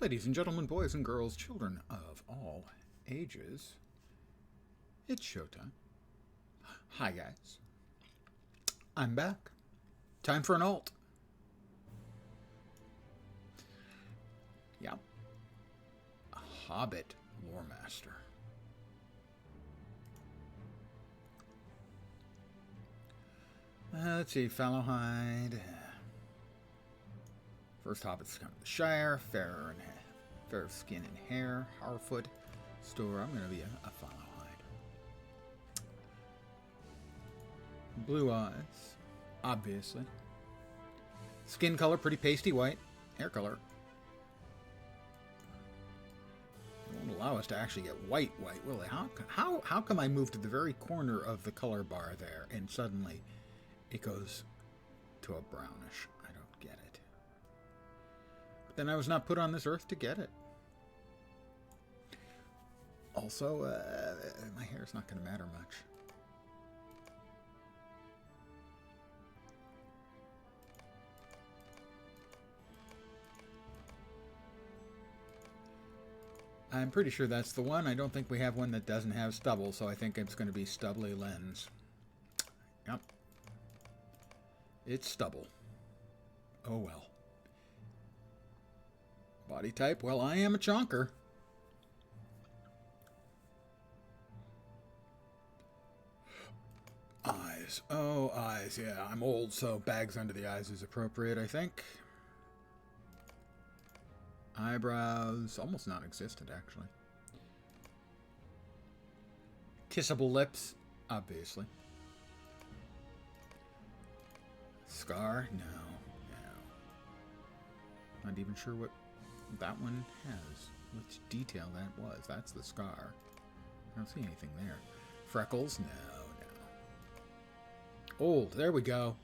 Ladies and gentlemen, boys and girls, children of all ages, it's showtime. Hi, guys. I'm back. Time for an alt. Yep. A Hobbit Lore Master. Let's see, Fallowhide. First Hobbit's come to the Shire. Fair skin and hair. Harfoot. Store. I'm going to be a Fallowhide. Blue eyes. Obviously. Skin color, pretty pasty white. Hair color. It won't allow us to actually get white, will it? How come I move to the very corner of the color bar there and suddenly it goes to a brownish? I don't get it. But then I was not put on this earth to get it. Also, my hair's not going to matter much. I'm pretty sure that's the one. I don't think we have one that doesn't have stubble, so I think it's going to be stubbly lens. Yep. It's stubble. Oh well. Body type, well, I am a chonker. Eyes. Oh, eyes. Yeah, I'm old, so bags under the eyes is appropriate, I think. Eyebrows, almost non-existent, actually. Kissable lips, obviously. Scar? No. Not even sure what that one has. Which detail that was. That's the scar. I don't see anything there. Freckles? No. Old. There we go.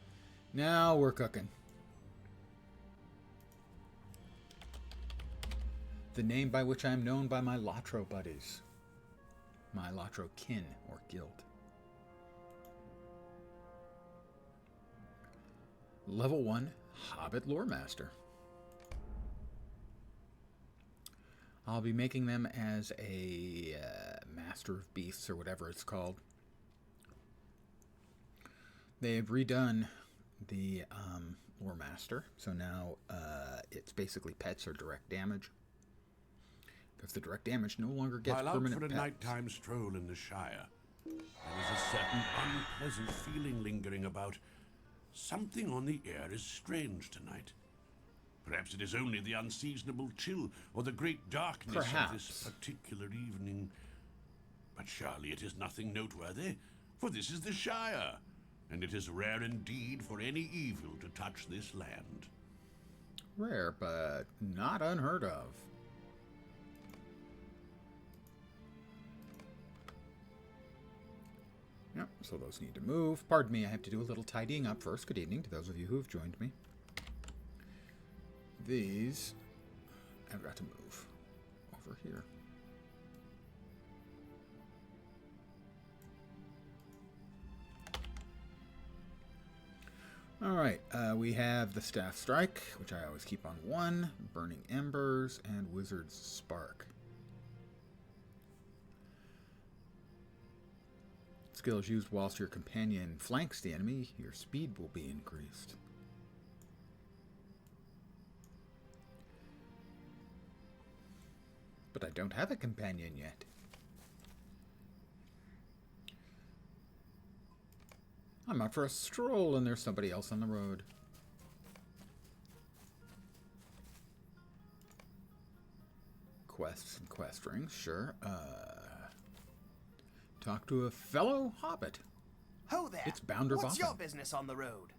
Now we're cooking. The name by which I am known by my LotRO buddies. My LotRO kin or guild. Level 1 Hobbit Lore Master. I'll be making them as a Master of Beasts or whatever it's called. They have redone the Lore Master, so now it's basically pets or direct damage. Because the direct damage no longer gets permanent pets. While out for a nighttime stroll in the Shire, there is a certain unpleasant feeling lingering about. Something on the air is strange tonight. Perhaps it is only the unseasonable chill or the great darkness of this particular evening. But surely it is nothing noteworthy, for this is the Shire, and it is rare indeed for any evil to touch this land. Rare, but not unheard of. Yep, so those need to move. Pardon me, I have to do a little tidying up first. Good evening to those of you who have joined me. These I've got to move over here. Alright, we have the Staff Strike, which I always keep on 1, Burning Embers, and Wizard's Spark. Skills used whilst your companion flanks the enemy, your speed will be increased. But I don't have a companion yet. I'm out for a stroll and there's somebody else on the road. Quests and quest rings, sure. Talk to a fellow hobbit. Ho there! It's Bounder What's Boffin. your business on the road?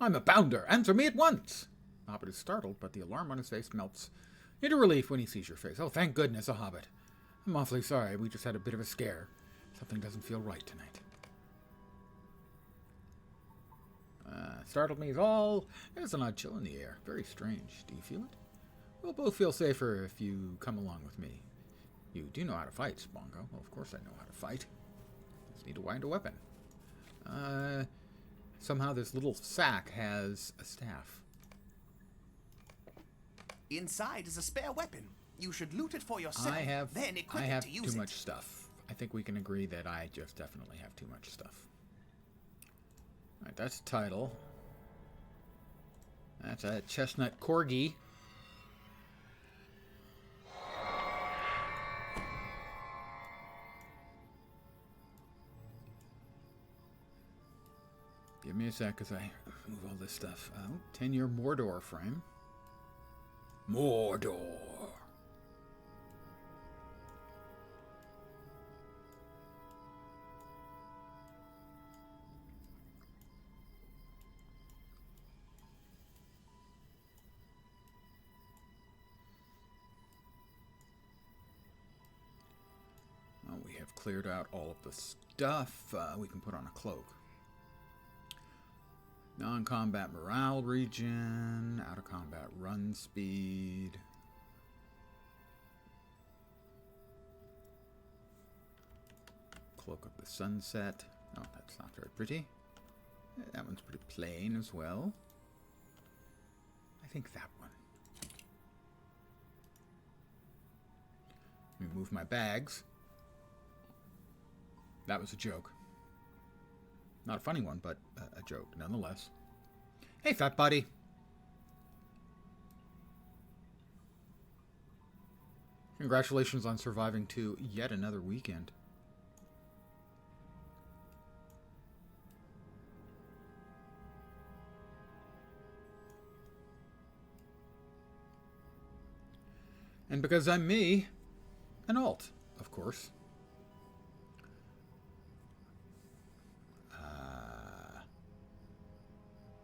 I'm a bounder. Answer me at once. Hobbit is startled, but the alarm on his face melts into relief when he sees your face. Oh, thank goodness, a hobbit. I'm awfully sorry. We just had a bit of a scare. Something doesn't feel right tonight. Startled me is all. There's an odd chill in the air. Very strange. Do you feel it? We'll both feel safer if you come along with me. You do know how to fight, Spongo. Well, of course I know how to fight. Just need to wind a weapon. Somehow this little sack has a staff. Inside is a spare weapon. You should loot it for yourself, then equip it to use it. too much stuff. I think we can agree that I just definitely have too much stuff. Alright, that's the title. That's a chestnut corgi. Give me a sec as I move all this stuff. Oh, 10-year Mordor frame. Mordor. Well, we have cleared out all of the stuff. We can put on a cloak. Non-combat morale regen, out-of-combat run speed. Cloak of the Sunset. Oh, that's not very pretty. That one's pretty plain as well. I think that one. Let me move my bags. That was a joke. Not a funny one, but a joke nonetheless. Hey, fat buddy. Congratulations on surviving to yet another weekend. And because I'm me, an alt, of course.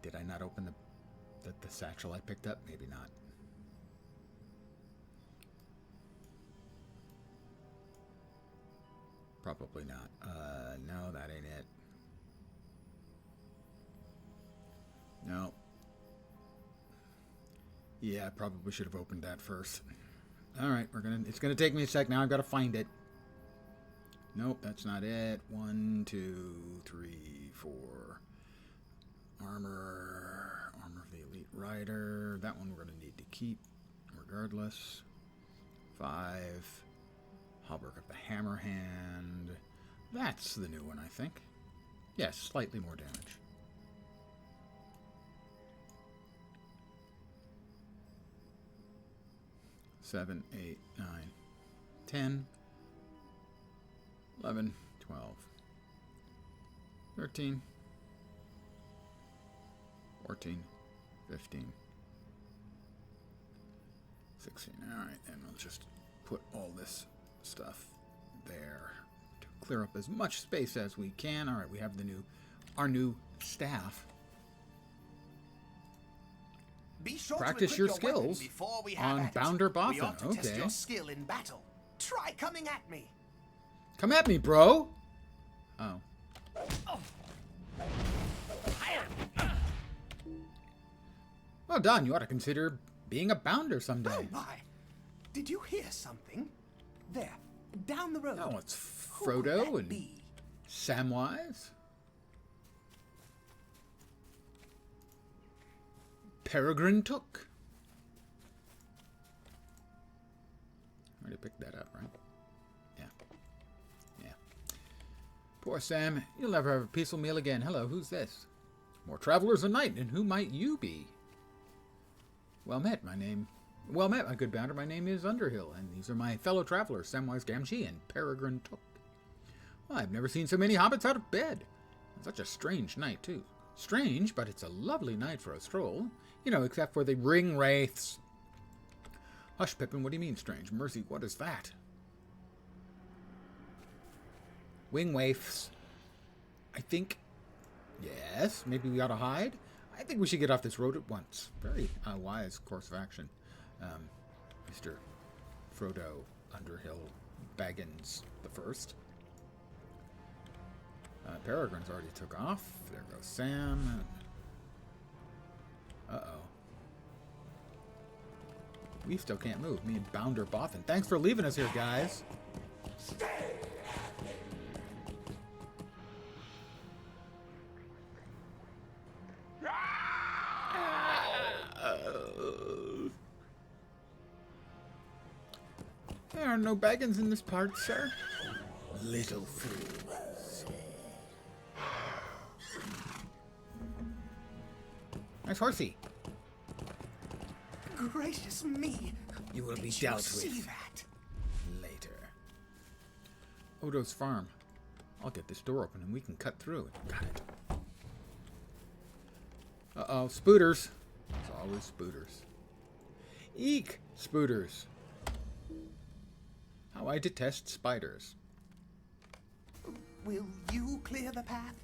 Did I not open the satchel I picked up? Maybe not. Probably not. No, that ain't it. No. Yeah, I probably should have opened that first. Alright, it's gonna take me a sec now. I've got to find it. Nope, that's not it. 1, 2, 3, 4. Armor of the Elite Rider. That one we're going to need to keep regardless. 5. Hauberk of the Hammerhand. That's the new one, I think. Yes, slightly more damage. Seven, 8, 9, 10, 11, 12, 13, 14, 15, 16. All right, and we'll just put all this stuff there to clear up as much space as we can. All right, we have our new staff. Be sure Practice to your equip your skills before we have on at it. Bounder Bothan. We ought to test Okay. your skill in battle. Try coming at me. Come at me, bro. Oh. Well done. You ought to consider being a bounder Oh someday. my! Did you hear something? There, down the road. Oh, it's Who could Frodo that and be? Samwise. Peregrine Took. Already picked that up, right? Yeah. Yeah. Poor Sam. You'll never have a peaceful meal again. Hello, who's this? More travelers a night, and who might you be? Well met, my good bounder. My name is Underhill, and these are my fellow travelers, Samwise Gamgee and Peregrine Took. Well, I've never seen so many hobbits out of bed. And such a strange night, too. Strange, but it's a lovely night for a stroll. You know, except for the ring wraiths. Hush, Pippin, what do you mean strange? Mercy, what is that? Wing waifs. I think... Yes, maybe we ought to hide? I think we should get off this road at once. Very wise course of action. Mr. Frodo Underhill Baggins the First. Peregrine's already took off. There goes Sam. Uh-oh. We still can't move. Me and Bounder Bothan. Thanks for leaving us here, guys. There are no Baggins in this part, sir. Little fools. Nice horsey. Gracious me. You will be Did you dealt see with that? later. Odo's farm. I'll get this door open and we can cut through it. Got it. Uh-oh, spooters. There's always spooters. Eek, spooters. How I detest spiders. Will you clear the path?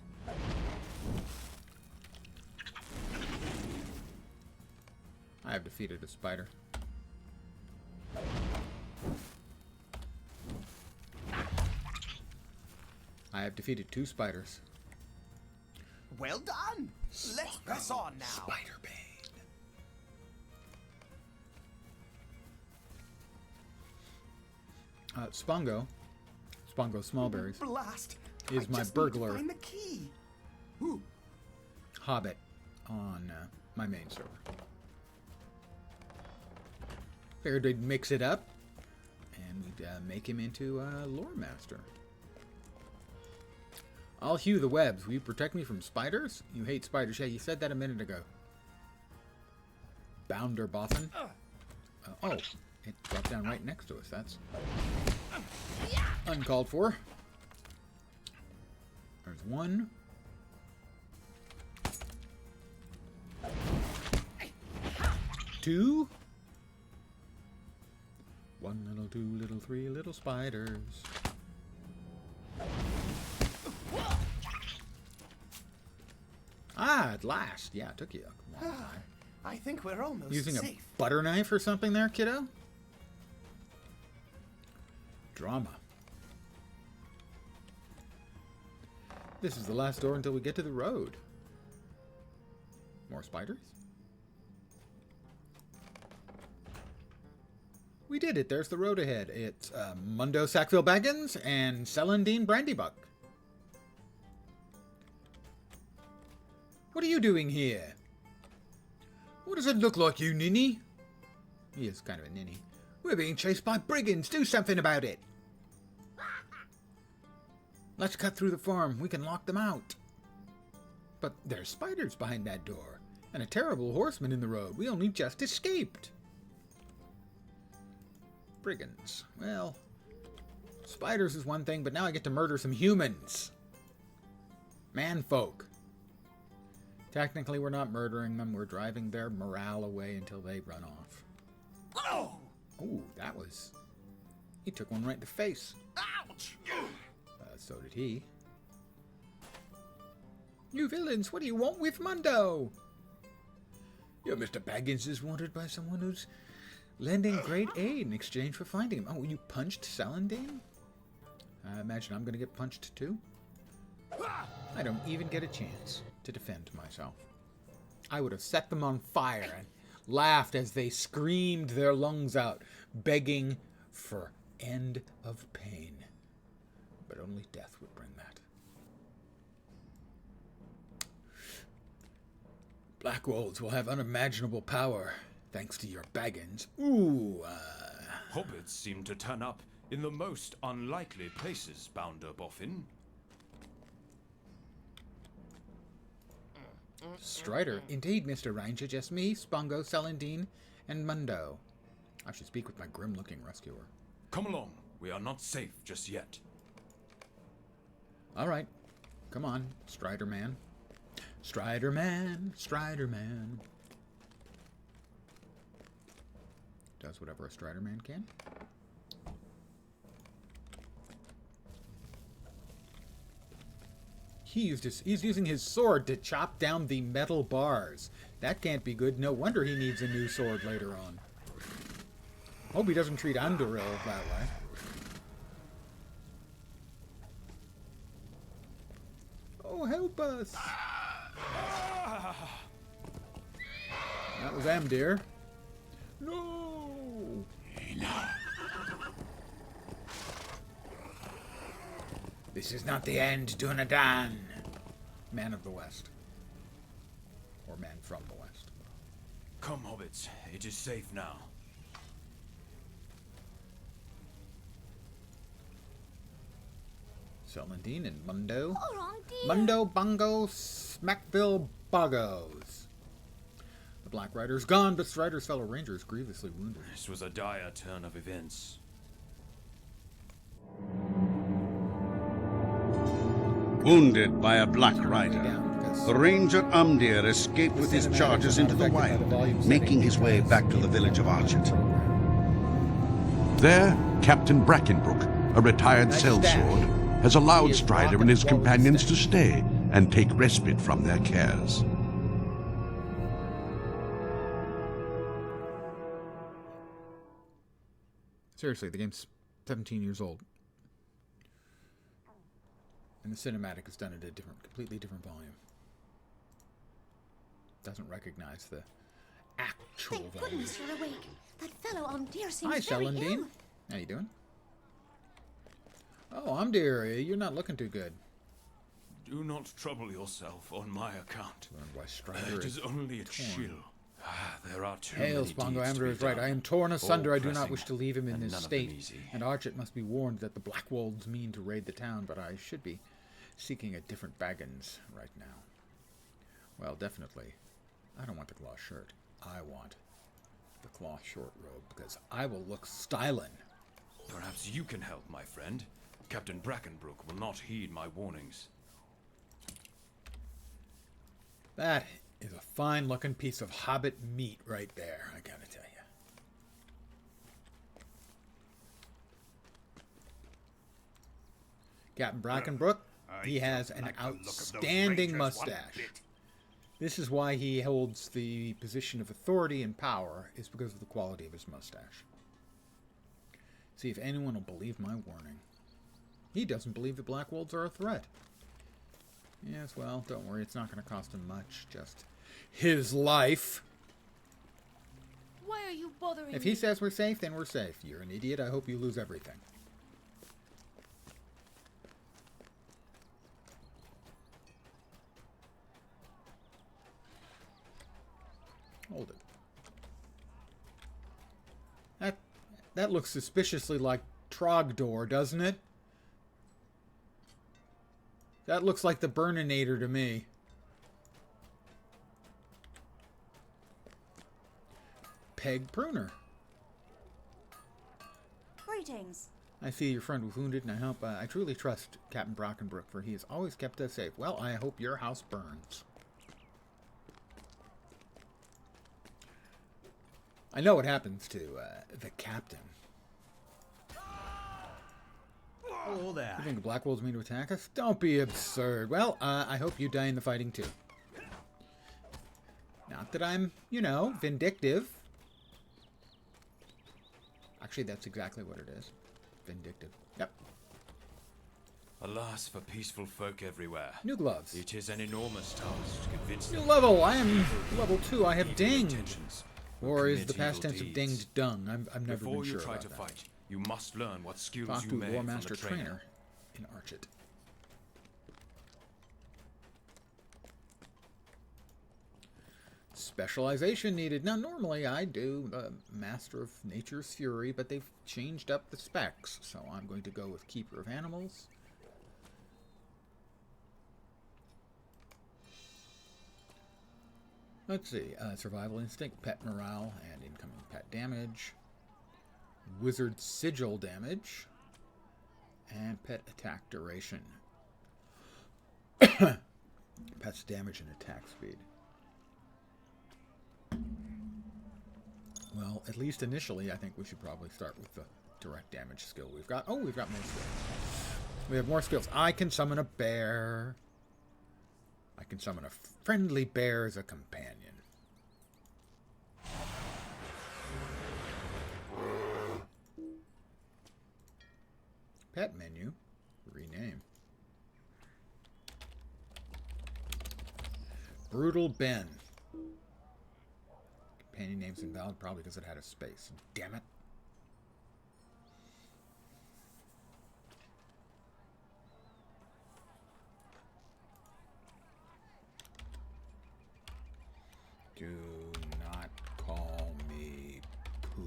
I have defeated a spider. I have defeated 2 spiders. Well done. Let's press on now. Spider Bane. Spongo Smallberries, Blast. is I my just burglar. Need to find the key. Ooh. Hobbit on my main server. Figured we'd mix it up and we'd make him into a lore master. I'll hew the webs. Will you protect me from spiders? You hate spiders. Yeah, you said that a minute ago. Bounder Boffin. Oh, it dropped down right next to us. That's uncalled for. There's 1. Two. 1 little, 2 little, 3 little spiders. Ah, at last. Yeah, it took you a long time. I think we're almost Using safe. a butter knife or something there, kiddo? Drama. This is the last door until we get to the road. More spiders? We did it. There's the road ahead. It's Mundo Sackville Baggins and Celandine Brandybuck. What are you doing here? What does it look like, you ninny? He is kind of a ninny. We're being chased by brigands. Do something about it. Let's cut through the farm. We can lock them out. But there's spiders behind that door. And a terrible horseman in the road. We only just escaped. Brigands. Well, spiders is one thing, but now I get to murder some humans. Manfolk. Technically, we're not murdering them. We're driving their morale away until they run off. Oh! Oh, that was... He took one right in the face. Ouch! So did he. You villains, what do you want with Mundo? Your Mr. Baggins is wanted by someone who's lending great aid in exchange for finding him. Oh, you punched Celandine? I imagine I'm going to get punched too. I don't even get a chance to defend myself. I would have set them on fire and laughed as they screamed their lungs out, begging for end of pain. But only death would bring that. Black Wolves will have unimaginable power, thanks to your Baggins. Ooh, Hobbits seem to turn up in the most unlikely places, Bounder Boffin. Strider. Indeed, Mr. Ranger, just me, Spongo, Celandine, and Mundo. I should speak with my grim-looking rescuer. Come along. We are not safe just yet. All right. Come on, Strider Man. Strider Man, Strider Man. Does whatever a Strider Man can. He's using his sword to chop down the metal bars. That can't be good. No wonder he needs a new sword later on. Hope he doesn't treat Andoril that way. Oh, help us! That was Amdir. No! This is not the end, Dunadan. Man of the West. Or man from the West. Come, hobbits. It is safe now. Celandine and Mundo. Oh, dear. Mundo, Bongo, Smackville, Boggos. The Black Rider's gone, but Strider's fellow ranger is grievously wounded. This was a dire turn of events. Wounded by a Black Rider, the Ranger Umdir escaped with his charges into the wild, making his way back to the village of Archet. There, Captain Brackenbrook, a retired sellsword, has allowed Strider and his companions to stay and take respite from their cares. Seriously, the game's 17 years old. And the cinematic is done at a completely different volume. Doesn't recognize the actual Thank value. goodness you're awake. That fellow Umdir seems Hi, very Celandine. ill. How you doing? Oh, Umdir, you're not looking too good. Do not trouble yourself on my account. Learned why Strider It is only a chill. There are too Hails, many Bongo deeds to Amder be is right. done, I am torn asunder. all I do not pressing, wish to leave him in and this none of them state. easy. And Archet must be warned that the Blackwolds mean to raid the town, but I should be seeking a different baggins right now. Well, definitely. I don't want the cloth shirt. I want the cloth short robe, because I will look stylin'. Perhaps you can help, my friend. Captain Brackenbrook will not heed my warnings. That is a fine-looking piece of hobbit meat right there, I gotta tell you. Captain Brackenbrook, he has an outstanding mustache. This is why he holds the position of authority and power, is because of the quality of his mustache. See if anyone will believe my warning. He doesn't believe the Blackwolds are a threat. Yes, well, don't worry, it's not going to cost him much, just his life. Why are you bothering If me? he says we're safe, then we're safe. You're an idiot, I hope you lose everything. Hold it. That looks suspiciously like Trogdor, doesn't it? That looks like the Burninator to me. Peg Pruner. Greetings. I see your friend was wounded, and I hope I truly trust Captain Brackenbrook, for he has always kept us safe. Well, I hope your house burns. I know what happens to the captain. Hello there. You think the Blackwolves mean to attack us? Don't be absurd. Well, I hope you die in the fighting too. Not that I'm, you know, vindictive. Actually, that's exactly what it is. Vindictive. Yep. Alas for peaceful folk everywhere. New gloves. It is an enormous task to convince New them level. I am level 2. I have evil dinged. intentions Or will is the commit past evil tense of deeds. dinged dung? I've never Before been sure you try about to that. fight, you must learn what skills Talk you to may War from Master the trainer. Trainer in Archet. Specialization needed. Now, normally I do Master of Nature's Fury, but they've changed up the specs, so I'm going to go with Keeper of Animals. Let's see. Survival Instinct, Pet Morale, and Incoming Pet Damage. Wizard Sigil Damage. And Pet Attack Duration. Pet's damage and attack speed. Well, at least initially, I think we should probably start with the direct damage skill we've got. Oh, we've got more skills. We have more skills. I can summon a bear. I can summon a friendly bear as a companion. Pet menu. Rename. Brutal Ben. Companion name's invalid, probably because it had a space. Damn it. Do not call me Pooh.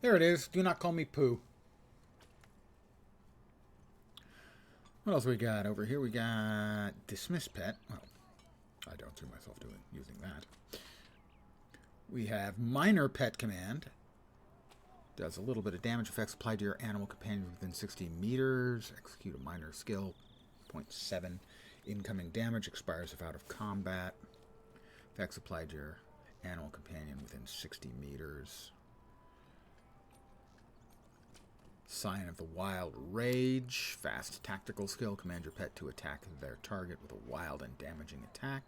There it is. Do not call me Pooh. What else we got over here? We got dismiss pet. Well, I don't see myself using that. We have minor pet command. Does a little bit of damage. Effects applied to your animal companion within 60 meters. Execute a minor skill. 0.7. Incoming damage expires if out of combat. Effects applied to your animal companion within 60 meters. Sign of the Wild Rage. Fast tactical skill. Command your pet to attack their target with a wild and damaging attack.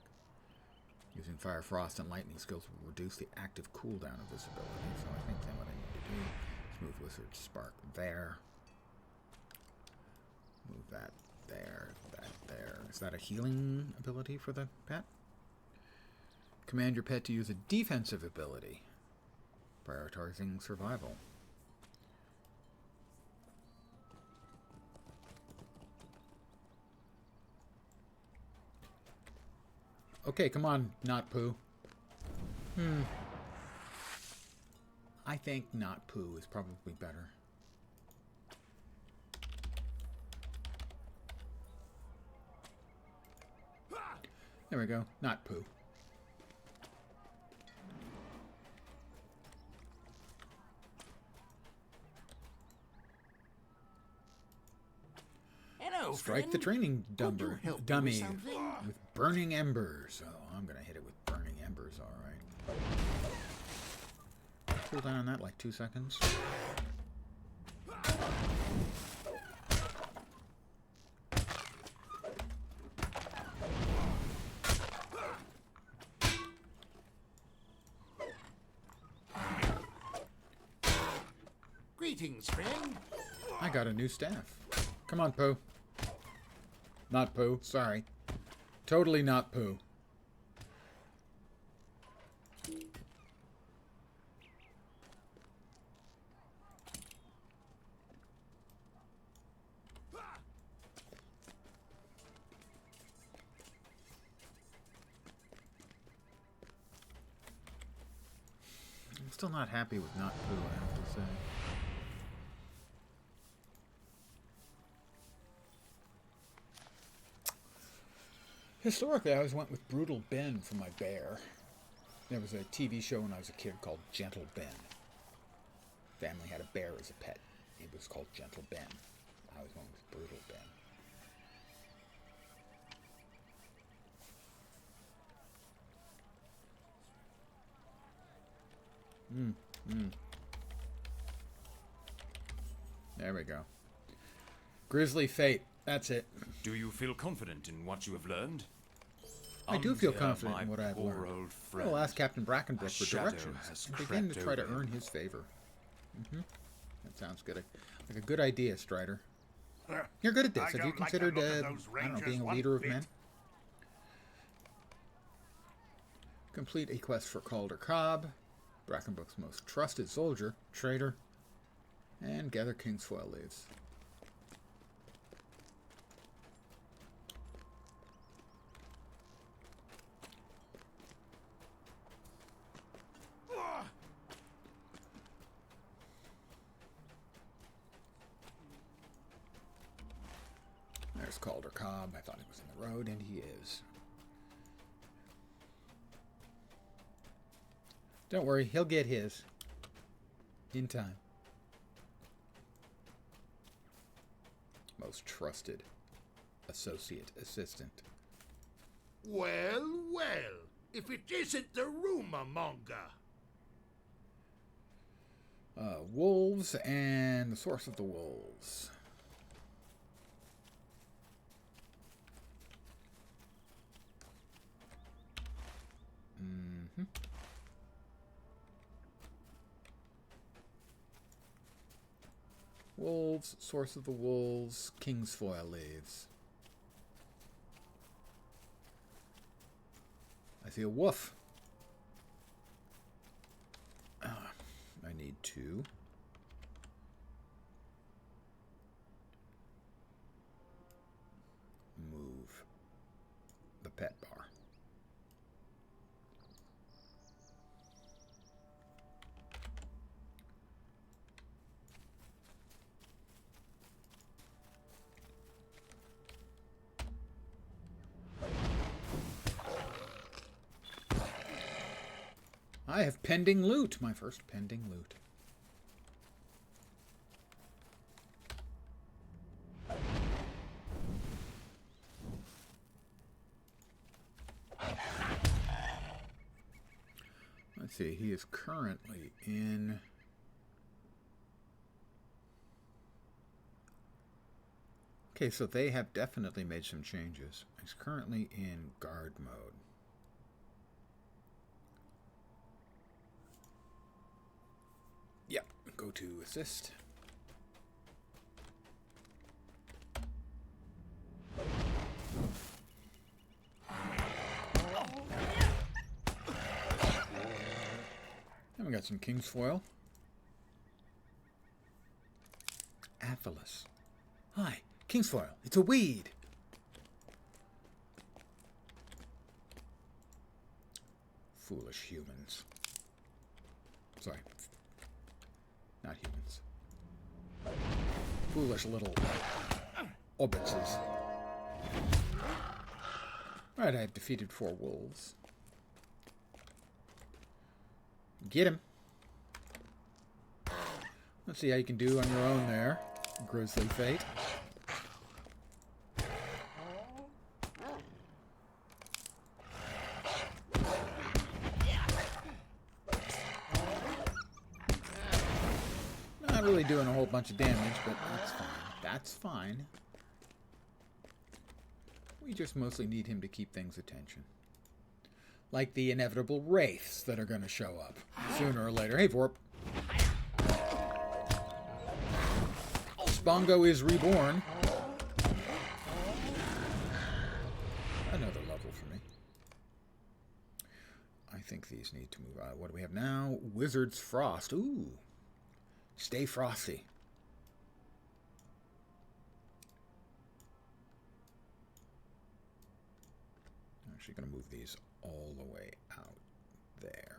Using Fire, Frost, and Lightning skills will reduce the active cooldown of this ability. So I think then what I need to do is move Wizard Spark there. Move that there, that there. Is that a healing ability for the pet? Command your pet to use a defensive ability. Prioritizing survival. Okay, come on, not poo. I think not poo is probably better. There we go, not poo. Hello, Strike friend. the training Could you help me dummy with something? with burning embers. Oh, I'm gonna hit it with burning embers, alright. Cooldown on that like 2 seconds. Greetings, friend. I got a new staff. Come on, Pooh. Not Pooh, sorry. Totally not Pooh. I'm still not happy with not Pooh, I have to say. Historically, I always went with Brutal Ben for my bear. There was a TV show when I was a kid called Gentle Ben. Family had a bear as a pet. It was called Gentle Ben. I always went with Brutal Ben. There we go. Grizzly Fate. That's it. Do you feel confident in what you have learned? I do feel Dear, confident my in what I've poor learned. old I friend. will ask Captain Brackenbrook A for shadow directions has and begin to crept try to over earn his favor. That sounds good. Like a good idea, Strider. You're good at this. Have you considered, I don't know, being a leader of men? Complete a quest for Calder Cobb, Brackenbrook's most trusted soldier, traitor, and gather Kingsfoil leaves. There's Calder Cobb. I thought he was in the road, and he is. Don't worry, he'll get his. In time. Most trusted associate assistant. Well, well, if it isn't the rumor monger. Wolves and the source of the wolves. Wolves, source of the wolves, Kingsfoil leaves. I see a wolf. I need to move the pet bar. I have pending loot. My first pending loot. Let's see. He is currently in... Okay, so they have definitely made some changes. He's currently in guard mode. Yep, go to assist. And we got some king's foil. Athalas. Hi. Kingsfoil, it's a weed. Foolish humans. Sorry. Not humans. Foolish little orbitses. Alright, I've defeated 4 wolves. Get him. Let's see how you can do on your own there. Grisly fate. Not really doing a whole bunch of damage, but that's fine. That's fine. We just mostly need him to keep things attention. Like the inevitable wraiths that are going to show up sooner or later. Hey, Vorp. Spongo is reborn. Another level for me. I think these need to move out. What do we have now? Wizard's Frost. Ooh. Stay frosty. I'm actually going to move these all the way out there.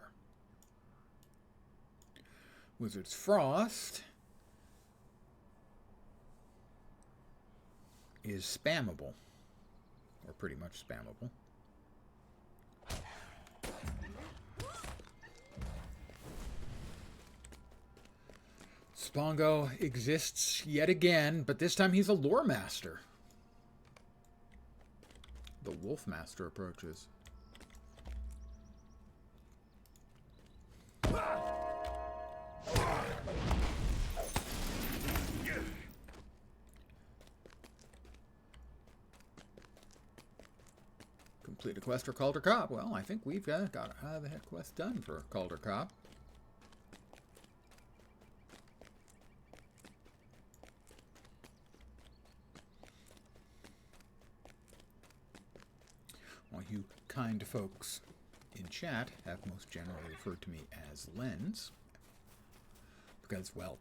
Wizard's Frost is spammable, or pretty much spammable. Spongo exists yet again, but this time he's a lore master. The wolf master approaches. Complete a quest for Calder Cobb. Well, I think we've got the head quest done for Calder Cobb. Well, you kind folks in chat have most generally referred to me as Lens. Because, well,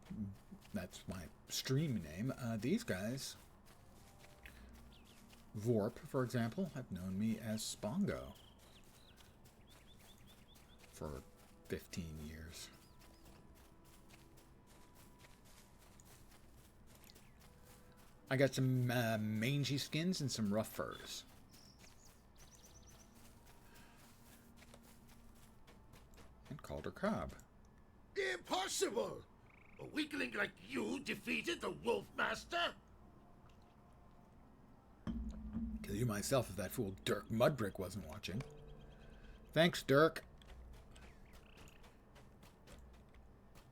that's my stream name. These guys, Vorp, for example, have known me as Spongo for 15 years. I got some mangy skins and some rough furs. And Calder Cobb. Impossible! A weakling like you defeated the Wolf Master? Kill you myself if that fool Dirk Mudbrick wasn't watching. Thanks, Dirk.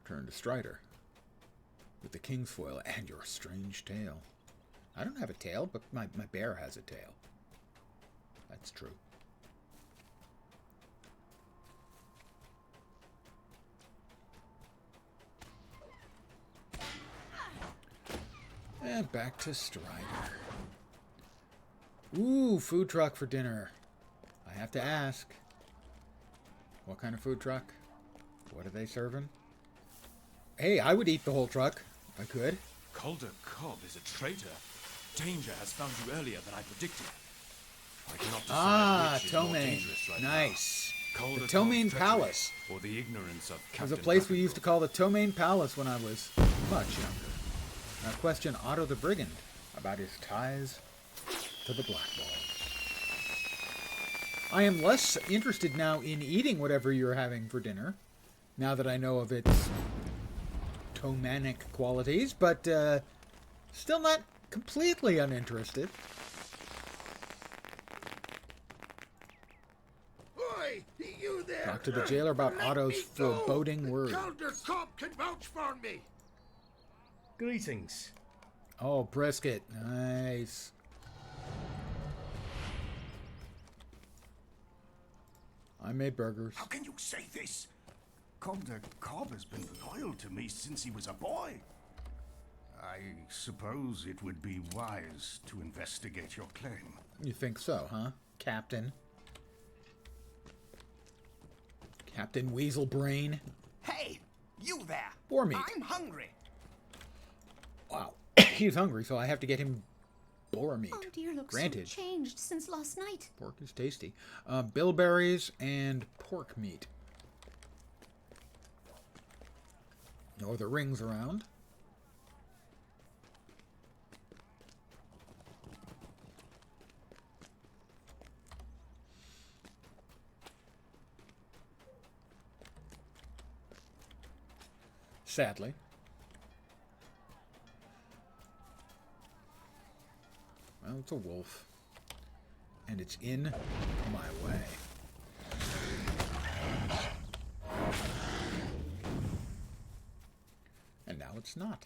Turn to Strider. With the King's Foil and your strange tail. I don't have a tail, but my bear has a tail. That's true. And back to Strider. Ooh, food truck for dinner. I have to ask. What kind of food truck? What are they serving? Hey, I would eat the whole truck if I could. Calder Cobb is a traitor. Danger has found you earlier than I predicted. I cannot decide which is more dangerous right nice. Now. Calder The Tomaine Cobb's Palace. treachery or the ignorance of It was a Captain place we Buckenroot. used to call the Tomaine Palace when I was much younger. Now question Otto the Brigand about his ties to the Black Balls. I am less interested now in eating whatever you're having for dinner, now that I know of its tomanic qualities, but still not completely uninterested. Oi, you there? Talk to the jailer about Otto's foreboding word. Calder Cobb can vouch for me. Greetings. Oh, brisket. Nice. I made burgers. How can you say this? Calder Cobb has been loyal to me since he was a boy. I suppose it would be wise to investigate your claim. You think so, huh, Captain? Captain Weaselbrain? Hey, you there. Boar meat. I'm hungry. Wow. He's hungry, so I have to get him boar meat. Oh dear, looks Granted. so changed since last night. Pork is tasty. Bilberries and pork meat. No other rings around. Sadly. Well, it's a wolf. And it's in my way. And now it's not.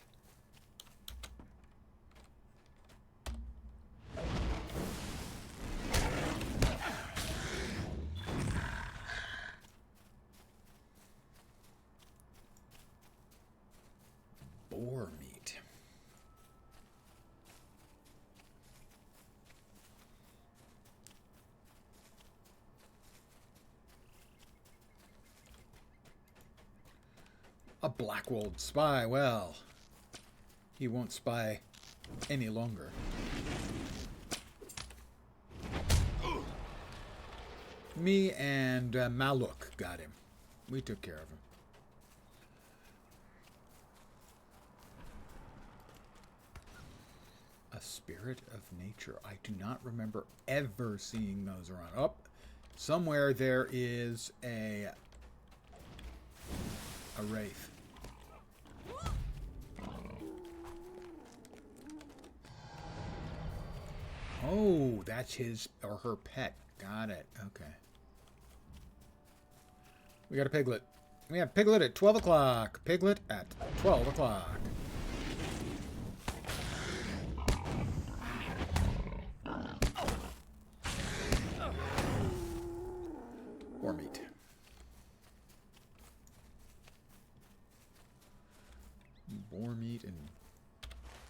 Boar meat. A black-walled spy. Well, he won't spy any longer. Me and Maluk got him. We took care of him. A spirit of nature. I do not remember ever seeing those around. Oh, somewhere there is a wraith. Oh, that's his or her pet. Got it. Okay. We got a piglet. We have Piglet at 12 o'clock. Piglet at 12 o'clock. Boar meat. Boar meat and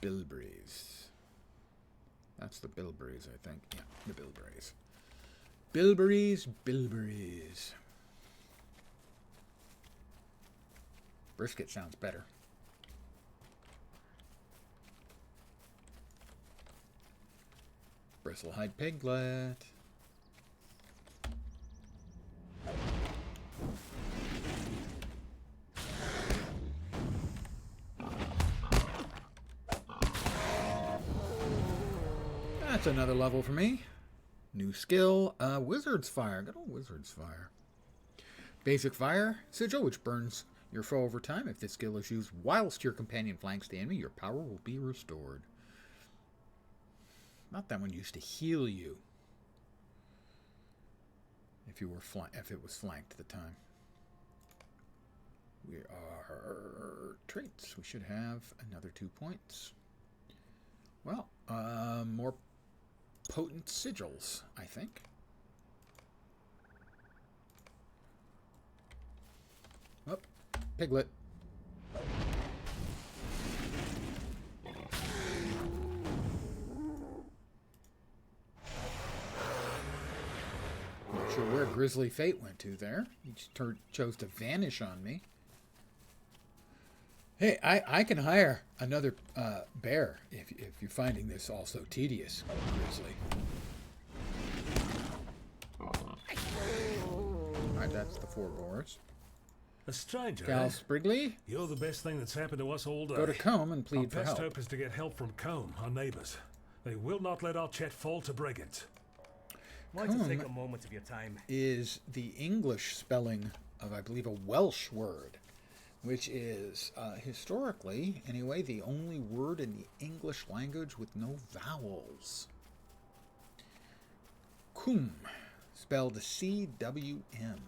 bilberries. That's the bilberries, I think. Yeah, the bilberries. Bilberries, bilberries. Brisket sounds better. Bristlehide piglet. That's another level for me. New skill, Wizard's Fire. Good old Wizard's Fire. Basic Fire Sigil, which burns your foe over time. If this skill is used whilst your companion flanks the enemy, your power will be restored. Not that one used to heal you. If you were if it was flanked at the time. We are traits. We should have another 2 points. Well, more potent sigils, I think. Oh, piglet. Not sure where Grizzly Fate went to there. He just chose to vanish on me. Hey, I can hire another bear if you're finding this also tedious, Grizzly. Alright, that's the 4 boars. A stranger, Cal eh? Sprigley? You're the best thing that's happened to us all day. Go to Combe and plead for Our best help. hope is to get help from Combe, our neighbours. They will not let our Chet fall to brigands. Why don't you take a moment of your time? Is the English spelling of, I believe, a Welsh word, which is, historically, anyway, the only word in the English language with no vowels. Cwm, spelled C-W-M.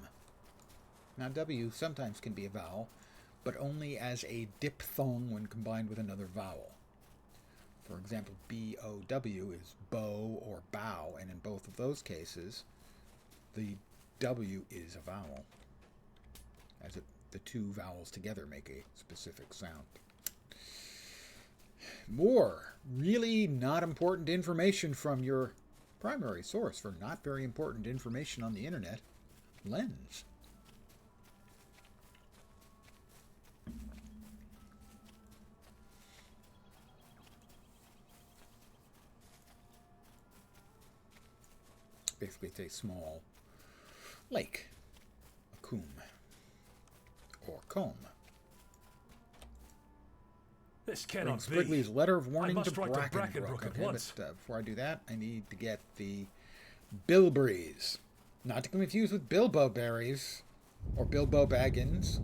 Now, W sometimes can be a vowel, but only as a diphthong when combined with another vowel. For example, B-O-W is bow or bow, and in both of those cases, the W is a vowel, as the two vowels together make a specific sound. More really not important information from your primary source for not very important information on the internet, Lens. Basically, it's a small lake, a cwm, or comb. This cannot be. Sprigley's letter of warning to Brackenbrook Brackenbrook. at once. But before I do that, I need to get the bilberries. Not to confuse with Bilbo berries or Bilbo Baggins.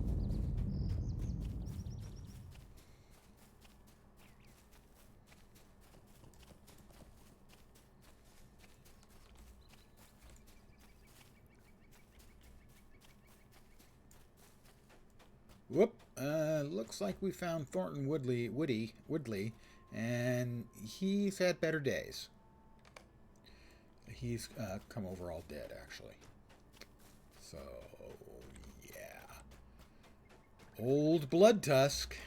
Whoop. Looks like we found Thornton Woodley, and he's had better days. He's come over all dead, actually. So, yeah. Old Blood Tusk.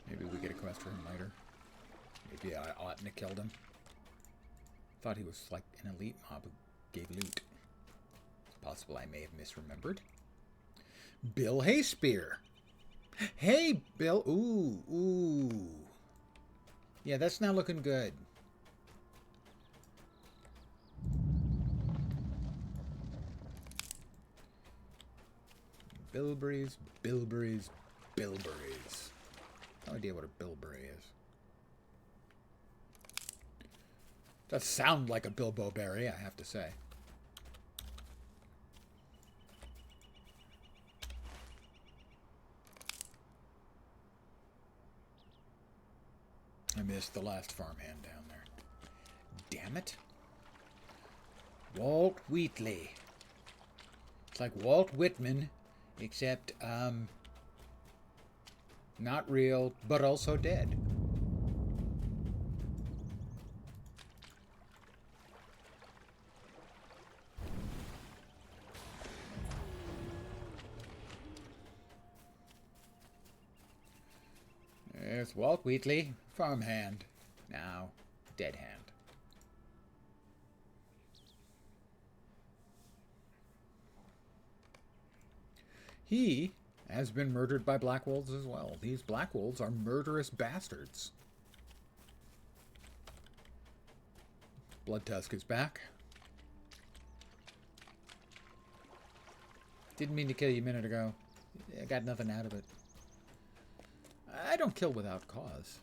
Maybe we get a quest for him later. Maybe I oughtn't have killed him. Thought he was like an elite mob who gave loot. It's possible I may have misremembered. Bill Hayspear. Hey, Bill. Ooh. Yeah, that's not looking good. Bilberries. No idea what a bilberry is. Does sound like a Bilbo berry, I have to say. I missed the last farmhand down there. Damn it. Walt Wheatley. It's like Walt Whitman, except, not real, but also dead. There's Walt Wheatley, farmhand. Now, dead hand. He has been murdered by black wolves as well. These black wolves are murderous bastards. Blood Tusk is back. Didn't mean to kill you a minute ago. I got nothing out of it. I don't kill without cause.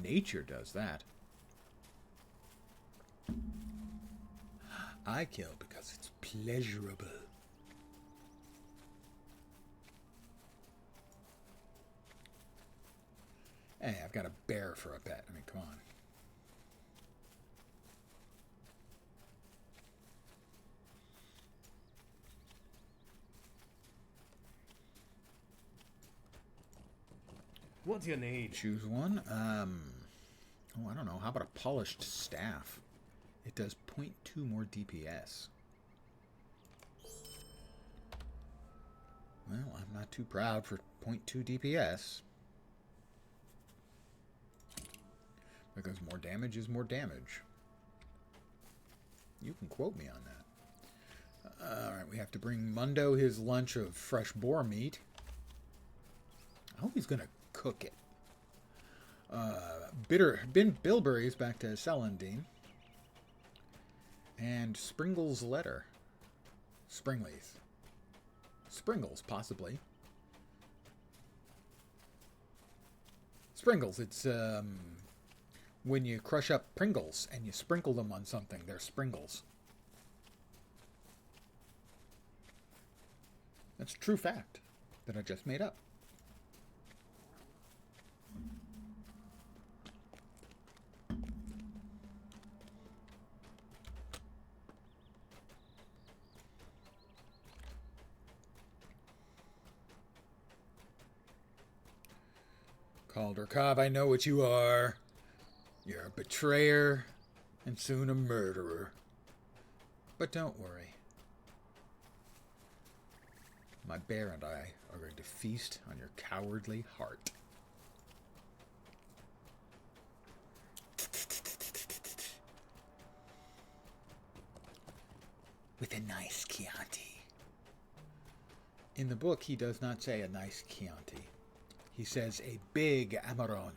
Nature does that. I kill because it's pleasurable. Hey, I've got a bear for a pet. I mean, come on. What do you need? Choose one. Oh, I don't know. How about a polished staff? It does 0.2 more DPS. Well, I'm not too proud for 0.2 DPS. Because more damage is more damage. You can quote me on that. Alright, we have to bring Mundo his lunch of fresh boar meat. I hope he's going to cook it. Bilberry's back to Celandine. And Springle's letter. Springley's. Springles, possibly. Springles, it's when you crush up Pringles and you sprinkle them on something, they're Springles. That's a true fact that I just made up. Calder Cobb, I know what you are. You're a betrayer and soon a murderer. But don't worry. My bear and I are going to feast on your cowardly heart. With a nice Chianti. In the book, he does not say a nice Chianti. He says a big Amarone,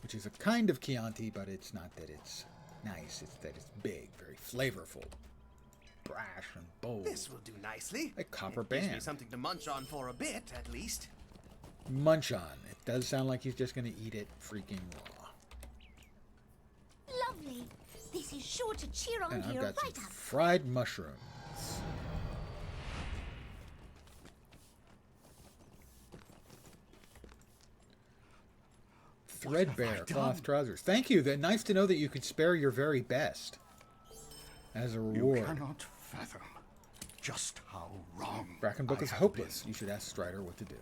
which is a kind of Chianti, but it's not that it's nice. It's that it's big, very flavorful, brash and bold. This will do nicely. A copper Gives me band. something to munch on for a bit, at least. Munch on. It does sound like he's just going to eat it freaking raw. Lovely. This is sure to cheer on And to I've your got right some up. fried mushrooms. Threadbare cloth trousers. Thank you. Nice to know that you could spare your very best as a reward. You cannot fathom just how wrong Brackenbrook I is have hopeless. been. You should ask Strider what to do.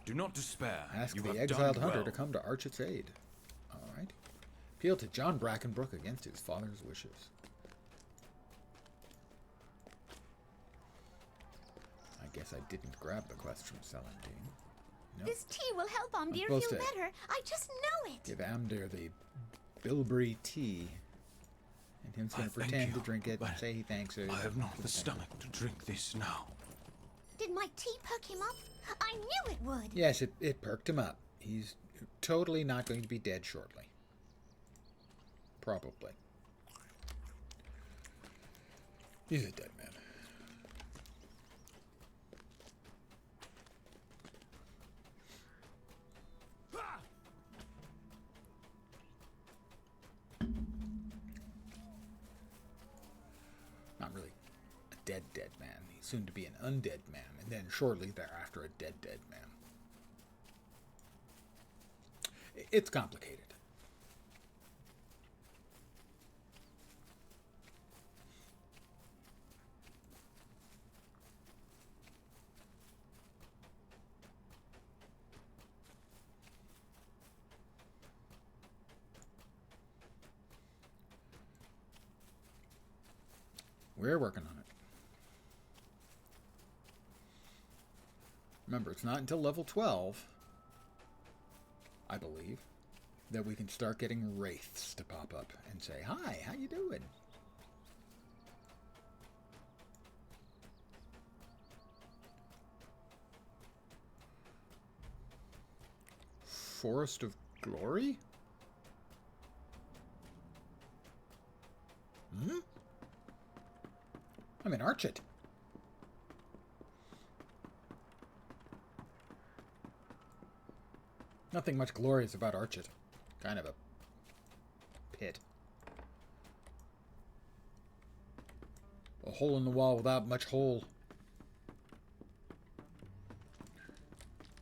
Do not despair. Ask You the have exiled done hunter well. to come to Archet's aid. All right. Appeal to John Brackenbrook against his father's wishes. I guess I didn't grab the quest from Celandine. Nope. This tea will help Amdir supposed feel to better. I just know it. Give Amdir the bilberry tea. And him's going to thank pretend to you, drink it and but say he thanks her. I have not the stomach to drink this now. Did my tea perk him up? I knew it would. Yes, it perked him up. He's totally not going to be dead shortly. Probably. He's a dead man. Not really a dead man. He's soon to be an undead man, and then shortly thereafter a dead man. It's complicated. We're working on it. Remember, it's not until level 12, I believe, that we can start getting wraiths to pop up and say, "Hi, how you doing?" Forest of Glory? Hmm? I'm in Archet. Nothing much glorious about Archet. Kind of a pit. A hole in the wall without much hole.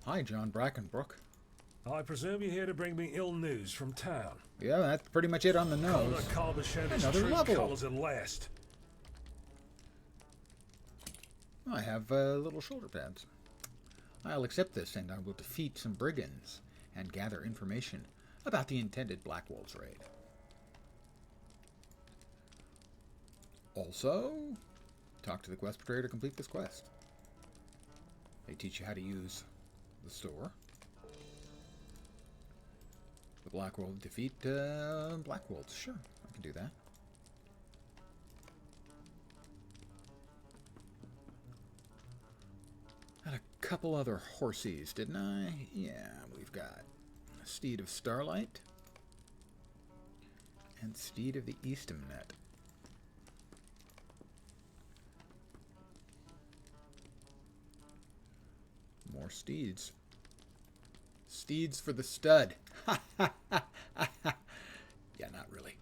Hi, John Brackenbrook. I presume you're here to bring me ill news from town. Yeah, that's pretty much it on the nose. Calder showed his Another true level. colours at last. I have little shoulder pads. I'll accept this, and I will defeat some brigands and gather information about the intended Black Wolves raid. Also, talk to the quest betrayer to complete this quest. They teach you how to use the store. The Black Wolf defeat Black Wolves. Sure, I can do that. couple other horsies, didn't I? Yeah, we've got Steed of Starlight and Steed of the Eastamnet. More steeds. Steeds for the stud. Yeah, not really.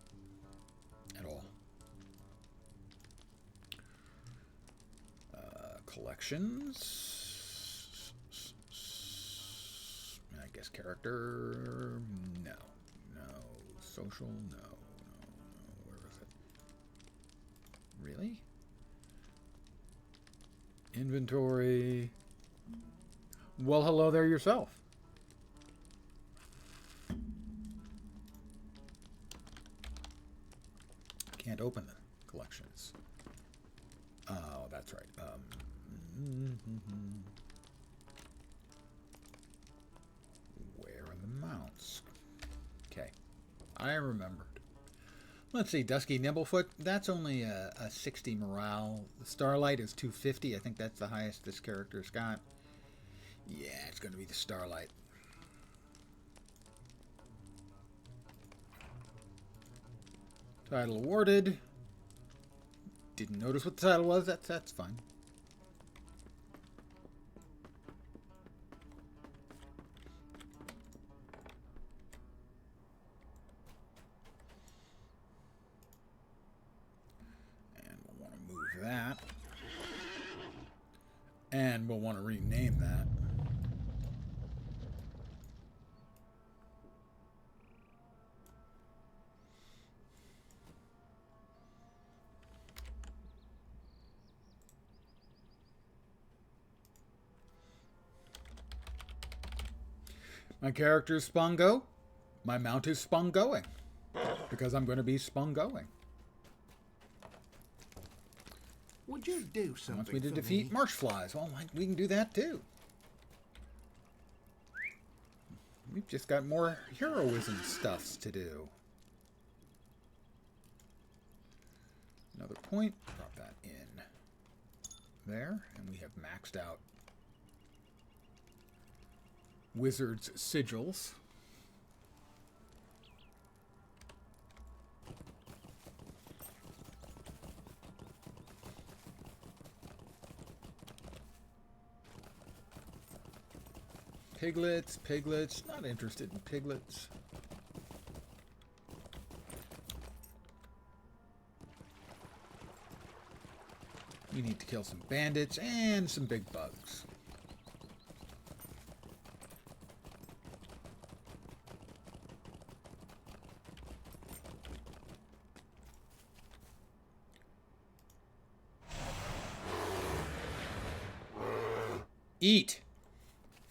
At all. Collections. I guess character. No. No. Social. No. No. No. Where was it? Really? Inventory. Well, hello there yourself. Can't open the collections. Oh, that's right. Where are the mounts? Okay, I remembered. Let's see, Dusky Nimblefoot. That's only a 60 morale. The Starlight is 250. I think that's the highest this character's got. Yeah, it's going to be the Starlight. Title awarded. Didn't notice what the title was. That's fine. And we'll want to move that. And we'll want to rename that. My character is Spongo. My mount is Spongoing. Because I'm going to be Spongoing. Would you do something Wants me to for defeat me? marsh flies. Well, we can do that too. We've just got more heroism stuffs to do. Another point. Drop that in there. And we have maxed out Wizard's sigils. Piglets, not interested in piglets. We need to kill some bandits and some big bugs. Eat.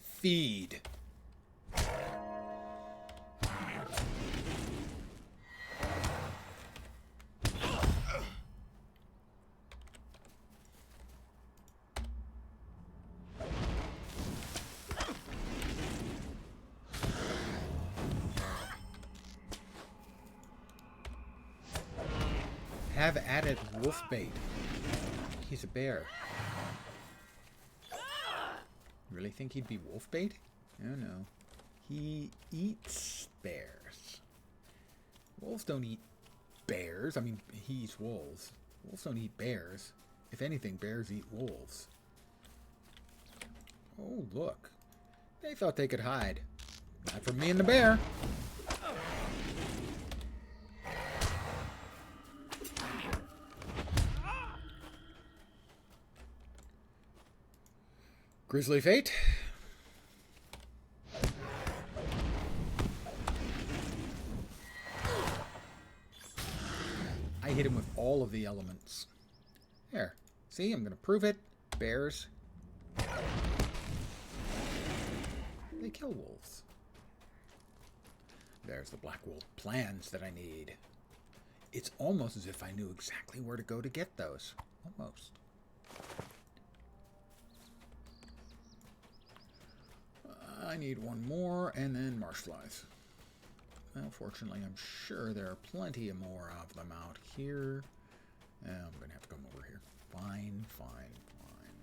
Feed. Have added wolf bait. He's a bear. Really think he'd be wolf bait? Oh no. He eats bears. Wolves don't eat bears. I mean, he eats wolves. Wolves don't eat bears. If anything, bears eat wolves. Oh, look. They thought they could hide. Not from me and the bear. Grizzly Fate. I hit him with all of the elements. There. See, I'm going to prove it. Bears. They kill wolves. There's the Black Wolf plans that I need. It's almost as if I knew exactly where to go to get those. Almost. I need one more, and then marsh flies. Well, fortunately, I'm sure there are plenty of more of them out here. I'm going to have to come over here. Fine, fine, fine.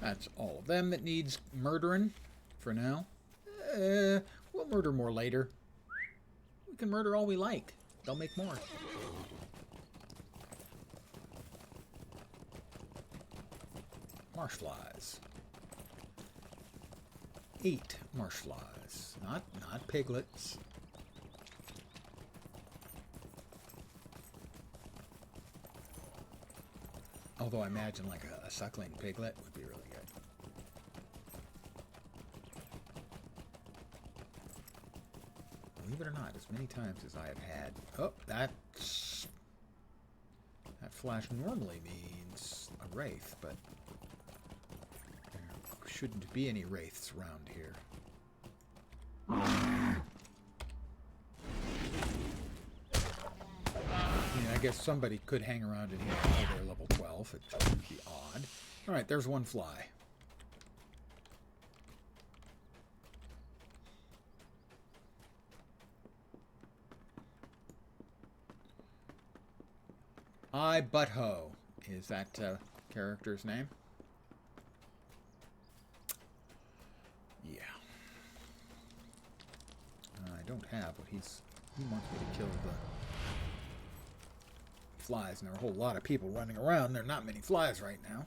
That's all of them that needs murdering for now. We'll murder more later. We can murder all we like. They'll make more. Marsh flies. 8 marsh flies. Not piglets. Although I imagine like a suckling piglet would be really good. Believe it or not, as many times as I have had... Oh, that flash normally means a wraith, but there shouldn't be any wraiths around here. I guess somebody could hang around in here until they're level 12. It would be odd. Alright, there's one fly. Butthole is that character's name. Yeah. I don't have what he wants me to kill the flies, and there are a whole lot of people running around. There are not many flies right now.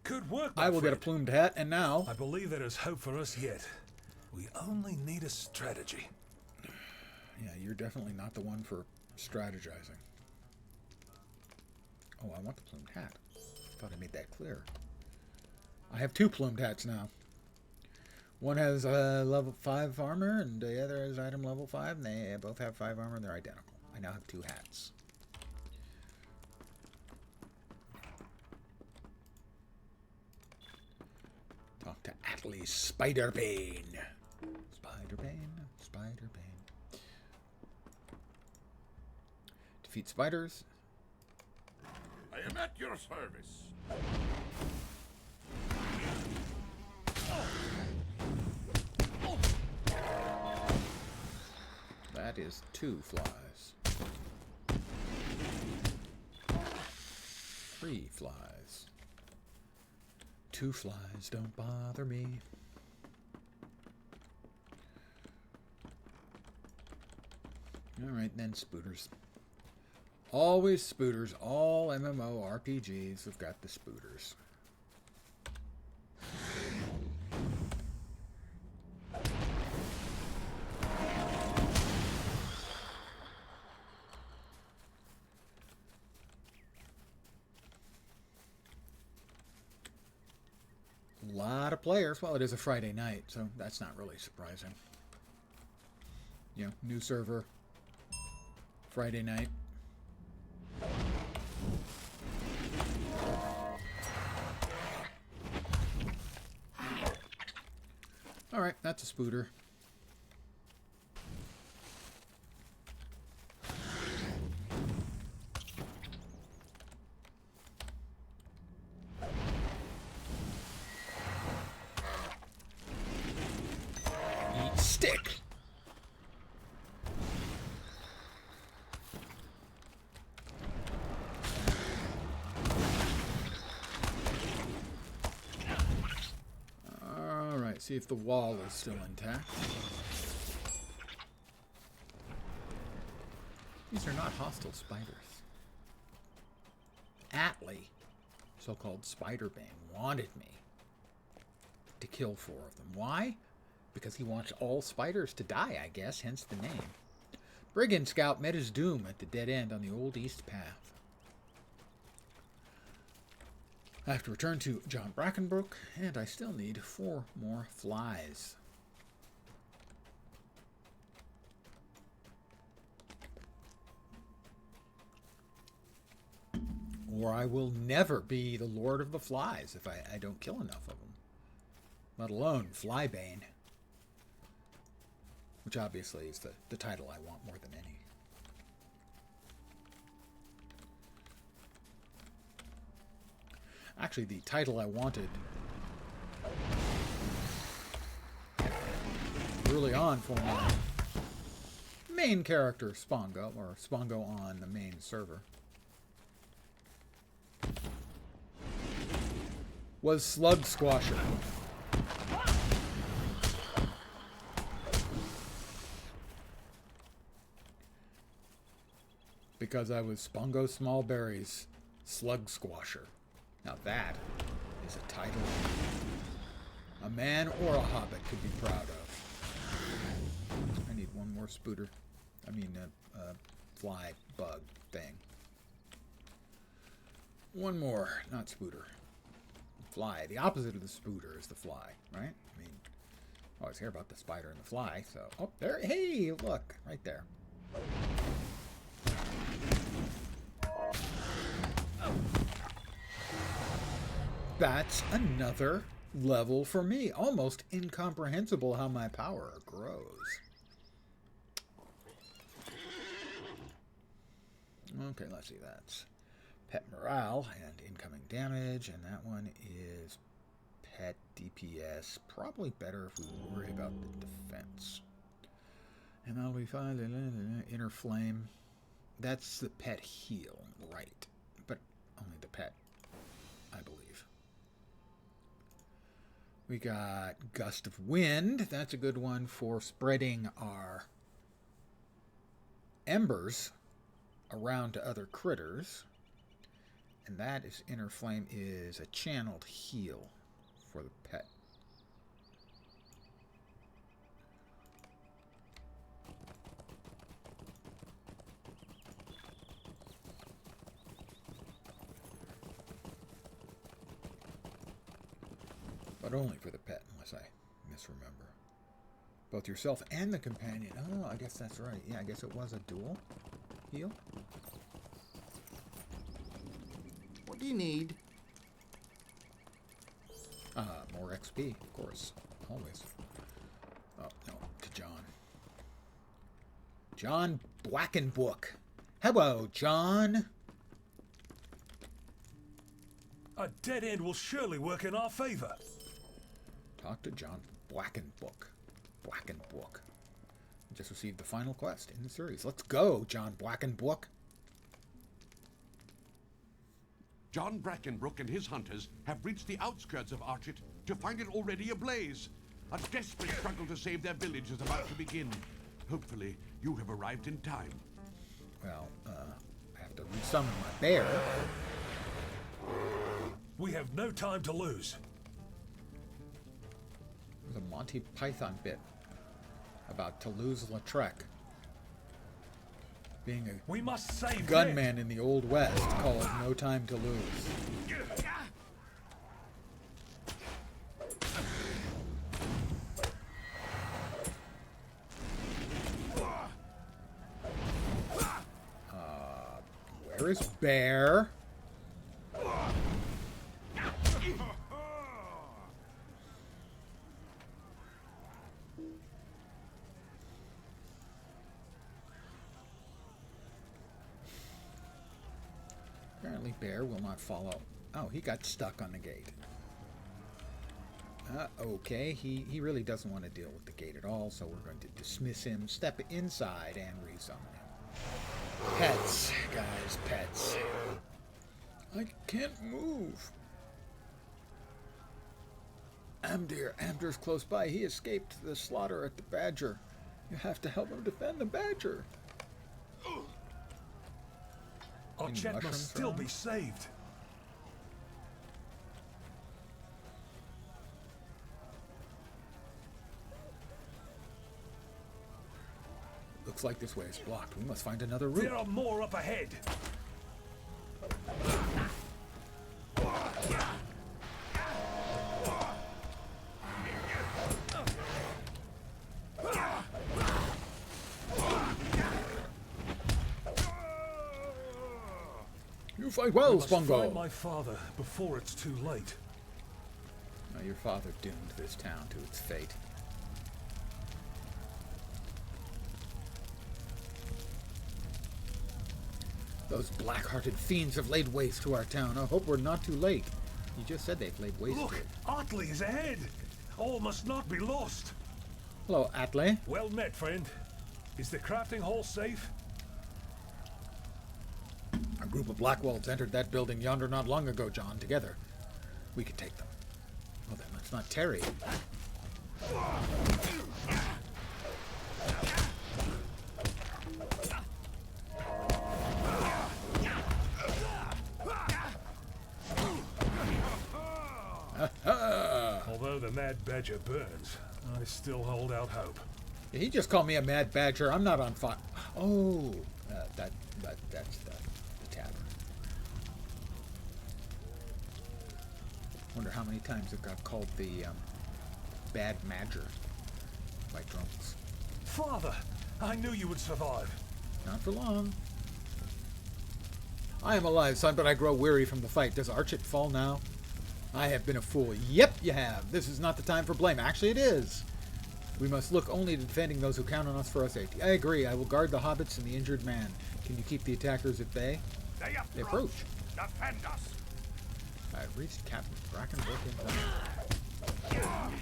Good work, I will get a plumed hat, and now... I believe there is hope for us yet. We only need a strategy. Yeah, you're definitely not the one for strategizing. Oh, I want the plumed hat. I thought I made that clear. I have 2 plumed hats now. One has level 5 armor, and the other has item level 5, and they both have 5 armor, and they're identical. I now have 2 hats. Talk to Atlee Spiderbane. Spiderbane. Defeat spiders. I am at your service. That is 2 flies. 3 flies. 2 flies don't bother me. Alright, then spooters. Always spooters. All MMO RPGs have got the spooters. A lot of players. Well, it is a Friday night, so that's not really surprising. You know, new server, Friday night. Alright, that's a spooter. Eat stick! See if the wall is still intact. These are not hostile spiders. Atlee, so-called Spiderbane, wanted me to kill 4 of them. Why? Because he wants all spiders to die, I guess, hence the name. Brigand Scout met his doom at the dead end on the old East Path. I have to return to John Brackenbrook, and I still need 4 more flies. Or I will never be the Lord of the Flies if I don't kill enough of them. Let alone Flybane. Which obviously is the title I want more than any. Actually, the title I wanted early on for my main character, Spongo, or Spongo on the main server, was Slug Squasher. Because I was Spongo Smallberry's Slug Squasher. Now that is a title a man or a hobbit could be proud of. I need one more spooter. I mean, fly bug thing. One more, not spooter. Fly. The opposite of the spooter is the fly, right? I mean, I always hear about the spider and the fly, so... Oh, there. Hey, look. Right there. That's another level for me. Almost incomprehensible how my power grows. Okay, let's see. That's pet morale and incoming damage, and that one is pet DPS. Probably better if we worry about the defense. And that'll be fine. Inner flame. That's the pet heal, right? But only the pet, I believe. We got Gust of Wind. That's a good one for spreading our embers around to other critters. And that is Inner Flame is a channeled heal for the pet. But only for the pet, unless I misremember. Both yourself and the companion. Oh, I guess that's right. Yeah, I guess it was a dual heal. What do you need? More XP, of course. Always. Oh, no, to John. John Blackenbook. Hello, John. A dead end will surely work in our favor. Talk to John Blackenbook. Blackenbook. Just received the final quest in the series. Let's go, John Blackenbook. John Brackenbrook and his hunters have reached the outskirts of Archit to find it already ablaze. A desperate struggle to save their village is about to begin. Hopefully, you have arrived in time. Well, I have to resummon my bear. We have no time to lose. There's a Monty Python bit about Toulouse-Lautrec being a we must save gunman in the Old West called No Time to Lose. Where is Bear? Apparently Bear will not follow. Oh, he got stuck on the gate. Okay, he really doesn't want to deal with the gate at all, so we're going to dismiss him, step inside, and resummon him. Pets, guys, pets. I can't move. Amdir's close by. He escaped the slaughter at the Badger. You have to help him defend the Badger. Our Chet must still be saved. Looks like this way is blocked. We must find another route. There are more up ahead. You fight well, Spongo. Spongo. Find my father before it's too late. Now, your father doomed this town to its fate. Those black-hearted fiends have laid waste to our town. I hope we're not too late. You just said they've laid waste Look, to it. Otley is ahead. All must not be lost. Hello, Atley. Well met, friend. Is the crafting hall safe? A group of Blackwelds entered that building yonder not long ago, John, together. We could take them. Well then, let's not tarry. Although the Mad Badger burns, I still hold out hope. He just called me a mad badger. I'm not on fire. Oh, that's the tavern. Wonder how many times it got called the bad madger by drunks. Father, I knew you would survive. Not for long. I am alive, son, but I grow weary from the fight. Does Archit fall now? I have been a fool. Yep, you have. This is not the time for blame. Actually, it is. We must look only to defending those who count on us for our safety. I agree. I will guard the hobbits and the injured man. Can you keep the attackers at bay? They approach. Defend us. I've reached Captain Brackenbrook in time.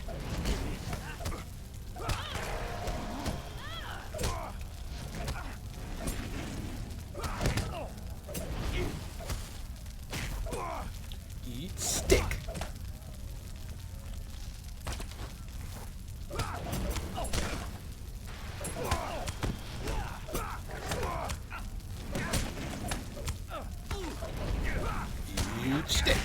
Eat stick. Eat stick.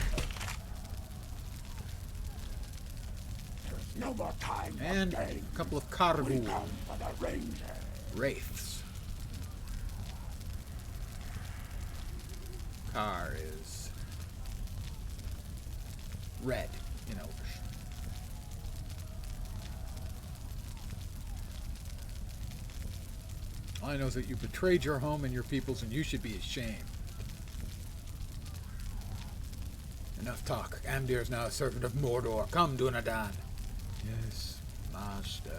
No more time. And a couple of cargool wraiths. Car is red in Elvish. All I know is that you betrayed your home and your peoples, and you should be ashamed. Enough talk. Amdir is now a servant of Mordor. Come, Dunadan. Yes, master.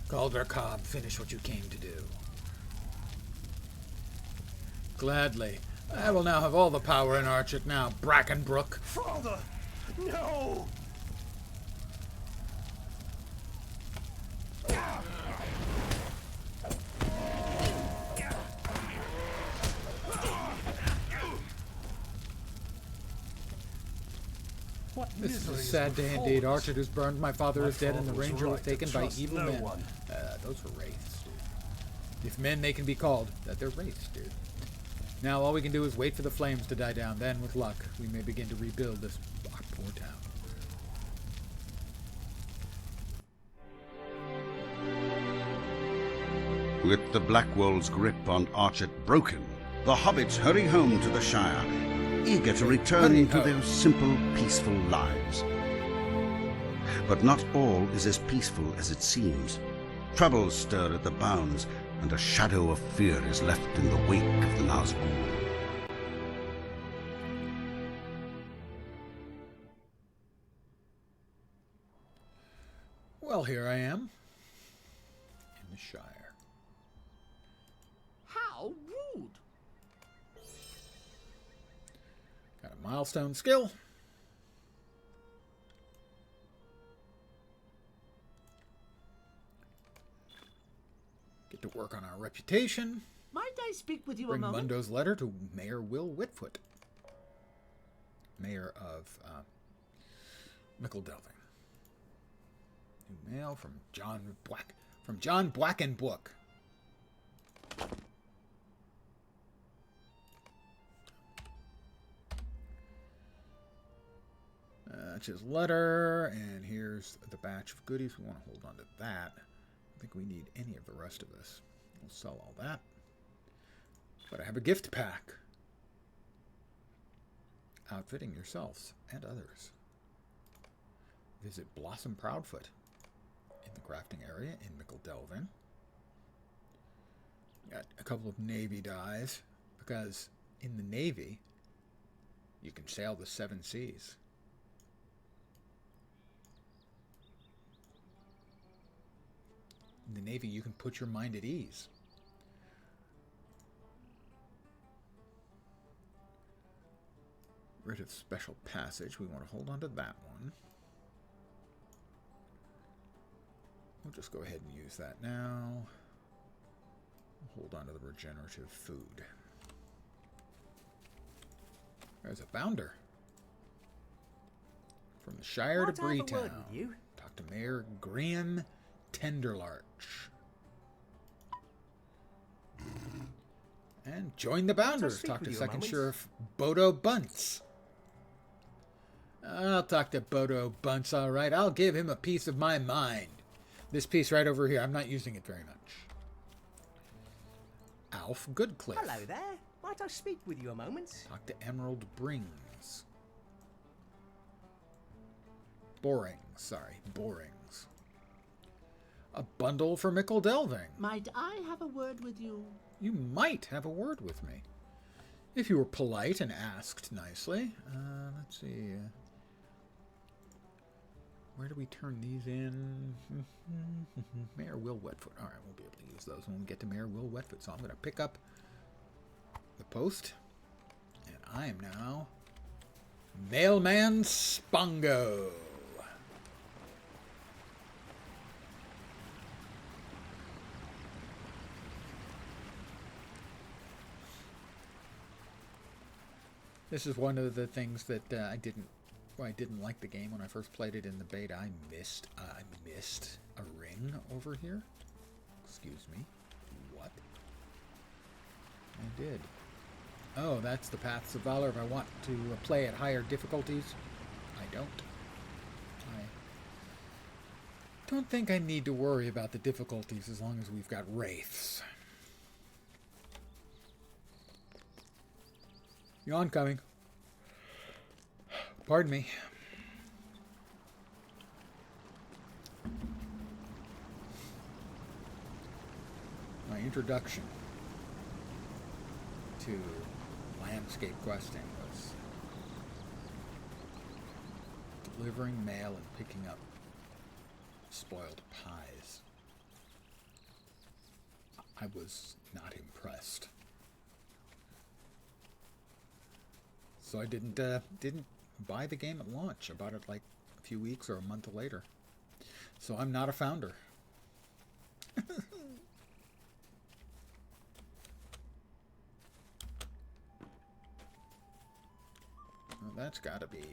Calder Cobb, finish what you came to do. Gladly. I will now have all the power in Archit now, Brackenbrook. Father! No! This is a sad day indeed. Archit is burned, my father is dead, and the ranger was taken by evil men. Those were wraiths, dude. If men, they can be called. That they're wraiths, dude. Now all we can do is wait for the flames to die down. Then, with luck, we may begin to rebuild this poor town. With the Blackwolves' grip on Archit broken, the hobbits hurry home to the Shire, eager to return to their simple, peaceful lives. But not all is as peaceful as it seems. Troubles stir at the bounds, and a shadow of fear is left in the wake of the Nazgûl. Well, here I am. In the Shire. How rude. Got a milestone skill. Get to work on our reputation. Might I speak with you Bring a moment? Mundo's letter to Mayor Will Whitfoot, Mayor of Mickle Delving. New mail from John Blackenbrook. That's his letter, and here's the batch of goodies. We want to hold on to that. I don't think we need any of the rest of this. We'll sell all that. But I have a gift pack. Outfitting yourselves and others. Visit Blossom Proudfoot in the crafting area in Mickle Delvin. Got a couple of Navy dyes, because in the Navy, you can sail the 7 seas. In the Navy, you can put your mind at ease. rid of special passage. We want to hold on to that one. We'll just go ahead and use that now. Hold on to the regenerative food. There's a bounder. From the Shire to Breetown. Talk to Mayor Graham Tenderlarch. And join the Bounders. Talk to Second Sheriff Bodo Bunce. I'll talk to Bodo Bunce, all right. I'll give him a piece of my mind. This piece right over here, I'm not using it very much. Alf Goodcliff. Hello there. Might I speak with you a moment? Talk to Emerald Brings. Borings. A bundle for Mickle Delving. Might I have a word with you? You might have a word with me. If you were polite and asked nicely. Let's see. Where do we turn these in? Mayor Will Wetfoot. All right, we'll be able to use those when we get to Mayor Will Wetfoot. So I'm going to pick up the post. And I am now Mailman Spongo. This is one of the things that I didn't like the game when I first played it in the beta. I missed a ring over here. Excuse me. What? I did. Oh, that's the Paths of Valor. If I want to play at higher difficulties, I don't. I don't think I need to worry about the difficulties as long as we've got wraiths. You oncoming. Pardon me. My introduction to landscape questing was delivering mail and picking up spoiled pies. I was not impressed. So I didn't buy the game at launch. I bought it like a few weeks or a month later. So I'm not a founder. Well, that's got to be,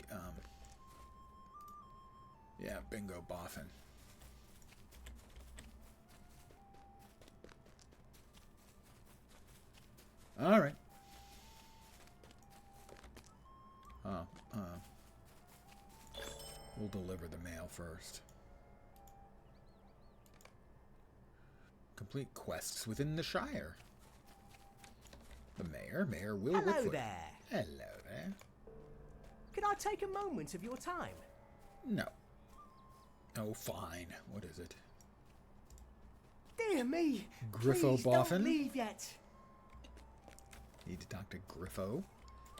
yeah, Bingo Boffin. All right. We'll deliver the mail first. Complete quests within the Shire. The Mayor, Mayor Will Whitfoot. Hello there. Hello there. Can I take a moment of your time? No. Oh, fine. What is it? Dear me. Griffo Please Boffin? Don't leave yet. Need to talk to Griffo?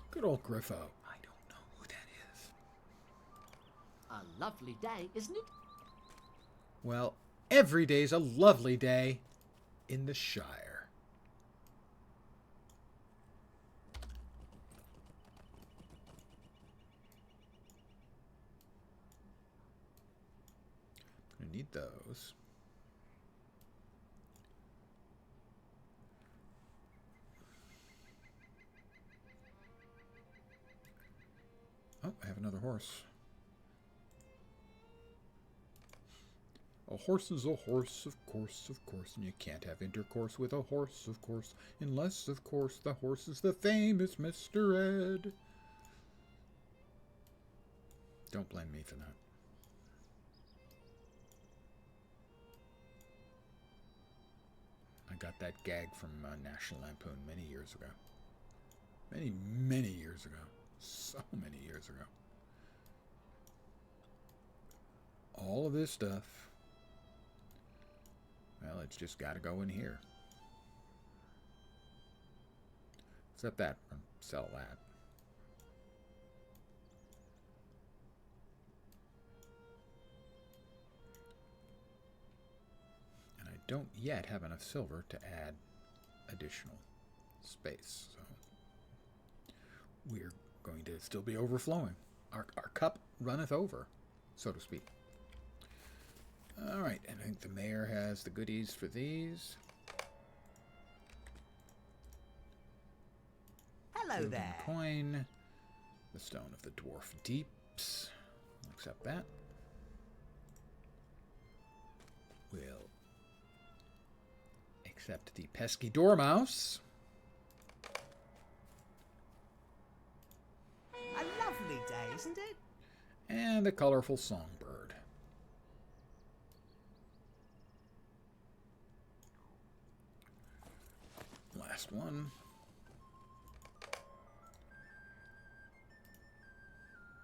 Good old Griffo. I don't know who that is. A lovely day, isn't it? Well, every day's a lovely day in the Shire. I'm gonna need those. Oh, I have another horse. A horse is a horse, of course, and you can't have intercourse with a horse, of course, unless, of course, the horse is the famous Mr. Ed. Don't blame me for that. I got that gag from National Lampoon many years ago. Many years ago. So many years ago. All of this stuff. Well, it's just got to go in here. Except that. Sell that. And I don't yet have enough silver to add additional space. So we're going to still be overflowing. Our cup runneth over, so to speak. All right, and I think the mayor has the goodies for these. Hello Golden there. Coin, the Stone of the Dwarf Deeps. I'll accept that. We'll accept the pesky dormouse. A lovely day, isn't it? And the colorful songbird. Last one.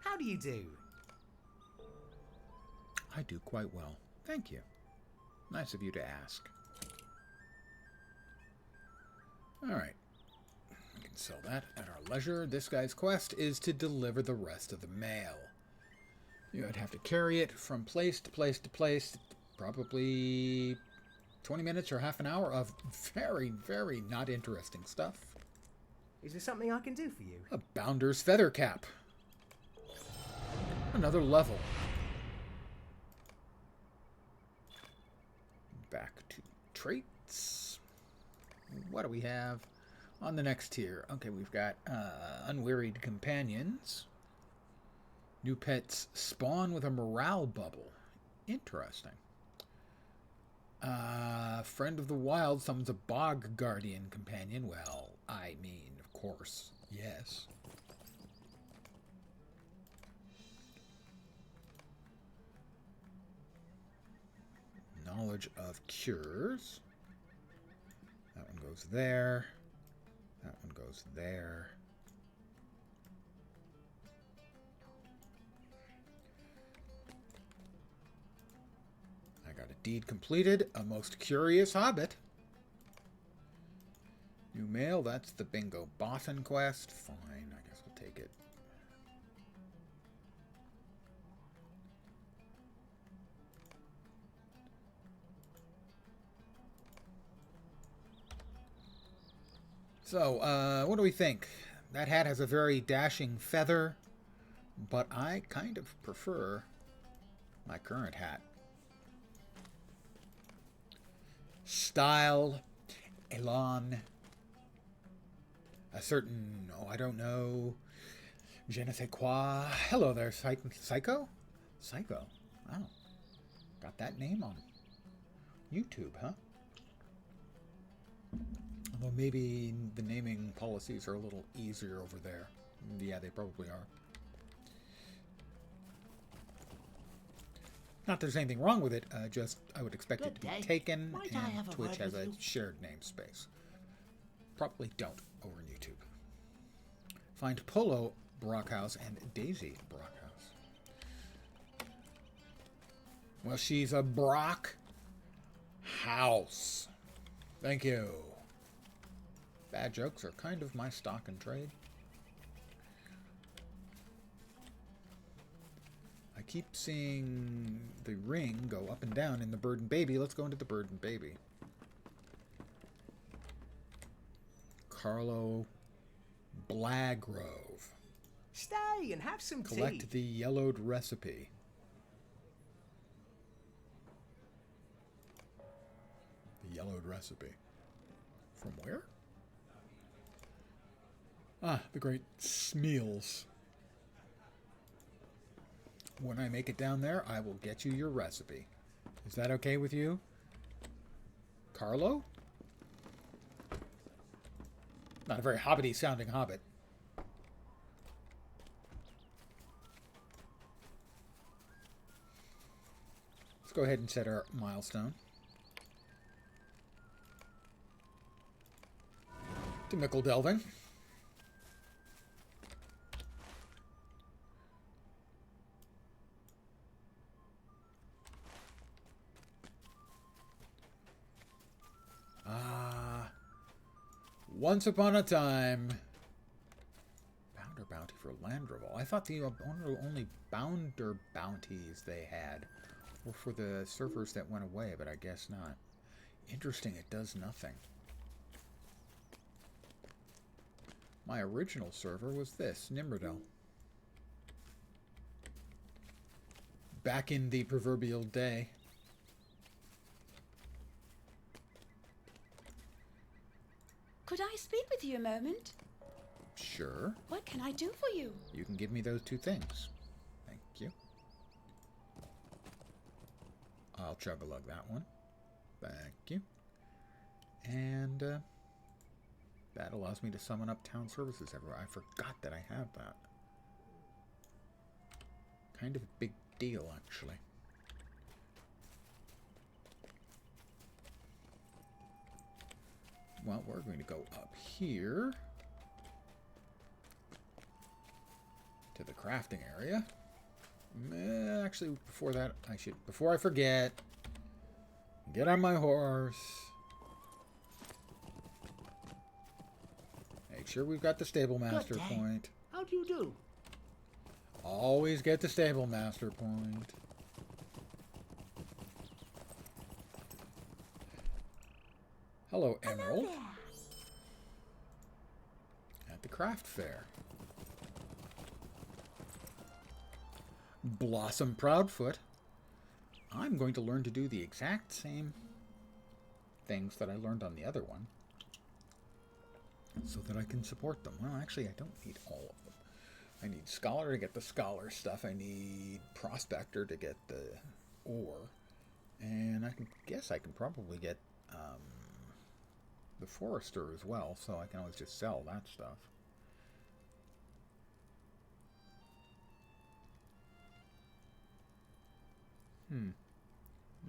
How do you do? I do quite well. Thank you. Nice of you to ask. Alright. We can sell that at our leisure. This guy's quest is to deliver the rest of the mail. You would have to carry it from place to place to place. Probably 20 minutes or half an hour of very, very not interesting stuff. Is there something I can do for you? A Bounder's Feather Cap. Another level. Back to traits. What do we have on the next tier? Okay, we've got Unwearied Companions. New pets spawn with a morale bubble. Interesting. Friend of the Wild summons a Bog Guardian companion. Well, I mean, of course, yes. Knowledge of Cures. That one goes there. That one goes there. I got a deed completed. A most curious hobbit. New mail. That's the Bingo Bothan quest. Fine. I guess we'll take it. So, what do we think? That hat has a very dashing feather, but I kind of prefer my current hat. Style, elan, a certain, oh, I don't know, je ne sais quoi. Hello there, Psycho? Psycho? Wow. Got that name on YouTube, huh? Although maybe the naming policies are a little easier over there. Yeah, they probably are. Not that there's anything wrong with it, just I would expect it to be taken, and Twitch has a shared namespace. Probably don't over on YouTube. Find Polo Brockhouse and Daisy Brockhouse. Well, she's a Brock House. Thank you. Bad jokes are kind of my stock and trade. I keep seeing the ring go up and down in the Bird and Baby. Let's go into the Bird and Baby. Carlo Blagrove. Stay and have some tea. Collect the yellowed recipe. The yellowed recipe. From where? Ah, the great Smeals. When I make it down there, I will get you your recipe. Is that okay with you? Carlo? Not a very hobbity sounding hobbit. Let's go ahead and set our milestone. To Mickle Delving. Once upon a time, Bounder bounty for Landreval. I thought the only Bounder bounties they had were for the servers that went away, but I guess not. Interesting, it does nothing. My original server was this, Nimrodel. Back in the proverbial day. Could I speak with you a moment? Sure. What can I do for you? You can give me those two things. Thank you. I'll chug-a-lug that one. Thank you. And that allows me to summon up town services everywhere. I forgot that I have that. Kind of a big deal, actually. Well, we're going to go up here to the crafting area. Actually, before that, before I forget, get on my horse. Make sure we've got the stable master point. How do you do? Always get the stable master point. Hello, Emerald. Hello At the craft fair. Blossom Proudfoot. I'm going to learn to do the exact same things that I learned on the other one, so that I can support them. Well, actually, I don't need all of them. I need Scholar to get the Scholar stuff. I need Prospector to get the ore. And I guess I can probably get the Forester as well, so I can always just sell that stuff.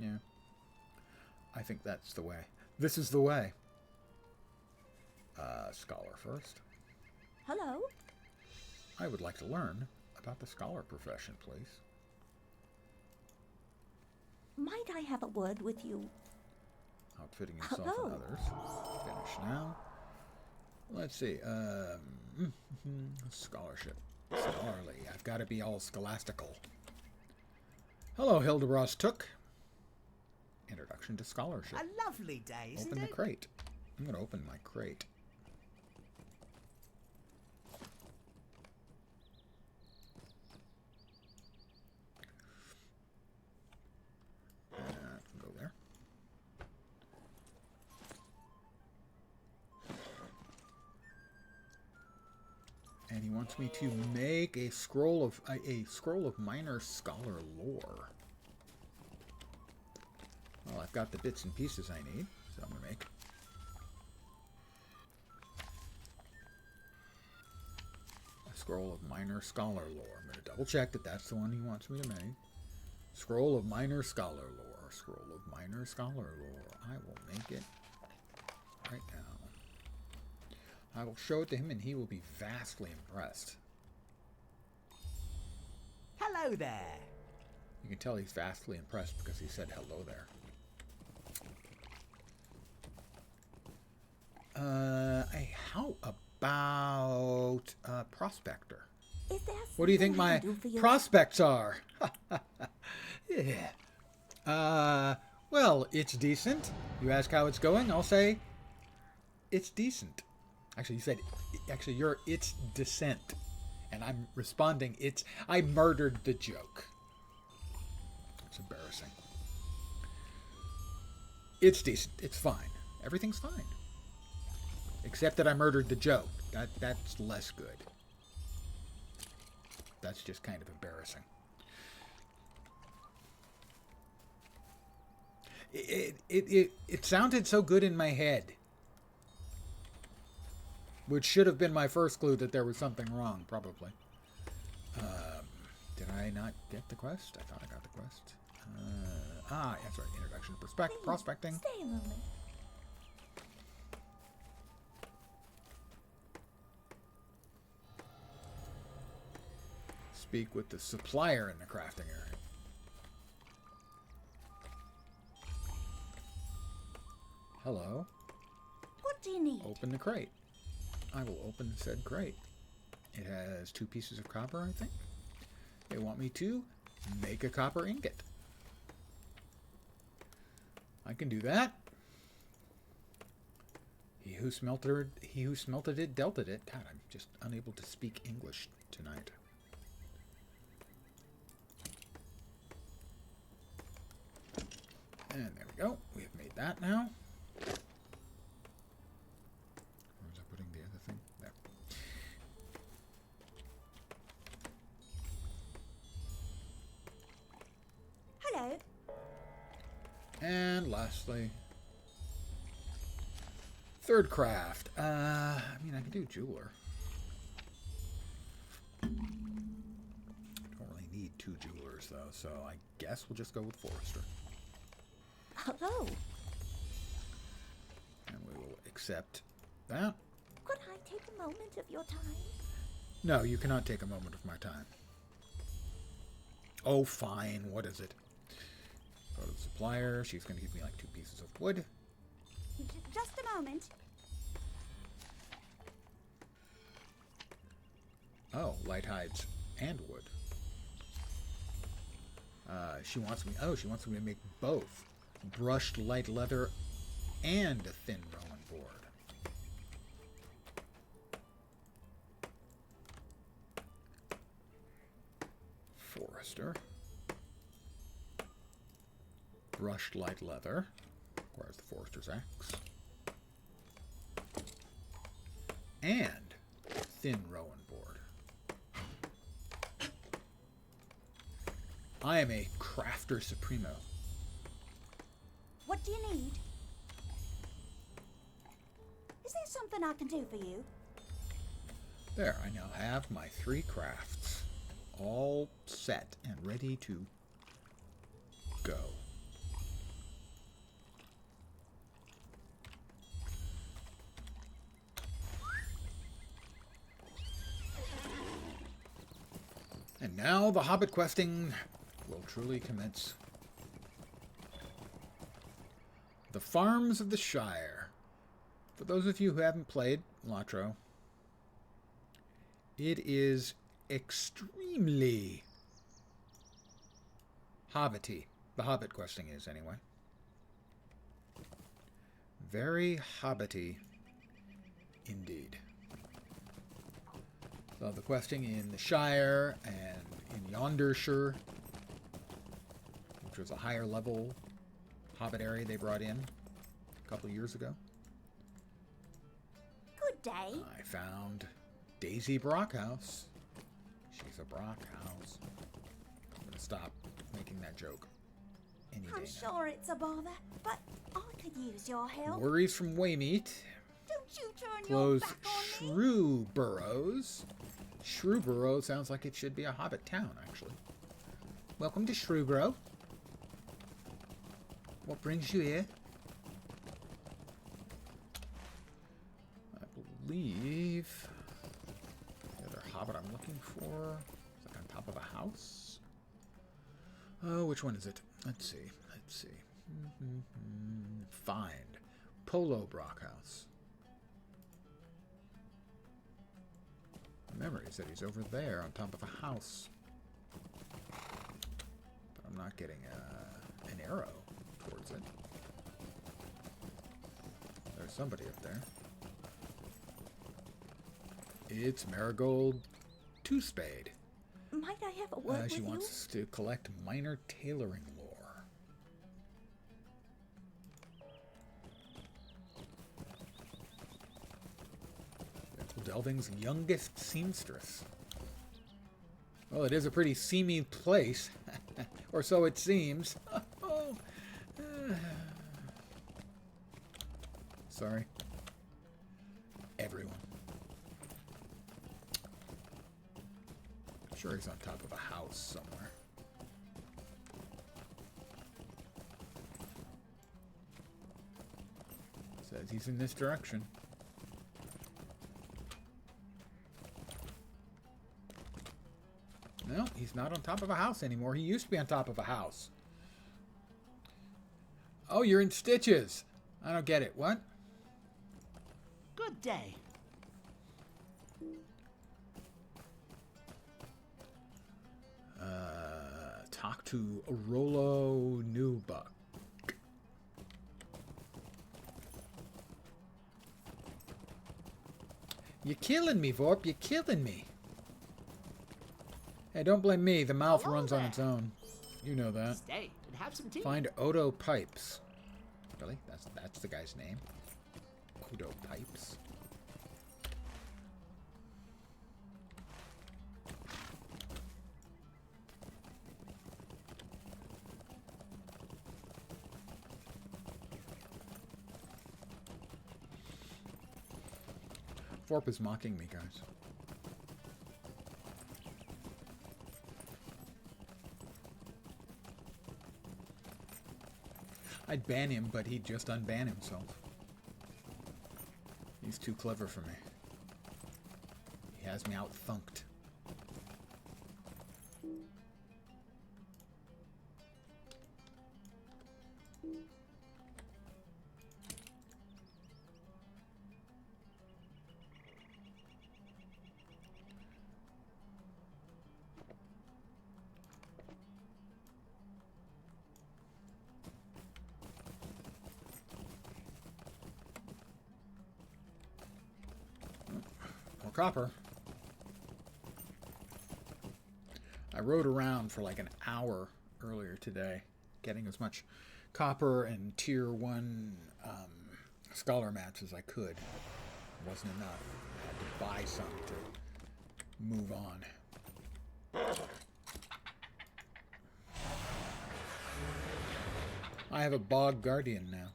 Yeah. I think that's the way. This is the way. Scholar first. Hello. I would like to learn about the Scholar profession, please. Might I have a word with you? Outfitting yourself and others. Finish now. Let's see. Scholarship. Scholarly. I've got to be all scholastical. Hello, Hildebras Took. Introduction to Scholarship. A lovely day, isn't it? Open the crate. I'm going to open my crate. Go there. And he wants me to make a scroll of minor scholar lore. Well, I've got the bits and pieces I need, so I'm gonna make a scroll of minor scholar lore. I'm gonna double check that that's the one he wants me to make. Scroll of minor scholar lore. Scroll of minor scholar lore. I will make it right now. I will show it to him, and he will be vastly impressed. Hello there. You can tell he's vastly impressed because he said hello there. How about Prospector? What do you think my prospects are? Yeah. Well, it's decent. You ask how it's going, I'll say it's decent. Actually, you said, it's descent. And I'm responding, I murdered the joke. It's embarrassing. It's decent. It's fine. Everything's fine. Except that I murdered the joke. That's less good. That's just kind of embarrassing. It sounded so good in my head. Which should have been my first clue that there was something wrong, probably. Did I not get the quest? I thought I got the quest. That's right. Introduction to prospecting. Stay a moment. Speak with the supplier in the crafting area. Hello. What do you need? Open the crate. I will open said crate. It has 2 pieces of copper, I think. They want me to make a copper ingot. I can do that. He he who smelted it dealt it. God, I'm just unable to speak English tonight. And there we go. We have made that now. Where was I putting the other thing? There. Hello. And lastly, third craft. I mean, I can do jeweler. Don't really need 2 jewelers, though, so I guess we'll just go with forester. Hello. And we will accept that. Could I take a moment of your time? No, you cannot take a moment of my time. Oh, fine. What is it? Go to the supplier. She's going to give me like 2 pieces of wood. Just a moment. Oh, light hides and wood. She wants me. Oh, she wants me to make both brushed light leather and a thin rowan board. Forester. Brushed light leather. Requires the forester's axe. And thin rowan board. I am a crafter supremo. What do you need? Is there something I can do for you? There, I now have my 3 crafts all set and ready to go. And now the Hobbit questing will truly commence. The Farms of the Shire. For those of you who haven't played LotRO, it is extremely hobbity. The Hobbit questing is, anyway. Very hobbity indeed. So the questing in the Shire and in Yondershire, which was a higher level Hobbit area they brought in a couple of years ago. Good day. I found Daisy Brockhouse. She's a Brockhouse. I'm going to stop making that joke any day I'm sure it's a bother, but I could use your help. Worries from Waymeat. Don't you turn Close your back on me. Shrewburrows. Shrewburrow sounds like it should be a Hobbit town, actually. Welcome to Shrewburrow. What brings you here? I believe the other Hobbit I'm looking for is like on top of a house. Oh, which one is it? Let's see. Let's see. Find Polo Brockhouse. Memory is that he's over there on top of a house. But I'm not getting an arrow towards it. There's somebody up there. It's Marigold Two-Spade. Might I have a word with she you? wants to collect minor tailoring lore. Delving's youngest seamstress. Well, it is a pretty seamy place, or so it seems. Sorry. Everyone. I'm sure he's on top of a house somewhere. Says he's in this direction. No, he's not on top of a house anymore. He used to be on top of a house. Oh, you're in stitches. I don't get it. What? Good day. Talk to Rollo Newbuck. You're killing me, Vorp. You're killing me. Hey, don't blame me. The mouth runs on its own. You know that. Stay and have some tea. Find Odo Pipes. Really? That's the guy's name? Odo Pipes. Vorp is mocking me, guys. I'd ban him, but he'd just unban himself. He's too clever for me. He has me out-thunked. Copper. I rode around for like an hour earlier today, getting as much copper and tier 1 scholar mats as I could. It wasn't enough. I had to buy some to move on. I have a Bog Guardian now.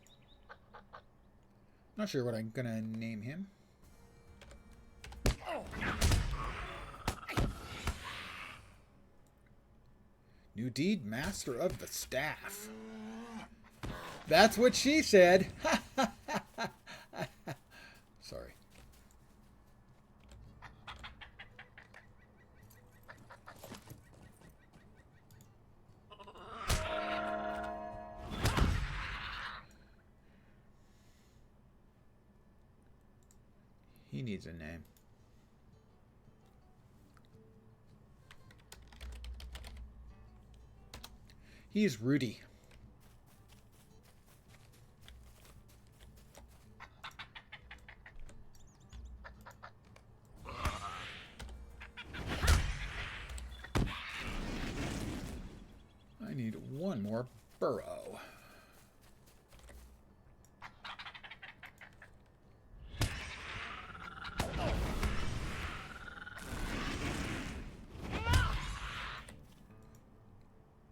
Not sure what I'm gonna name him. New deed, Master of the Staff. That's what she said. Sorry. He needs a name. He's Rudy. I need one more burrow.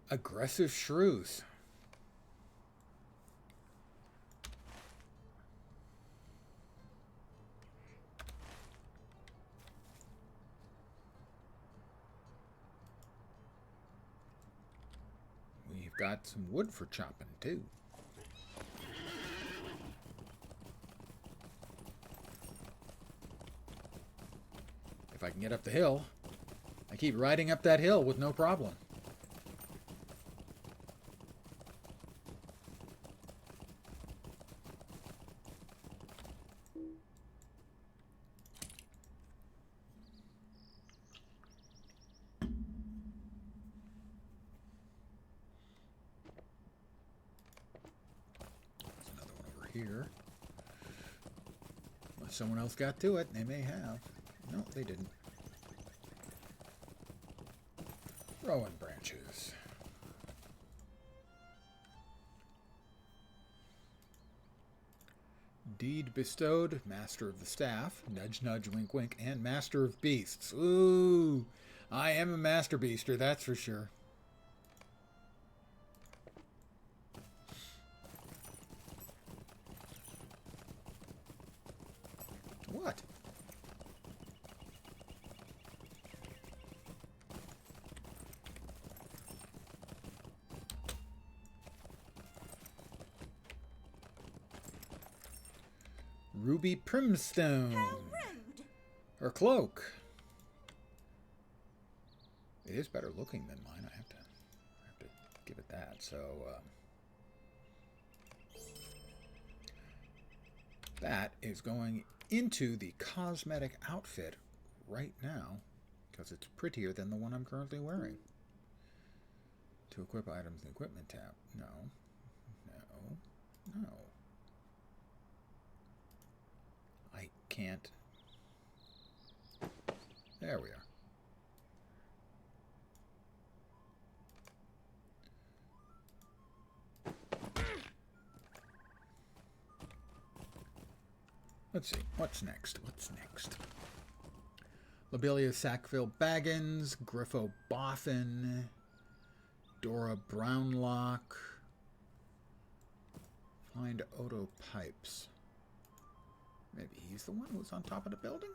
Aggressive shrews. We've got some wood for chopping too. If I can get up the hill. I keep riding up that hill with no problem. Here. Unless someone else got to it, they may have. No, they didn't. Rowan branches. Deed bestowed, Master of the Staff, nudge nudge, wink wink, and Master of Beasts. Ooh, I am a Master Beaster, that's for sure. What? Ruby Primstone. How rude. Her cloak. It is better looking than mine. I have to give it that. So that is going into the cosmetic outfit right now because it's prettier than the one I'm currently wearing. To equip items in the equipment tab. No. I can't Let's see. What's next? What's next? Lobelia Sackville Baggins, Griffo Boffin, Dora Brownlock. Find Odo Pipes. Maybe he's the one who's on top of the building?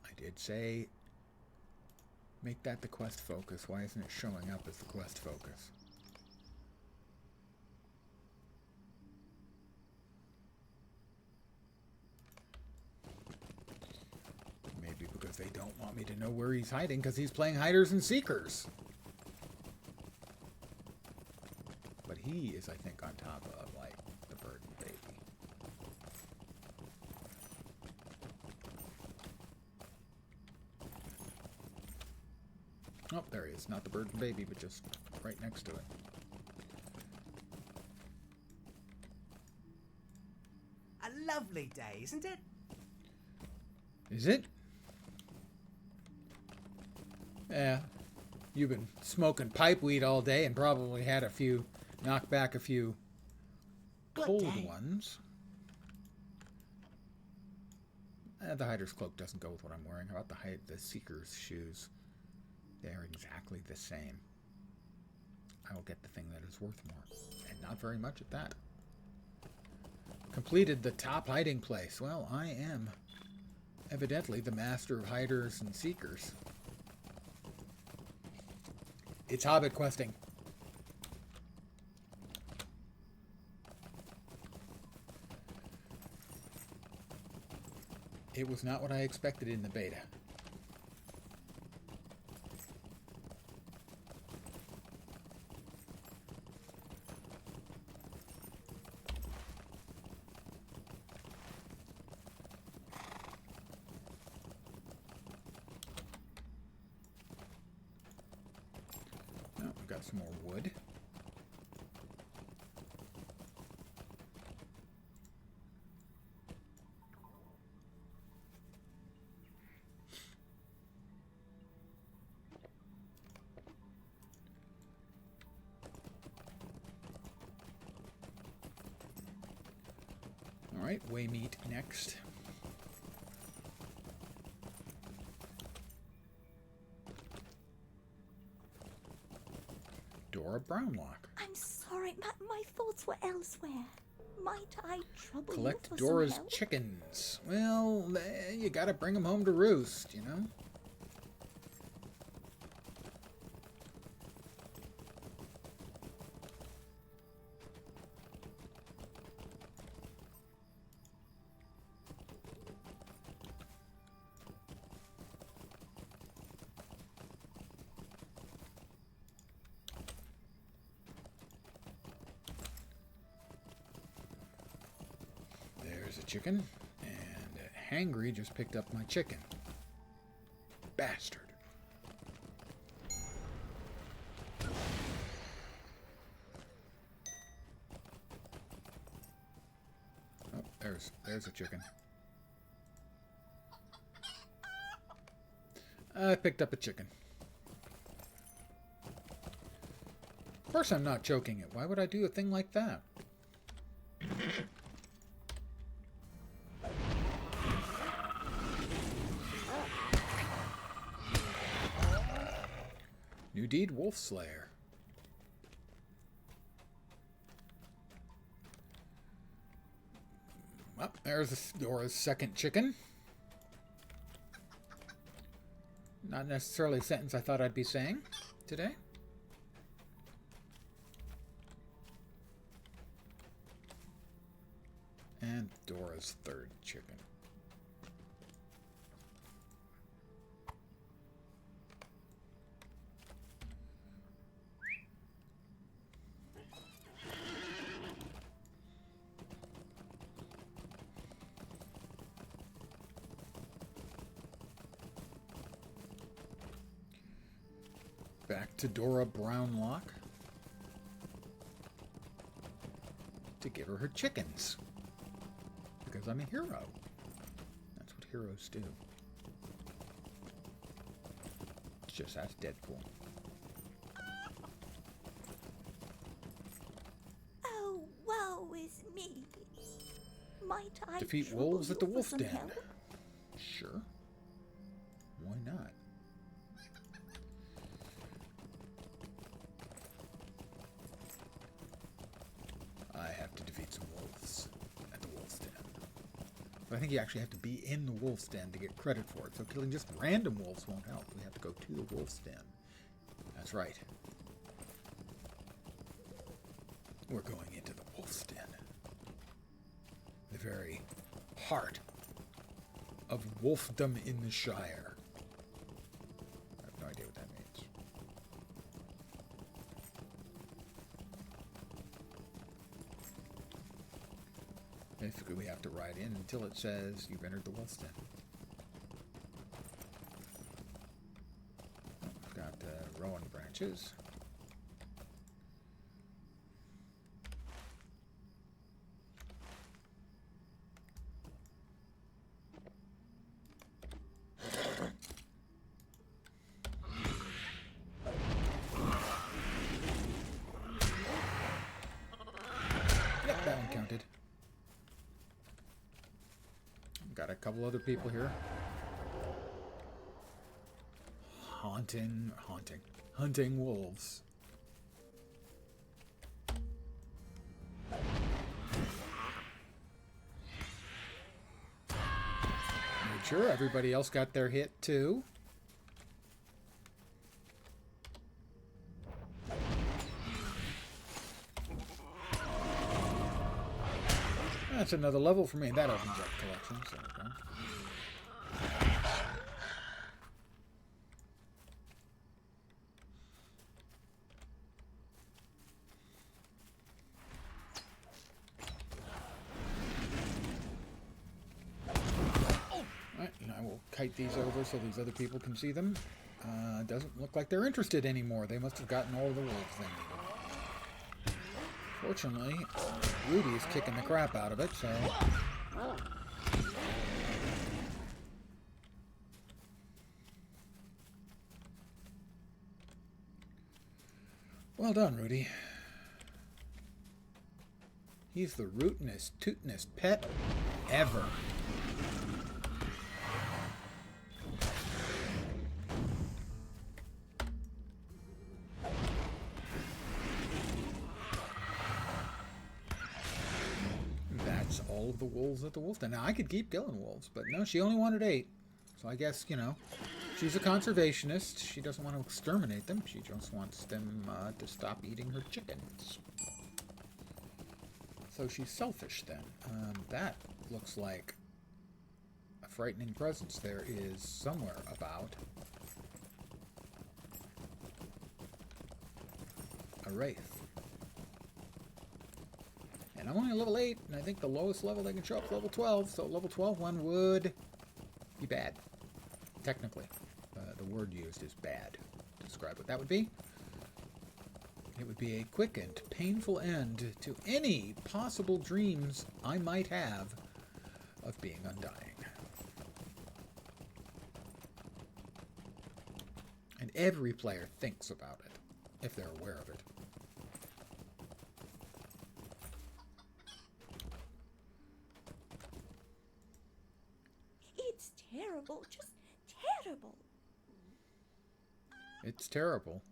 I did say make that the quest focus. Why isn't it showing up as the quest focus? Because they don't want me to know where he's hiding because he's playing hiders and seekers. But he is, I think, on top of, like, the bird and baby. Oh, there he is. Not the bird and baby, but just right next to it. A lovely day, isn't it? Is it? Yeah, you've been smoking pipe weed all day and probably had a few, knocked back a few cold ones. The hider's cloak doesn't go with what I'm wearing. How about the seeker's shoes? They're exactly the same. I will get the thing that is worth more, and not very much at that. Completed the top hiding place. Well, I am evidently the master of hiders and seekers. It's Hobbit questing. It was not what I expected in the beta. Got some more wood. All right, way meat next. Dora Brownlock. I'm sorry, my thoughts were elsewhere. Might I trouble you Collect for Dora's some help? chickens. Well, you gotta bring them home to roost, you know? There's a chicken, and Hangry just picked up my chicken. Bastard. Oh, there's a chicken. I picked up a chicken. Of course I'm not choking it. Why would I do a thing like that? New deed, Wolf Slayer. Well, there's Dora's second chicken. Not necessarily a sentence I thought I'd be saying today. And Dora's third chicken. Back to Dora Brownlock to give her chickens. Because I'm a hero. heroes do. It's just that's Deadpool. Oh, woe is me. Might I defeat trouble wolves at the you for wolf some den. help? Sure. Why not? I have to defeat some wolves at the wolf's den. But I think you actually have to be in the wolf's den to get credit for it. So killing just random wolves won't help. We have to go to the wolf's den. That's right. We're going into the wolf's den. The very heart of wolfdom in the Shire. I have no idea what that means. Basically, we have to ride in until it says you've entered the wolf's den. Oh, we've got rowan branches. Yep, that one counted. Got a couple other people here. Hunting wolves. Made sure everybody else got their hit too. That's another level for me. That opens up collections. There we go. Alright, and I will kite these over so these other people can see them. Doesn't look like they're interested anymore. They must have gotten all the wolves they needed. Fortunately, Rudy is kicking the crap out of it, so... Well done, Rudy. He's the rootinest, tootinest pet ever. That's all of the wolves at the wolf den. Now, I could keep killing wolves, but no, she only wanted 8. So I guess, you know, she's a conservationist. She doesn't want to exterminate them. She just wants them to stop eating her chickens. So she's selfish then. That looks like a frightening presence there is somewhere about. A wraith. And I'm only level 8, and I think the lowest level they can show up is level 12, so level 12 one would be bad. Technically. The word used is bad to describe what that would be. It would be a quick and painful end to any possible dreams I might have of being undying. And every player thinks about it, if they're aware of it. It's terrible, just terrible. It's terrible.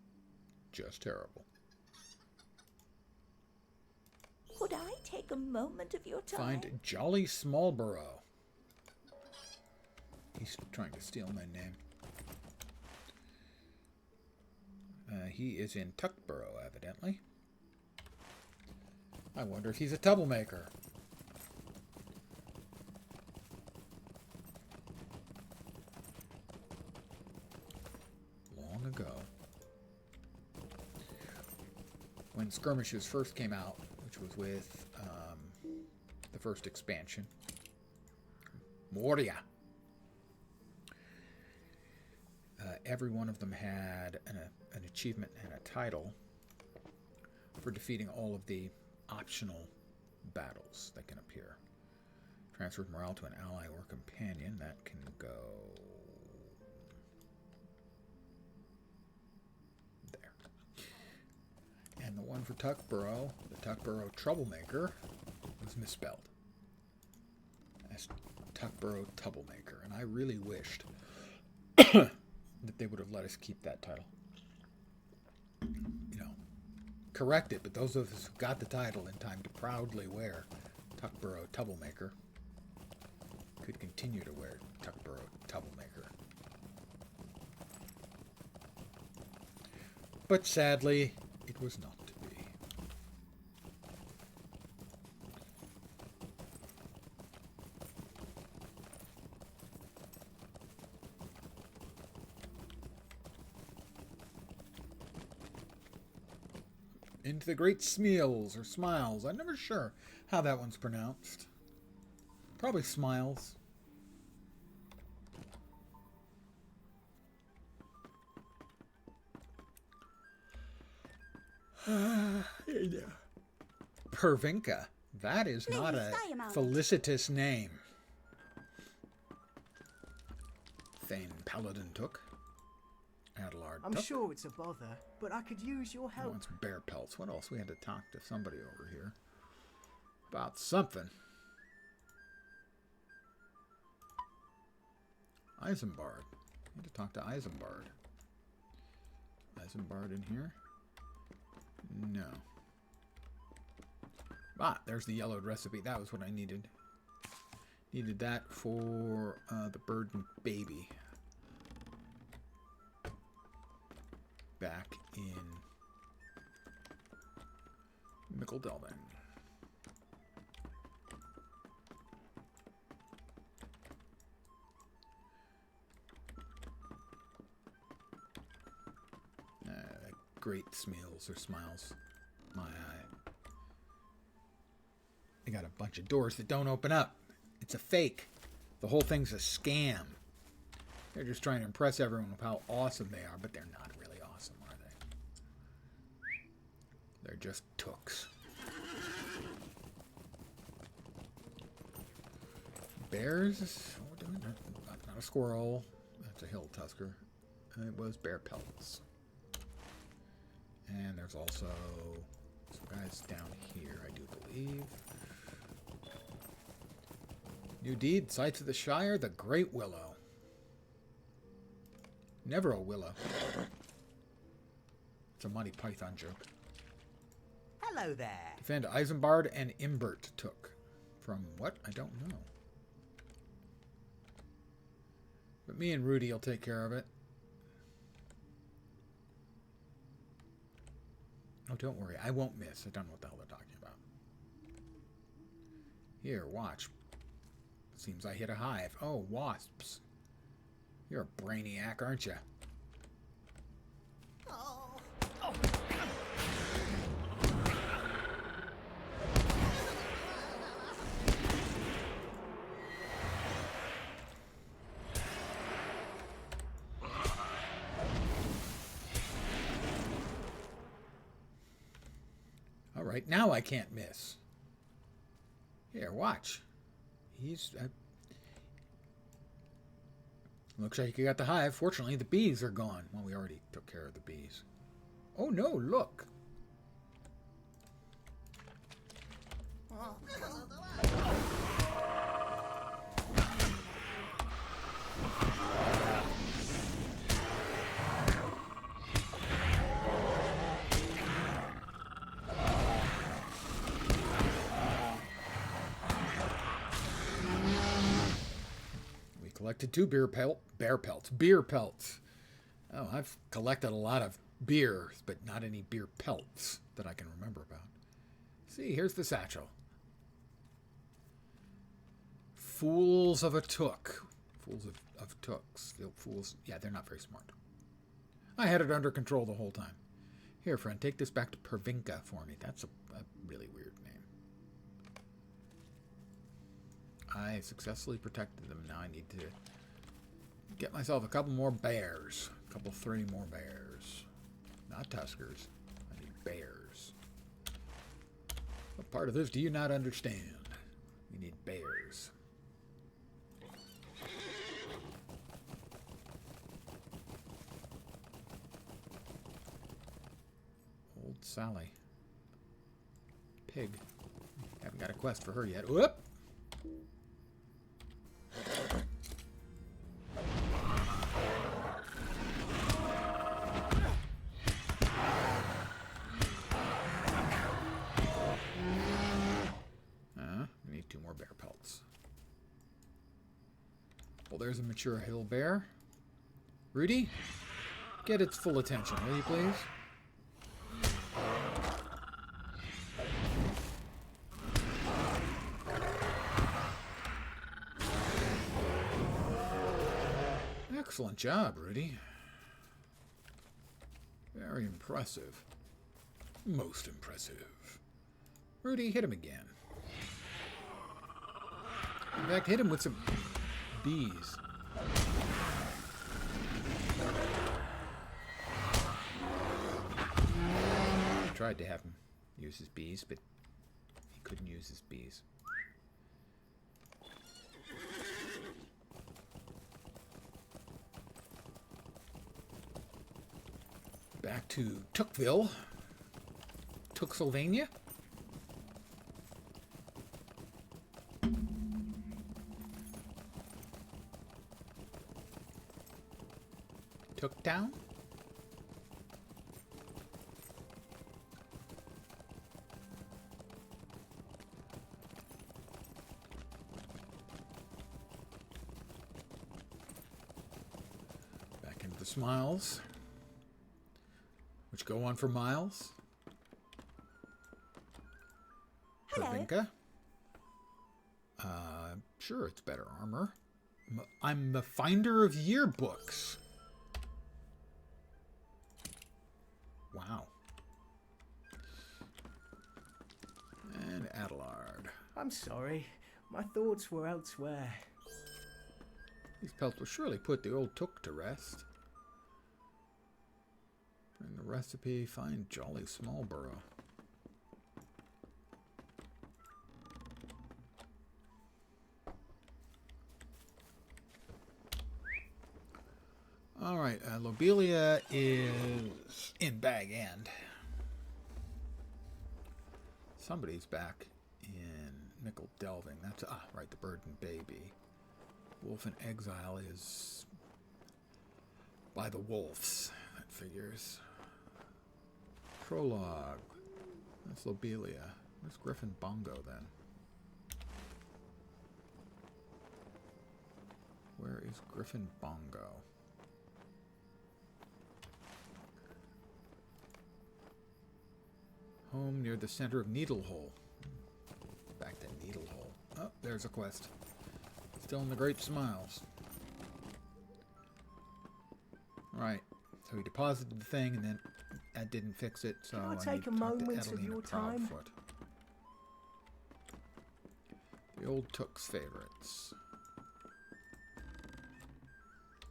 Just terrible. Could I take a moment of your time? Find Jolly Smallborough. He's trying to steal my name. He is in Tuckborough, evidently. I wonder if he's a troublemaker. Long ago, when skirmishes first came out, which was with the first expansion, Moria. Every one of them had an achievement and a title for defeating all of the optional battles that can appear. Transfers morale to an ally or companion. That can go there. And the one for Tuckborough, the Tuckborough Troublemaker, was misspelled as Tuckborough Troublemaker. And I really wished that they would have let us keep that title. You know, correct it, but those of us who got the title in time to proudly wear Tuckborough Troublemaker could continue to wear Tuckborough Troublemaker. But sadly, it was not to be. Into the Great Smeals, or Smiles. I'm never sure how that one's pronounced. Probably Smiles. Pervinka. That is not a felicitous name. Thane Paladin took. Adelard I'm took. sure it's a bother, but I could use your help. Wants bear pelts. What else? We had to talk to somebody over here about something. Isambard. Need to talk to Isambard. Isambard in here? No. Ah, there's the yellowed recipe. That was what I needed. Needed that for the bird and baby. Back in Mickledelvin. Great Smeals or Smiles. My eye. They got a bunch of doors that don't open up. It's a fake. The whole thing's a scam. They're just trying to impress everyone with how awesome they are, but they're not really awesome, are they? They're just tooks. Bears? Not a squirrel. That's a hill tusker. It was bear pelts. And there's also some guys down here, I do believe. New deed, Sights of the Shire, the Great Willow. Never a willow. It's a Monty Python joke. Hello there. Defend Isambard and Imbert took. From what? I don't know. But me and Rudy will take care of it. Oh, don't worry. I won't miss. I don't know what the hell they're talking about. Here, watch. Seems I hit a hive. Oh, wasps. You're a brainiac, aren't you? All right, now I can't miss. Here, watch. He's... looks like you got the hive. Fortunately, the bees are gone. Well, we already took care of the bees. Oh, no, look. Collected 2 beer pelts. Oh, I've collected a lot of beer, but not any beer pelts that I can remember about. See, here's the satchel. Fools of a took. Fools of tooks. Fools. Yeah, they're not very smart. I had it under control the whole time. Here, friend, take this back to Pervinka for me. That's a really weird name. I successfully protected them. Now I need to get myself a couple more bears. 3 more bears. Not tuskers. I need bears. What part of this do you not understand? We need bears. Sally. Pig. Haven't got a quest for her yet. Whoop! We need 2 more bear pelts. Well, there's a mature hill bear. Rudy, get its full attention, will you please? Excellent job, Rudy. Very impressive. Most impressive. Rudy, hit him again. In fact, hit him with some bees. I tried to have him use his bees, but he couldn't use his bees. Back to Tookville. Tooksylvania. Tooktown. Back into the smiles, which go on for miles. Hello. Hervinka. Sure, it's better armor. I'm the finder of yearbooks. Wow. And Adelard. I'm sorry. My thoughts were elsewhere. These pelts will surely put the old Took to rest. Bring the recipe, find Jolly Smallborough. Alright, Lobelia is in Bag End. Somebody's back in Nickel Delving. That's, right, the Bird and Baby. Wolf in Exile is by the Wolves. That figures. Prologue. That's Lobelia. Where's Griffin Bongo then? Where is Griffin Bongo? Home near the center of Needlehole. Back to Needlehole. Oh, there's a quest. Still in the Great Smiles. Right. So he deposited the thing, and then that didn't fix it. So Can I need take to a talk to moment of Adeline your the time? Proudfoot. The old Took's favorites.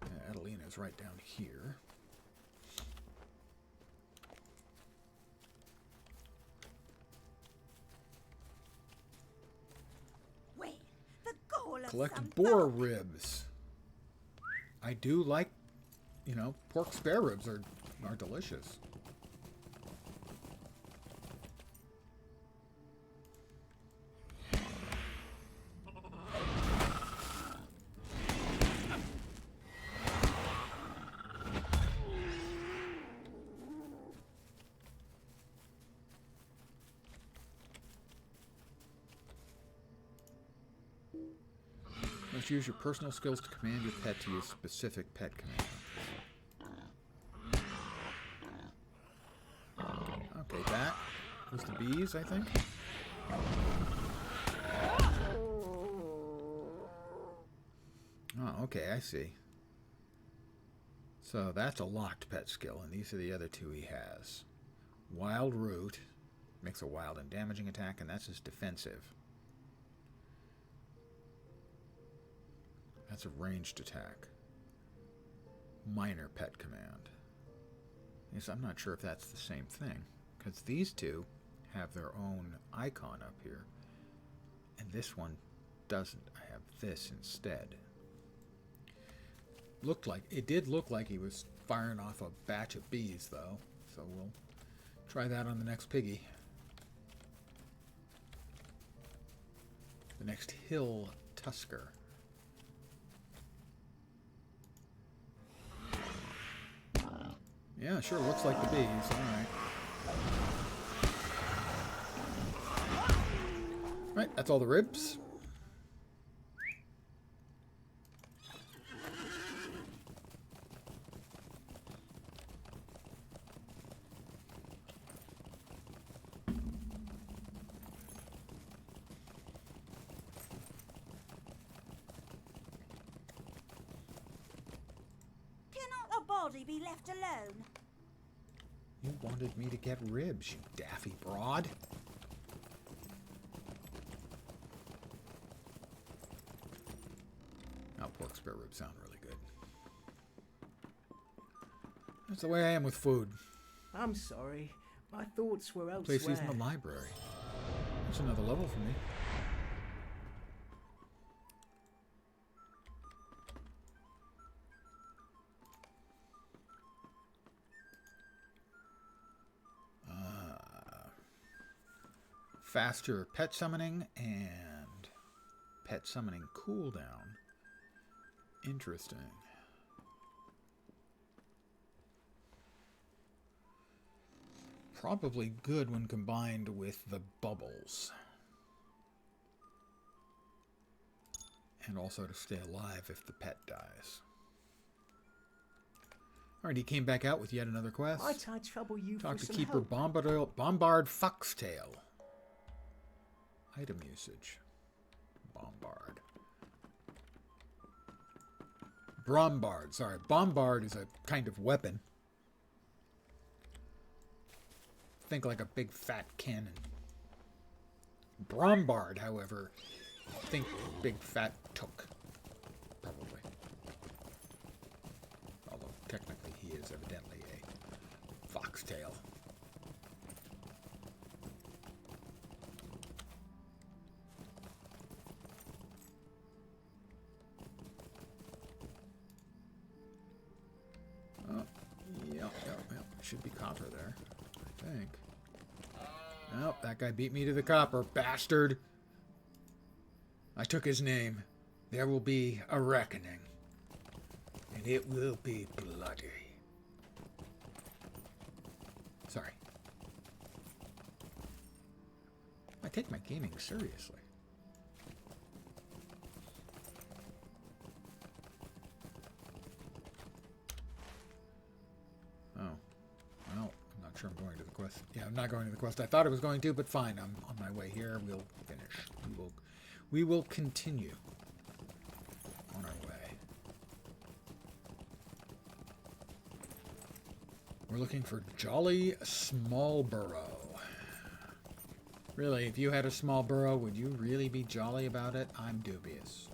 Yeah, Adelina's right down here. Collect boar ribs. I do like, pork spare ribs are delicious. Must use your personal skills to command your pet to use specific pet commands. Okay, that was the bees, I think. Oh, okay, I see. So that's a locked pet skill, and these are the other 2 he has. Wild Root makes a wild and damaging attack, and that's his defensive. That's a ranged attack. Minor pet command. Yes, I'm not sure if that's the same thing, because these 2 have their own icon up here, and this one doesn't. I have this instead. It did look like he was firing off a batch of bees, though, so we'll Try that on the next piggy. The next hill tusker. Yeah, sure looks like the bees. Alright. Right, that's all the ribs. Cannot a body be left alone? You wanted me to get ribs, you daffy broad. Now pork spare ribs sound really good. That's the way I am with food. I'm sorry. My thoughts were elsewhere. Place these in the library. That's another level for me. Faster pet summoning and pet summoning cooldown. Interesting. Probably good when combined with the bubbles. And also to stay alive if the pet dies. Alright, he came back out with yet another quest. Might I trouble you Talk for to some Keeper help? Bombard Foxtail. Item usage. Bombard. Bombard, sorry. Bombard is a kind of weapon. Think like a big fat cannon. Bombard, however, think big fat took. Probably. Although technically he is evidently a foxtail. Should be copper there, I think. Nope, that guy beat me to the copper, bastard. I took his name. There will be a reckoning. And it will be bloody. Sorry. I take my gaming seriously. Sure, I'm going to the quest. Yeah, I'm not going to the quest. I thought I was going to, but fine. I'm on my way here. We'll finish. We will continue on our way. We're looking for Jolly Smallburrow. Really, if you had a small burrow, would you really be jolly about it? I'm dubious.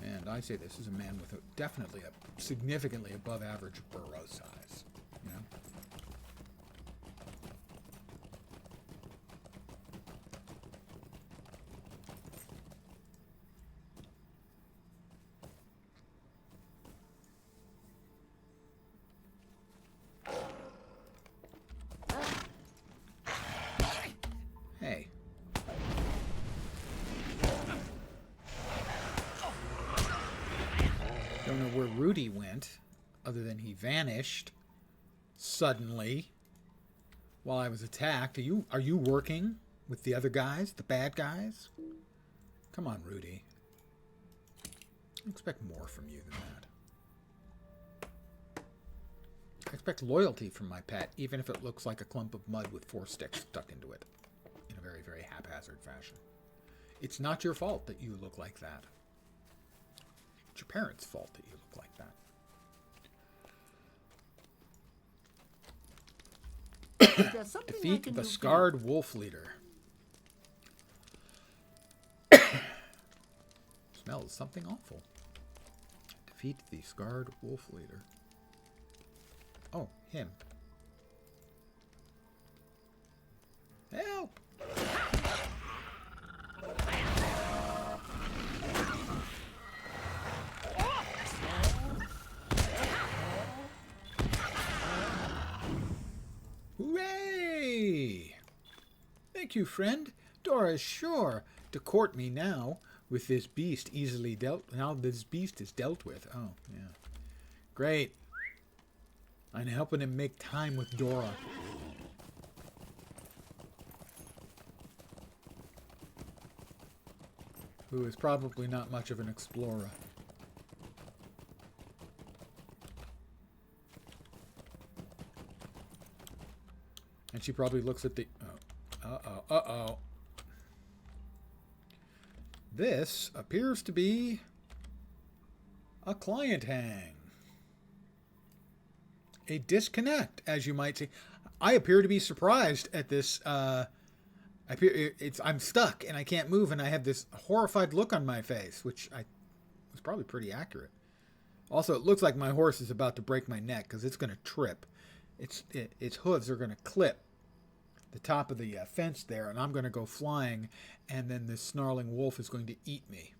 And I say this is a man with definitely a significantly above average burrow size, you know? Hey. Don't know where Rudy went, other than he vanished suddenly while I was attacked. Are you working with the other guys, the bad guys? Come on, Rudy. I expect more from you than that. I expect loyalty from my pet, even if it looks like a clump of mud with 4 sticks stuck into it in a very, very haphazard fashion. It's not your fault that you look like that. It's your parents' fault that you look like that. Defeat the scarred wolf leader. Smells something awful. Defeat the scarred wolf leader. Oh, him. Help! Thank you, friend. Dora is sure to court me now with this beast easily dealt. Now this beast is dealt with. Oh, yeah. Great. I'm helping him make time with Dora. Who is probably not much of an explorer. And she probably looks at the... Oh. Uh-oh. Uh-oh. This appears to be a client hang. A disconnect, as you might see. I appear to be surprised at this. I'm stuck and I can't move, and I have this horrified look on my face, which was probably pretty accurate. Also, it looks like my horse is about to break my neck because it's going to trip. Its hooves are going to clip the top of the fence there, and I'm going to go flying, and then this snarling wolf is going to eat me.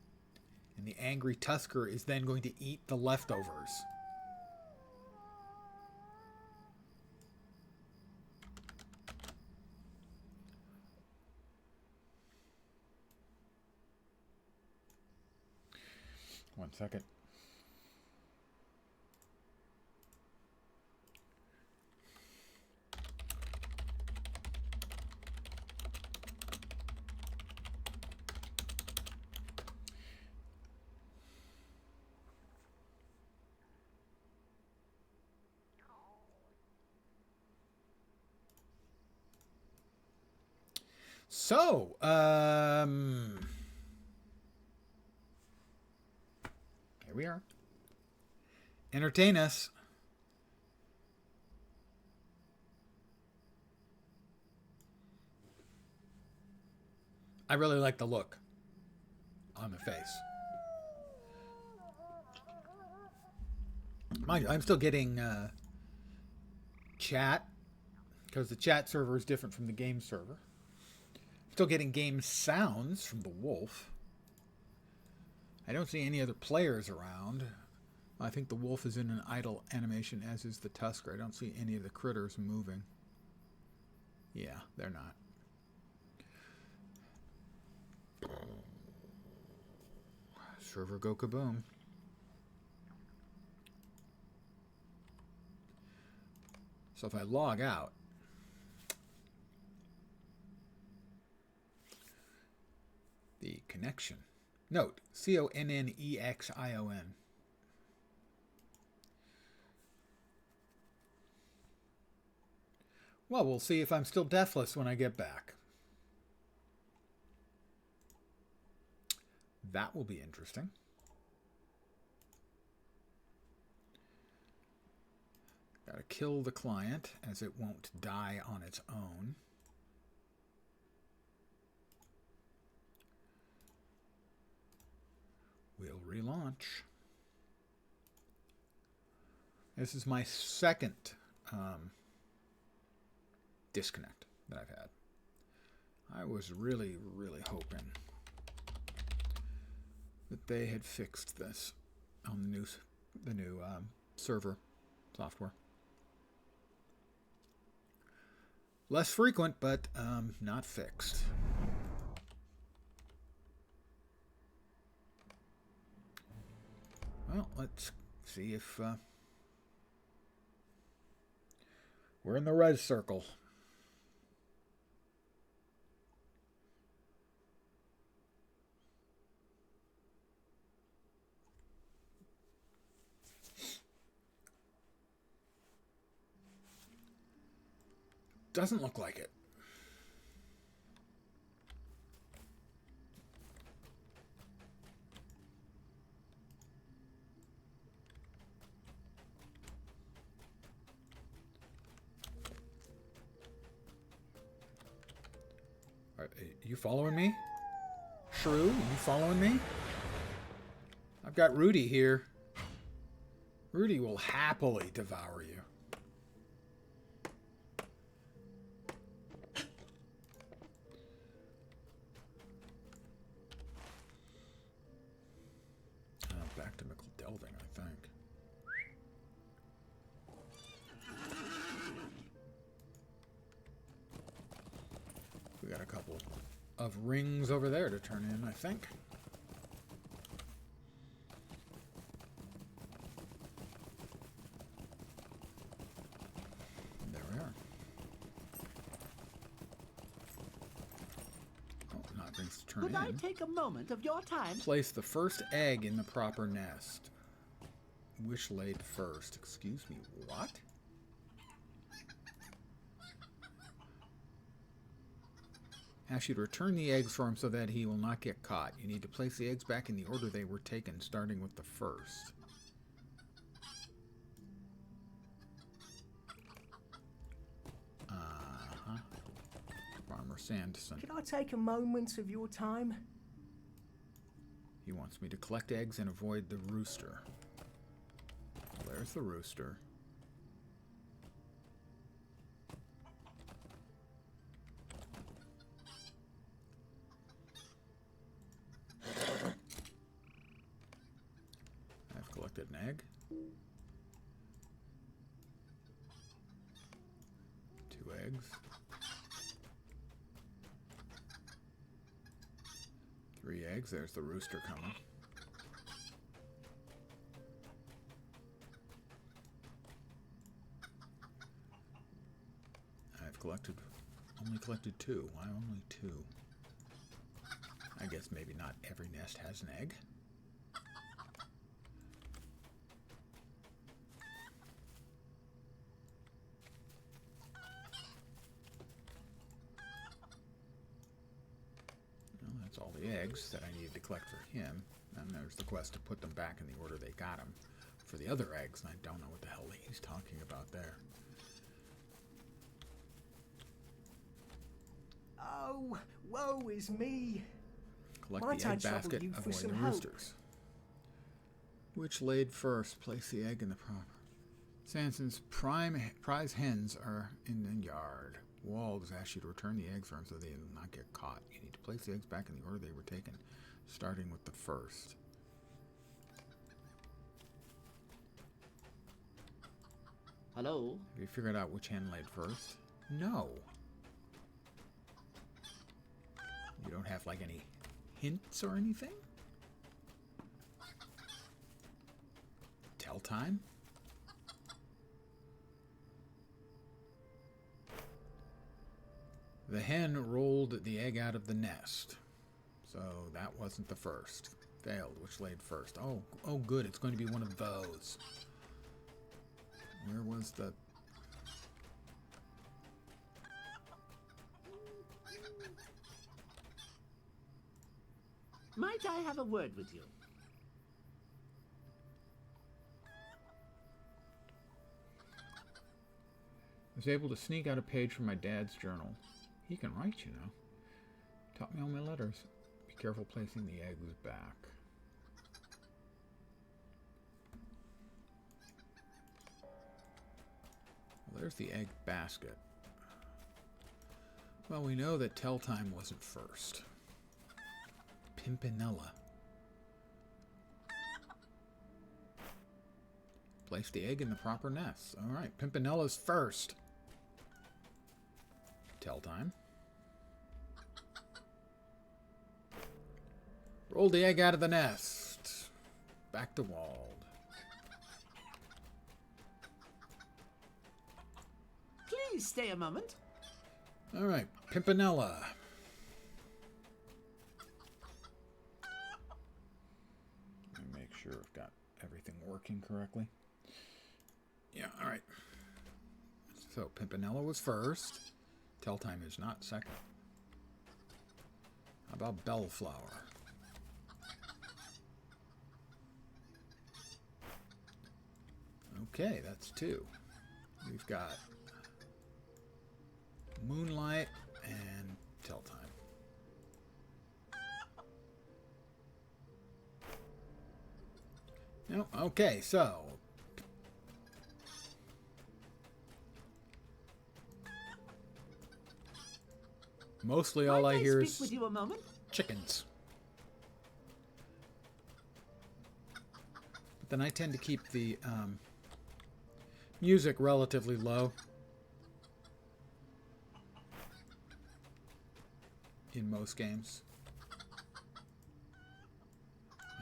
And the angry tusker is then going to eat the leftovers. One second. So, here we are. Entertain us. I really like the look on the face. Mind you, I'm still getting chat because the chat server is different from the game server. Still getting game sounds from the wolf. I don't see any other players around. I think the wolf is in an idle animation, as is the tusker. I don't see any of the critters moving. Yeah, they're not. Server go kaboom. So if I log out, the connection. Note, CONNEXION. Well, we'll see if I'm still deathless when I get back. That will be interesting. Gotta kill the client, as it won't die on its own. We'll relaunch. This is my second disconnect that I've had. I was really, really hoping that they had fixed this on the new server software. Less frequent, but not fixed. Well, let's see if we're in the red circle. Doesn't look like it. Are you following me? Shrew, you following me? I've got Rudy here. Rudy will happily devour you. Back to Mickle Delving, I think. We got a couple of rings over there to turn in, I think. There we are. Oh, not rings to turn Could I in. take a moment of your time? Place the first egg in the proper nest. Which laid first? Excuse me, what? Ask you to return the eggs for him so that he will not get caught. You need to place the eggs back in the order they were taken, starting with the first. Uh-huh. Farmer Sanderson. Can I take a moment of your time? He wants me to collect eggs and avoid the rooster. Well, there's the rooster. I've collected an egg. 2 eggs. 3 eggs. There's the rooster coming. Only collected 2. Why only 2? I guess maybe not every nest has an egg. Well, that's all the eggs that I needed to collect for him. And there's the quest to put them back in the order they got them for the other eggs, and I don't know what the hell he's talking about there. Oh, woe is me. Collect Might the I egg trouble basket, you for avoid some the help? roosters. Which laid first? Place the egg in the proper. Sanson's prize hens are in the yard. Wald asks you to return the eggs for him so they will not get caught. You need to place the eggs back in the order they were taken, starting with the first. Hello? Have you figured out which hen laid first? No. You don't have, like, any hints or anything? Tell time? The hen rolled the egg out of the nest. So that wasn't the first. Failed. Which laid first? Oh, good. It's going to be one of those. Where was the... Might I have a word with you? I was able to sneak out a page from my dad's journal. He can write, you know. Taught me all my letters. Be careful placing the eggs back. Well, there's the egg basket. Well, we know that tell time wasn't first. Pimpinella. Place the egg in the proper nest. All right, Pimpinella's first. Tell time. Roll the egg out of the nest. Back to Wald. Please stay a moment. All right, Pimpinella. Let me make sure I've got everything working correctly. Yeah, all right. So Pimpinella was first. Tell time is not second. How about Bellflower? Okay, that's 2. We've got Moonlight and Tell time. No, okay, so mostly all I hear is with you a moment? chickens. But then I tend to keep the music relatively low. in most games.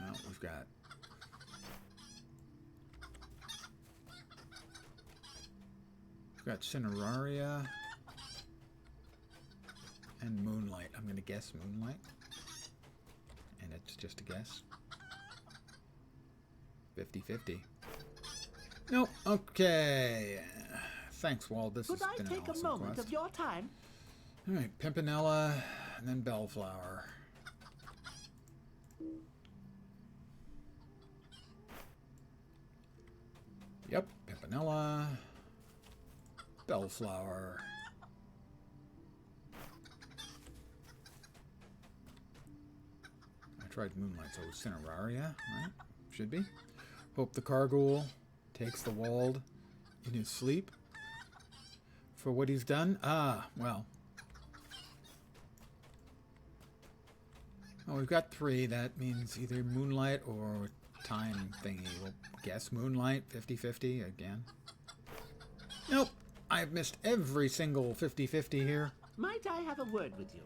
Well, we've got Cineraria and Moonlight. I'm going to guess Moonlight. And it's just a guess. 50-50. Nope. Okay. Thanks, Wald. This has been an awesome quest. Could I take a moment of your time? All right, Pimpinella and then Bellflower. Yep, Pimpinella, Bellflower. I tried Moonlight, so it was Cineraria, right? Should be. Hope the Carghoul takes the Wald in his sleep for what he's done. Ah, well. Oh, we've got 3. That means either Moonlight or time thingy. We'll guess Moonlight. 50-50 again. Nope. I've missed every single 50-50 here. Might I have a word with you?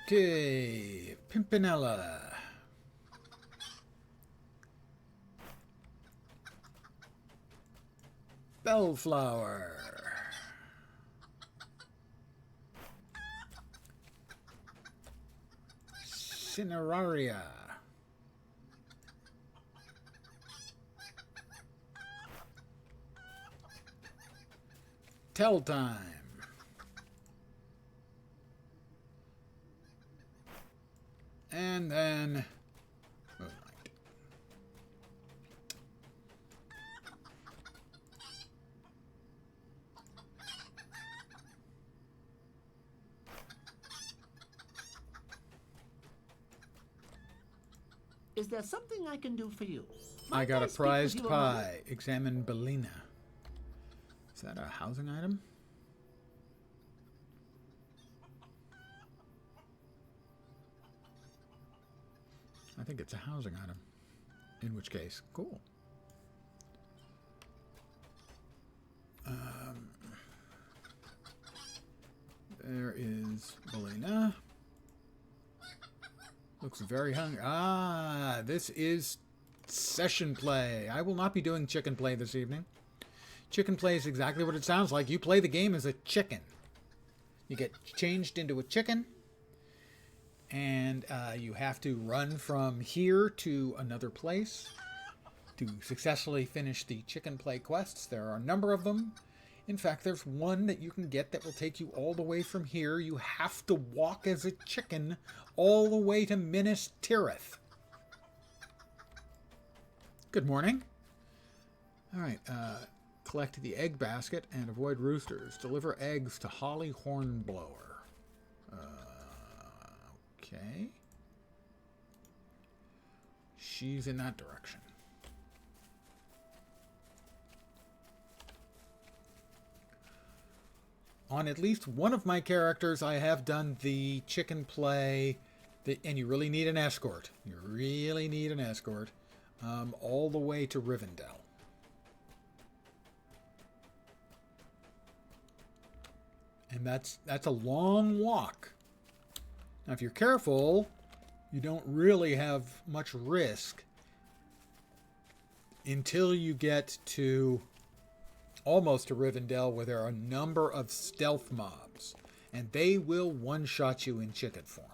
Okay. Pimpinella. Bellflower. Cineraria. Tell time. And then Moonlight. Is there something I can do for you? I got a prized pie. Examine Bellina. Is that a housing item? I think it's a housing item. In which case, cool. There is Bellina. Looks very hungry. Ah, this is session play. I will not be doing chicken play this evening. Chicken play is exactly what it sounds like. You play the game as a chicken. You get changed into a chicken, and you have to run from here to another place to successfully finish the chicken play quests. There are a number of them. In fact, there's one that you can get that will take you all the way from here. You have to walk as a chicken all the way to Minas Tirith. Good morning. All right, collect the egg basket and avoid roosters. Deliver eggs to Holly Hornblower. Okay. She's in that direction. On at least one of my characters, I have done the chicken play, and you really need an escort. You really need an escort, all the way to Rivendell. And that's a long walk. Now, if you're careful, you don't really have much risk until you get to almost to Rivendell, where there are a number of stealth mobs, and they will one-shot you in chicken form.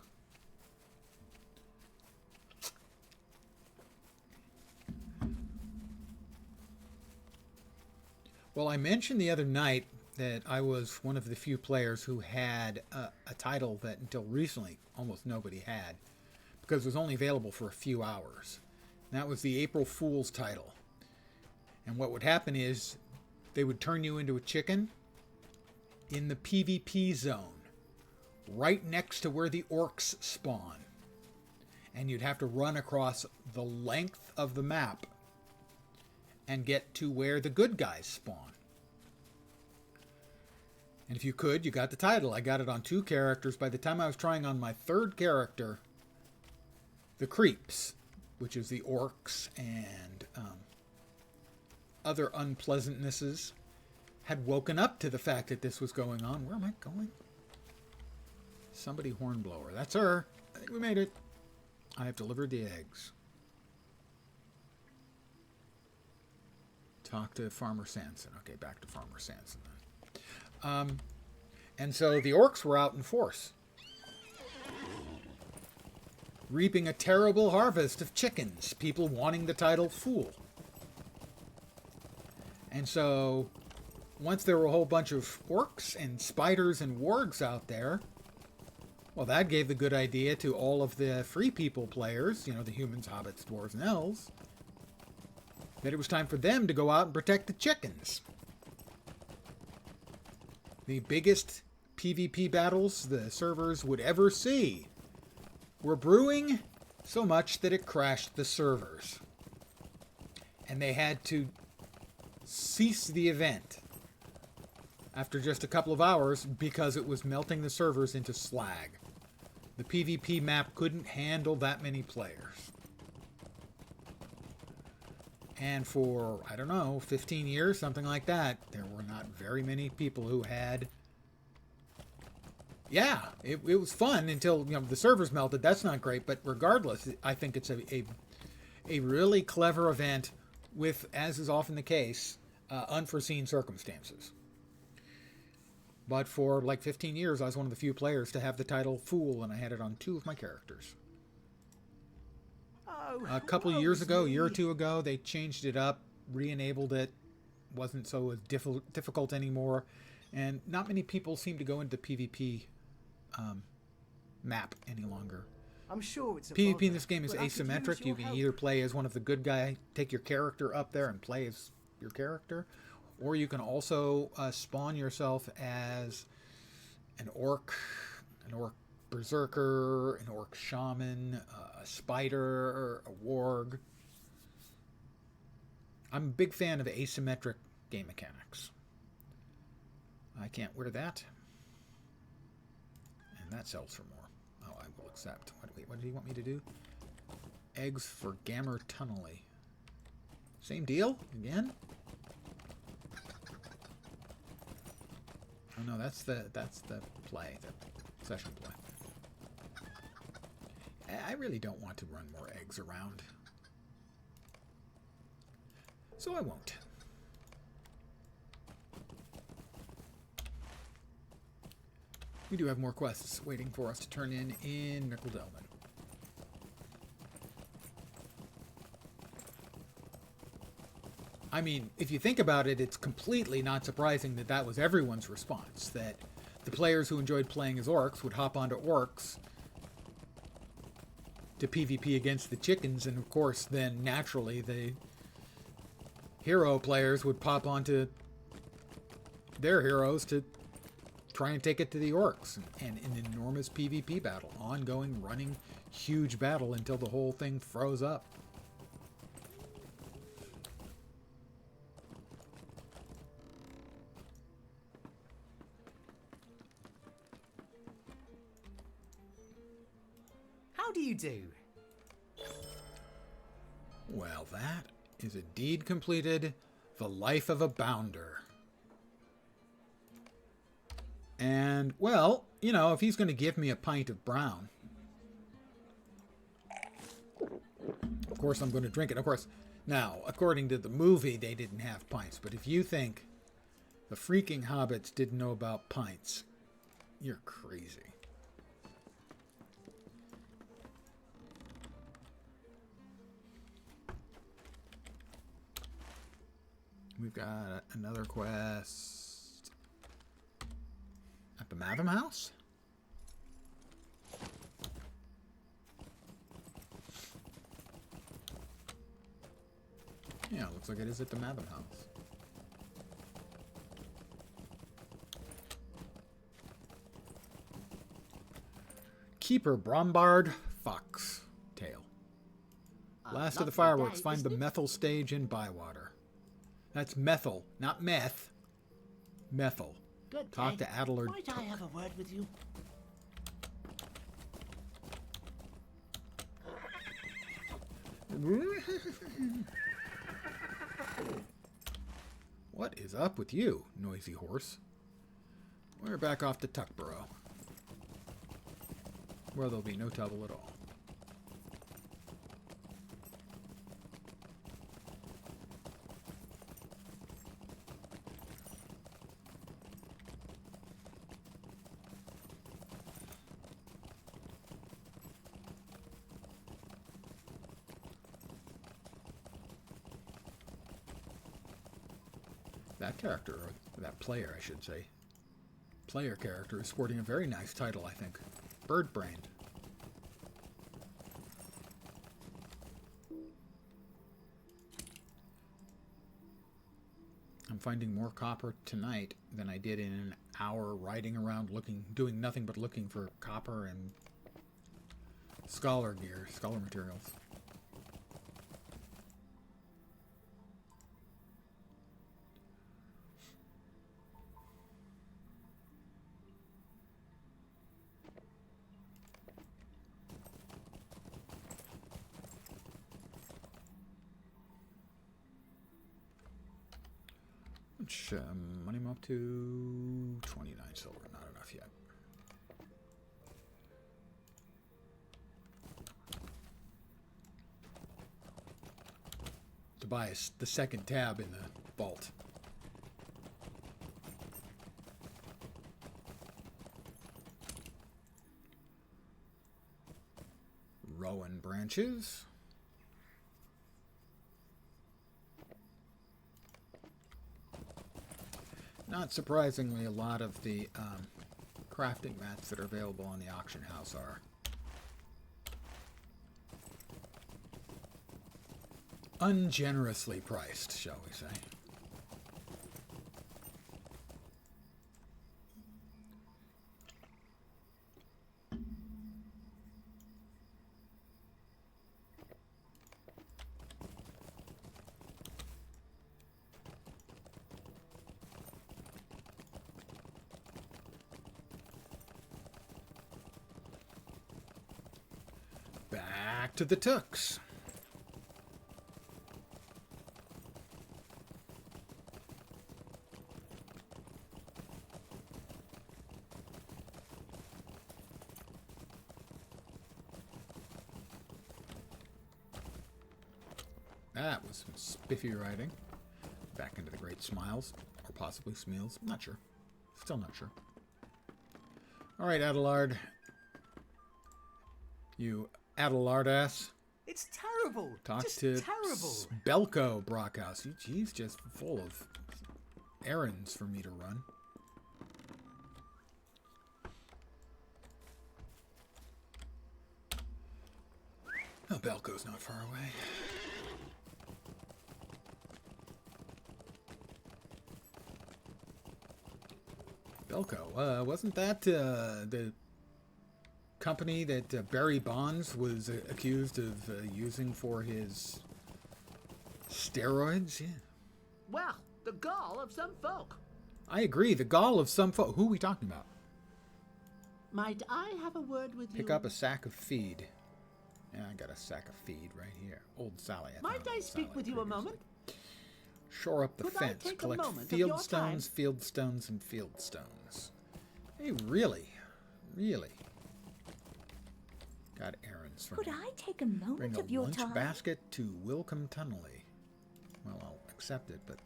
Well, I mentioned the other night that I was one of the few players who had a title that until recently almost nobody had, because it was only available for a few hours. And that was the April Fool's title. And what would happen is they would turn you into a chicken in the PvP zone, right next to where the orcs spawn. And you'd have to run across the length of the map and get to where the good guys spawn. And if you could, you got the title. I got it on 2 characters. By the time I was trying on my 3rd character, the creeps, which is the orcs and other unpleasantnesses, had woken up to the fact that this was going on. Where am I going? Somebody hornblower. That's her. I think we made it. I have delivered the eggs. Talk to Farmer Sanson. Okay, back to Farmer Sanson then. And so the orcs were out in force, reaping a terrible harvest of chickens, people wanting the title Fool. And so once there were a whole bunch of orcs and spiders and wargs out there, well, that gave the good idea to all of the free people players, you know, the humans, hobbits, dwarves, and elves, that it was time for them to go out and protect the chickens. The biggest PvP battles the servers would ever see were brewing so much that it crashed the servers. And they had to cease the event after just a couple of hours because it was melting the servers into slag. The PvP map couldn't handle that many players. And for, I don't know, 15 years, something like that, there were not very many people who had... Yeah, it was fun until, you know, the servers melted. That's not great, but regardless, I think it's a really clever event with, as is often the case, unforeseen circumstances. But for like 15 years, I was one of the few players to have the title Fool, and I had it on 2 of my characters. A couple of years ago, a year or 2 ago, they changed it up, re-enabled it, wasn't so difficult anymore, and not many people seem to go into PvP map any longer. I'm sure it's PvP in this game is asymmetric. You can either play as one of the good guys, take your character up there and play as your character, or you can also spawn yourself as an orc berserker, an orc shaman, a spider, a warg. I'm a big fan of asymmetric game mechanics. I can't wear that. And that sells for more. Oh, I will accept. What do you want me to do? Eggs for Gammer Tunnelly. Same deal? Again? Oh no, that's the play, the session play. I really don't want to run more eggs around. So I won't. We do have more quests waiting for us to turn in Nickel-Delman. I mean, if you think about it, it's completely not surprising that that was everyone's response, that the players who enjoyed playing as orcs would hop onto orcs to PvP against the chickens, and of course then naturally the hero players would pop onto their heroes to try and take it to the orcs, and an enormous PvP battle, ongoing, running, huge battle until the whole thing froze up. How do you do? Well, that is a deed completed, the life of a bounder. And, well, you know, if he's going to give me a pint of brown, of course I'm going to drink it. Of course, now, according to the movie, they didn't have pints. But if you think the freaking hobbits didn't know about pints, you're crazy. We've got another quest at the Matham House. Yeah, looks like it is at the Matham House. Keeper Brombard Fox Tail. Last of the fireworks. Find the methyl stage in Bywater. That's methyl, not meth. Methyl. Good Talk to Adler. Might I have a word with you? What is up with you, noisy horse? We're back off to Tuckborough, where there'll be no trouble at all. That character, or that player, I should say. Player character is sporting a very nice title, I think. Birdbrained. I'm finding more copper tonight than I did in an hour riding around doing nothing but looking for copper and scholar gear, scholar materials. Which, money I'm up to 29 silver, not enough yet. To buy the second tab in the vault. Rowan branches. Not surprisingly, a lot of the crafting mats that are available on the auction house are ungenerously priced, shall we say. To the Tooks. That was some spiffy riding. Back into the Great Smiles, or possibly Smeals. Not sure. Still not sure. All right, Adelard. You Adelardass. It's terrible. Talk just to terrible. Belko Brockhouse. He's just full of errands for me to run. Oh, Belko's not far away. Belko, wasn't that the company that Barry Bonds was accused of using for his steroids? Yeah. Well, the gall of some folk. I agree. The gall of some folk. Who are we talking about? Might I have a word with you? Pick up a sack of feed. Yeah, I got a sack of feed right here. Old Sally. Might I speak with you a moment? Shore up the fence. Collect field stones, and field stones. Hey, really? Really? Got errands for Could me. I take a moment of your time? Bring a lunch basket to Wilcombe Tunnelly. Well, I'll accept it, but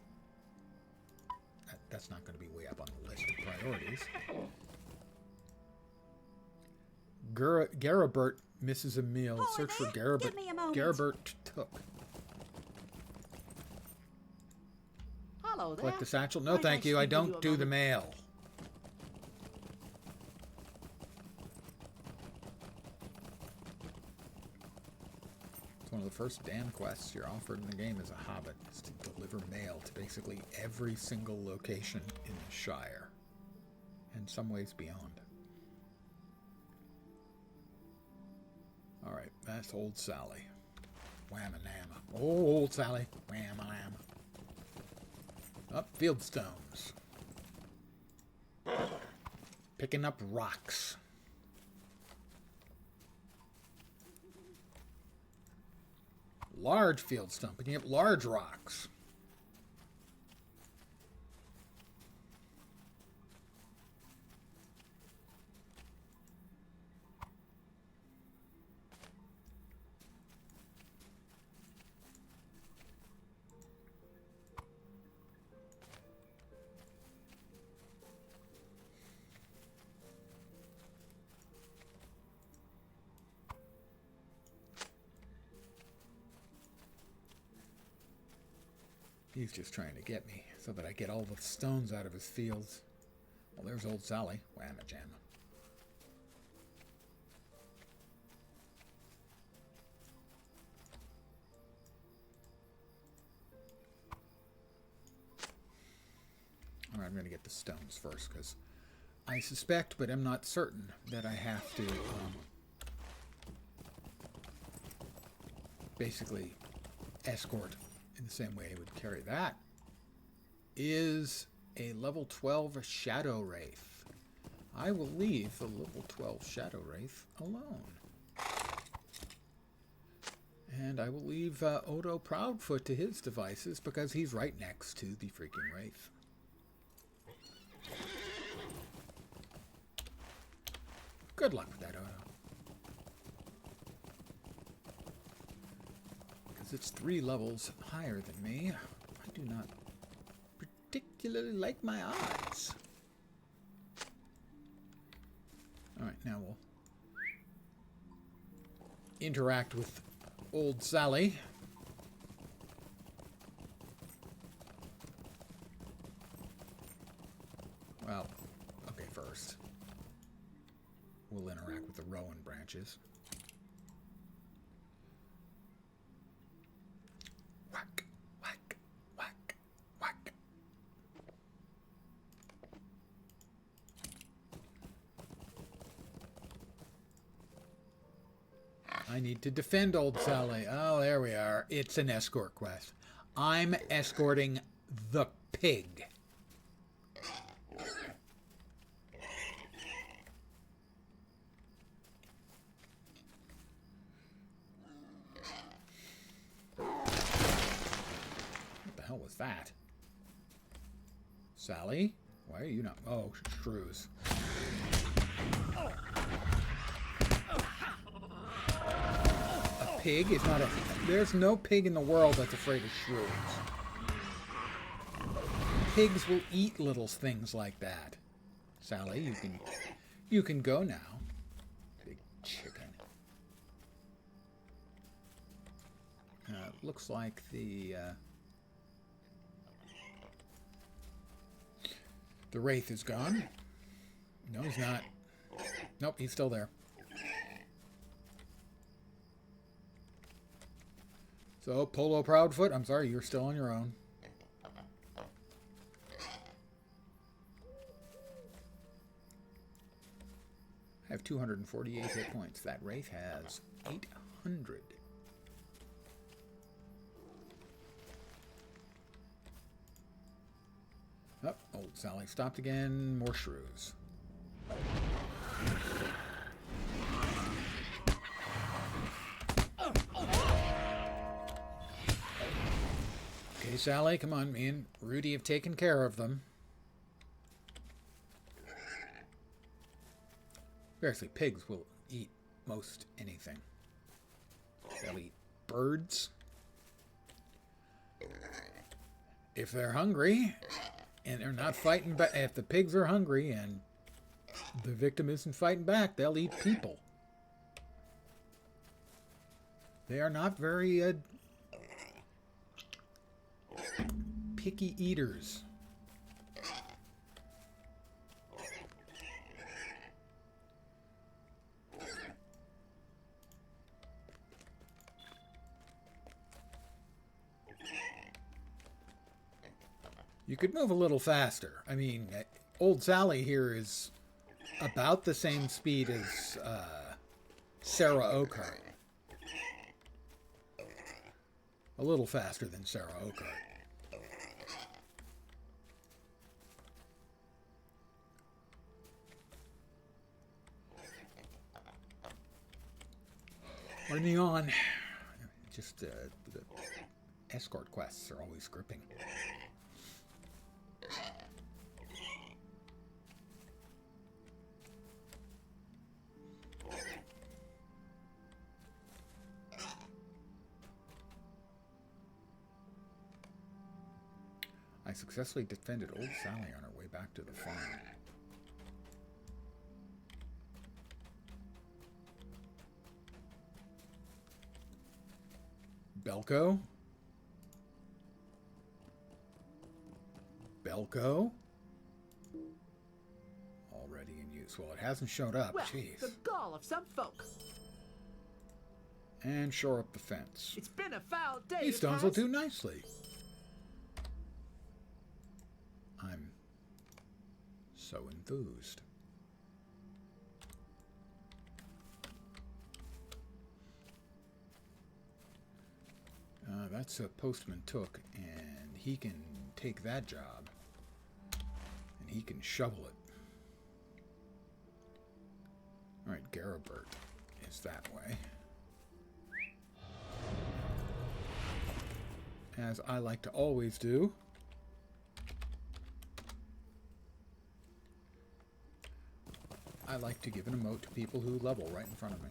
that's not going to be way up on the list of priorities. Garibert misses a meal. Boy, Search for give me a moment. Garibert Took. Hello there. Collect the satchel. No, thank you. I don't do the mail. One of the first damn quests you're offered in the game as a hobbit is to deliver mail to basically every single location in the Shire, and some ways beyond. Alright, that's Old Sally. Wham-a-nama. Oh, Old Sally. Wham-a-nama. Up, field stones. Picking up rocks. Large field stone, picking up large rocks. He's just trying to get me so that I get all the stones out of his fields. Well, there's old Sally. Whamma jamma. Alright, I'm going to get the stones first, because I suspect, but I'm not certain, that I have to basically escort in the same way I would carry that. Is a level 12 Shadow Wraith. I will leave the level 12 Shadow Wraith alone. And I will leave Odo Proudfoot to his devices, because he's right next to the freaking Wraith. Good luck with that, Odo. Because it's 3 levels higher than me. I do not particularly like my odds. Alright, now we'll interact with old Sally. Well, okay, first we'll interact with the Rowan branches. Whack, whack, whack, whack. I need to defend old Sally. Oh, there we are. It's an escort quest. I'm escorting the pig. What the hell was that? Sally? Why are you not? Oh, shrews. A pig is not a... There's no pig in the world that's afraid of shrews. Pigs will eat little things like that. Sally, you can go now. Big chicken. Looks like the Wraith is gone. No, he's not. Nope, he's still there. So, Polo Proudfoot, I'm sorry, you're still on your own. I have 248 hit points. That Wraith has 800. Oh, old Sally stopped again. More shrews. Okay, Sally, come on. Me and Rudy have taken care of them. Seriously, pigs will eat most anything. They'll eat birds. If they're hungry, and they're not fighting back, if the pigs are hungry and the victim isn't fighting back, they'll eat people. They are not very picky eaters. You could move a little faster. I mean, old Sally here is about the same speed as Sarah Oakhart. A little faster than Sarah Oakhart. Pardon me on. Just the escort quests are always gripping. I successfully defended old Sally on her way back to the farm. Belko? bell go? Already in use. Well, it hasn't showed up. Well, Jeez. the gall of some folk. And shore up the fence. It's been a foul day. These stones will do nicely. I'm so enthused. That's a Postman Took, and he can take that job, and he can shovel it. All right, Garibert is that way. As I like to always do. I like to give an emote to people who level right in front of me.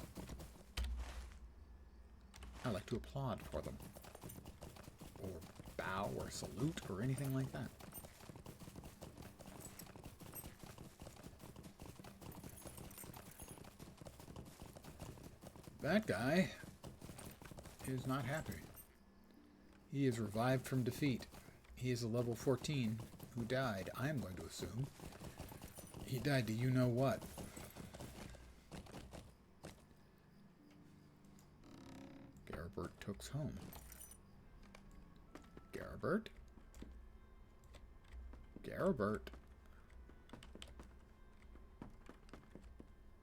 I like to applaud for them. Or bow or salute or anything like that. That guy is not happy. He is revived from defeat. He is a level 14 who died, I am going to assume. He died to you know what. Garibert took's home. Garibert? Garibert.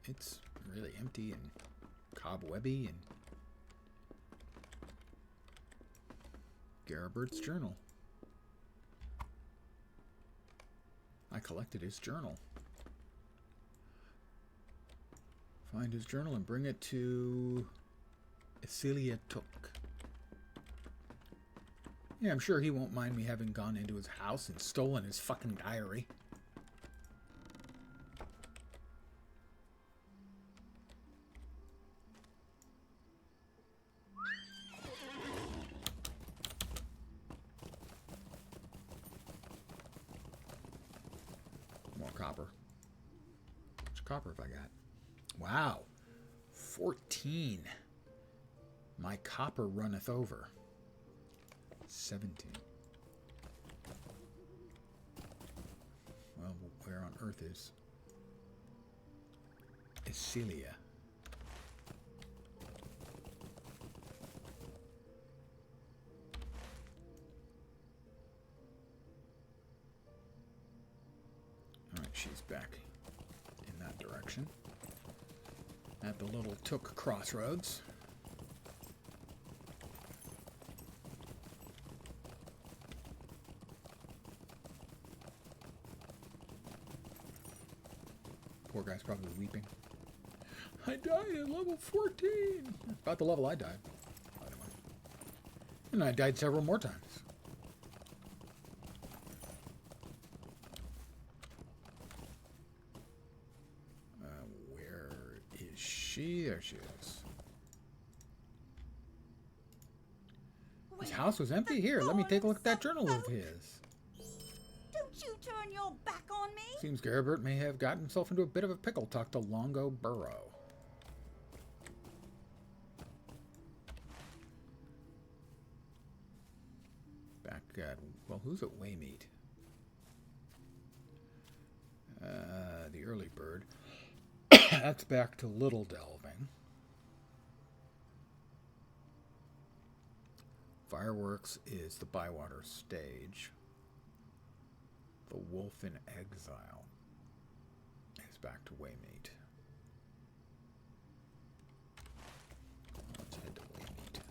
It's really empty and cobwebby and Garibert's journal. I collected his journal. Find his journal and bring it to Celia Took. Yeah, I'm sure he won't mind me having gone into his house and stolen his fucking diary. More copper. How much copper have I got? Wow. 14. My copper runneth over. 17. Well, where on earth is Celia? Alright, she's back in that direction. At the little Took crossroads. Poor guy's probably weeping. I died at level 14. About the level I died, by the way. And I died several more times. Where is she? There she is. His house was empty. Here, let me take a look at that journal of his. Don't you turn your back on me? Seems Garibert may have gotten himself into a bit of a pickle. Talk to Longo Burrow. Back at, well, who's at Waymeet? The early bird. That's back to Little Delving. Fireworks is the Bywater stage. The Wolf in Exile is back to Waymeet. Let's head to Waymeet.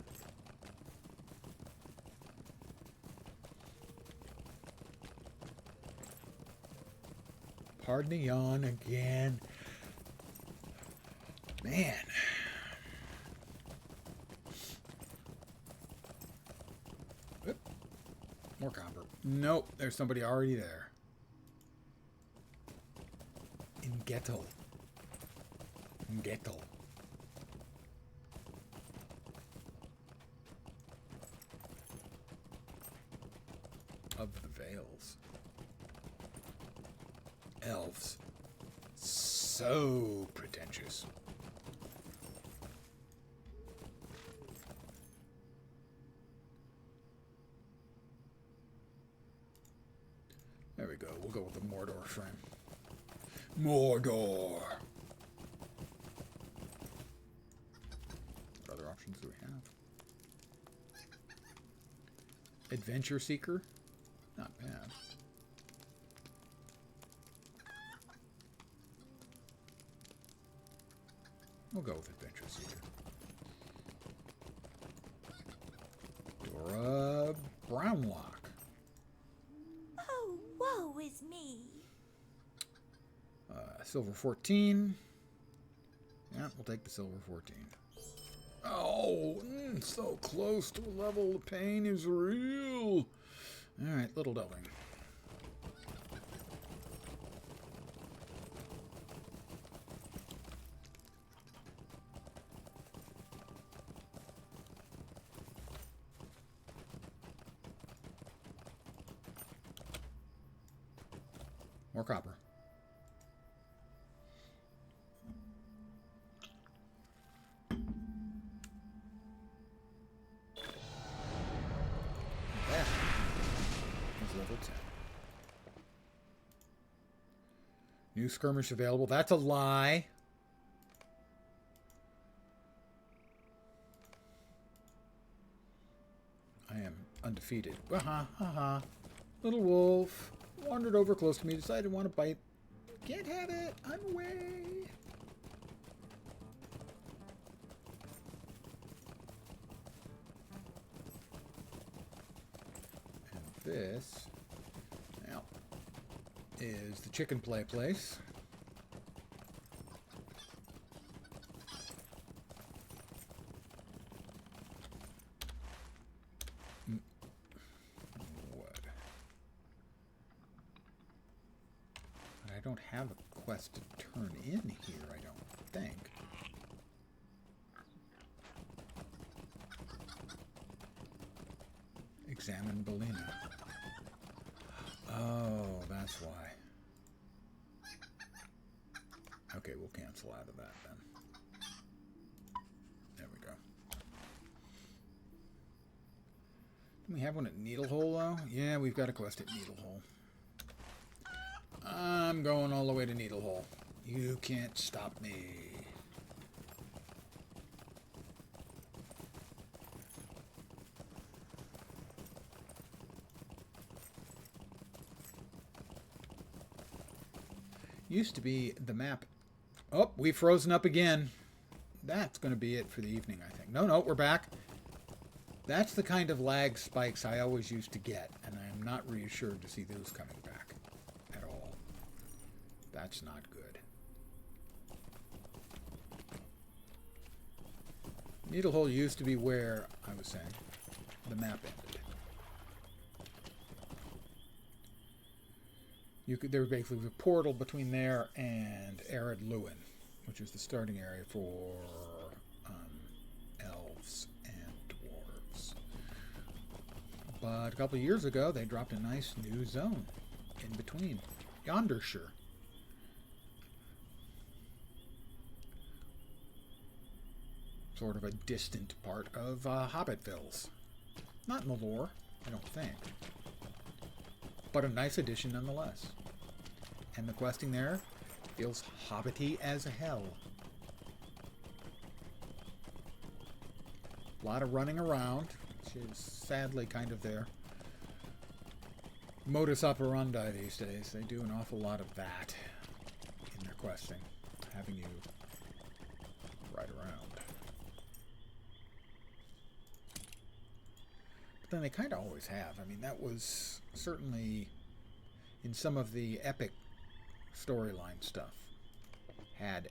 Pardon the yawn again. Man. Oop. More copper. Nope, there's somebody already there. In Gettle. Gettle. Of the Vales. Elves. So pretentious. There we go. We'll go with the Mordor frame. Mordor! What other options do we have? Adventure Seeker? Not bad. We'll go with Adventure Seeker. Dora Brownlock. Oh, woe is me. Silver 14. Yeah, we'll take the silver 14. Oh, so close to a level. The pain is real. All right, little delving. More copper. That is level 10. New skirmish available. That's a lie. I am undefeated. Little wolf wandered over close to me, decided to want to bite. Can't have it. I'm away. And this, now, is the chicken play place. I don't have a quest to turn in here, I don't think. Examine Belina. Oh, that's why. Okay, we'll cancel out of that then. There we go. Do we have one at Needlehole, though? Yeah, we've got a quest at Needlehole. I'm going all the way to Needlehole. You can't stop me. Used to be the map. Oh, we've frozen up again. That's going to be it for the evening, I think. No, we're back. That's the kind of lag spikes I always used to get, and I'm not reassured to see those coming back at all. That's not good. Needlehole used to be where, I was saying, the map ended. There basically was a portal between there and Arid Lewin, which is the starting area for elves and dwarves. But a couple of years ago, they dropped a nice new zone in between. Yondershire. Sort of a distant part of Hobbitville's. Not in the lore, I don't think. But a nice addition nonetheless. And the questing there feels hobbity as hell. A lot of running around, which is sadly kind of their modus operandi these days. They do an awful lot of that in their questing, having you ride around. But then they kind of always have. I mean, that was certainly in some of the epic storyline stuff, had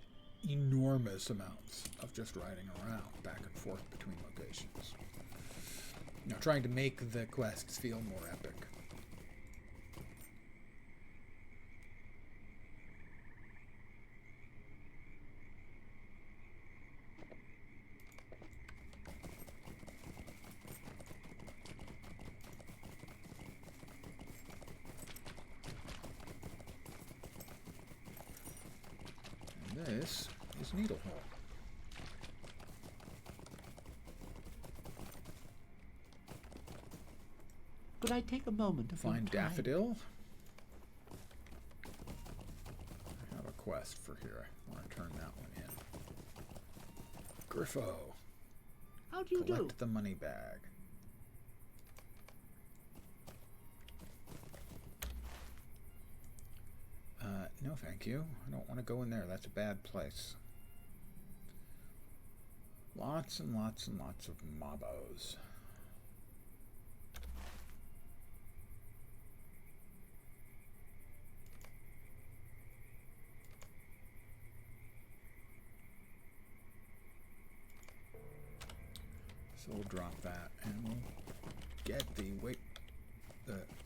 enormous amounts of just riding around back and forth between locations. You know, trying to make the quests feel more epic. This is Needlehole. Could I take a moment to find Daffodil? quest for here. I want to turn that one in. Griffo. How do you Collect the money bag. No, thank you. I don't want to go in there. That's a bad place. Lots and lots and lots of mobos. So we'll drop that and we'll get the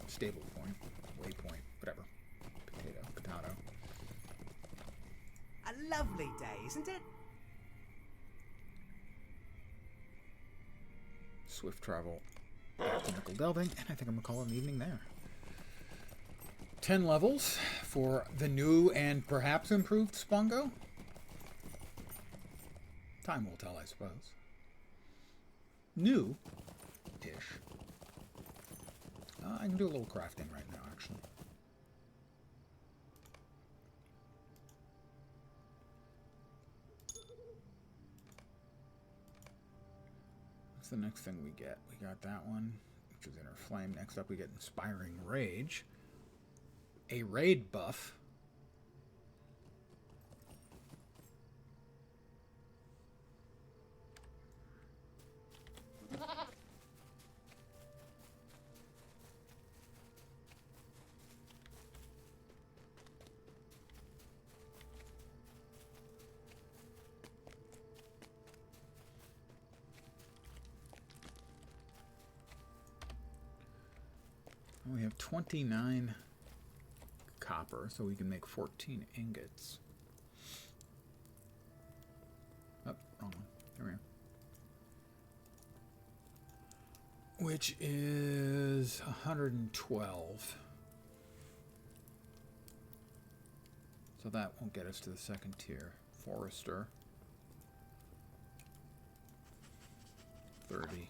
stable point, waypoint, whatever. Potato. A lovely day, isn't it? Swift travel back to Nickel Delving, and I think I'm going to call it an evening there. 10 levels for the new and perhaps improved Spongo. Time will tell, I suppose. New-ish. I can do a little crafting right now, actually. What's the next thing we get? We got that one, which is Inner Flame. Next up, we get Inspiring Rage. A raid buff. We have 29 copper, so we can make 14 ingots. Oh, wrong one. There we are. Which is 112. So that won't get us to the second tier. Forester. 30.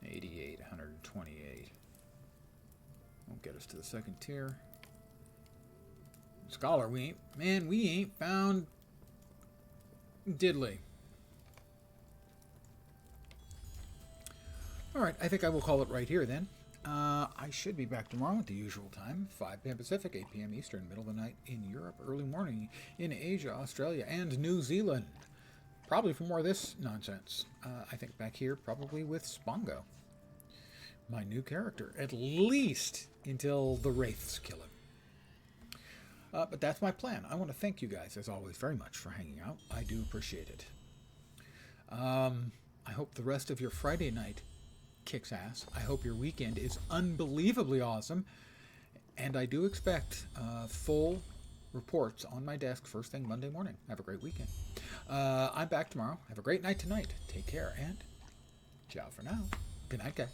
88, 128. Won't get us to the second tier. Scholar, we ain't found diddly. Alright, I think I will call it right here then. I should be back tomorrow at the usual time, 5 p.m. Pacific, 8 p.m. Eastern, middle of the night in Europe, early morning in Asia, Australia, and New Zealand. Probably for more of this nonsense. I think back here, probably with Spongo. My new character, at least until the Wraiths kill him. But that's my plan. I want to thank you guys, as always, very much for hanging out. I do appreciate it. I hope the rest of your Friday night kicks ass. I hope your weekend is unbelievably awesome. And I do expect full reports on my desk first thing Monday morning. Have a great weekend. I'm back tomorrow. Have a great night tonight. Take care, and ciao for now. Good night, guys.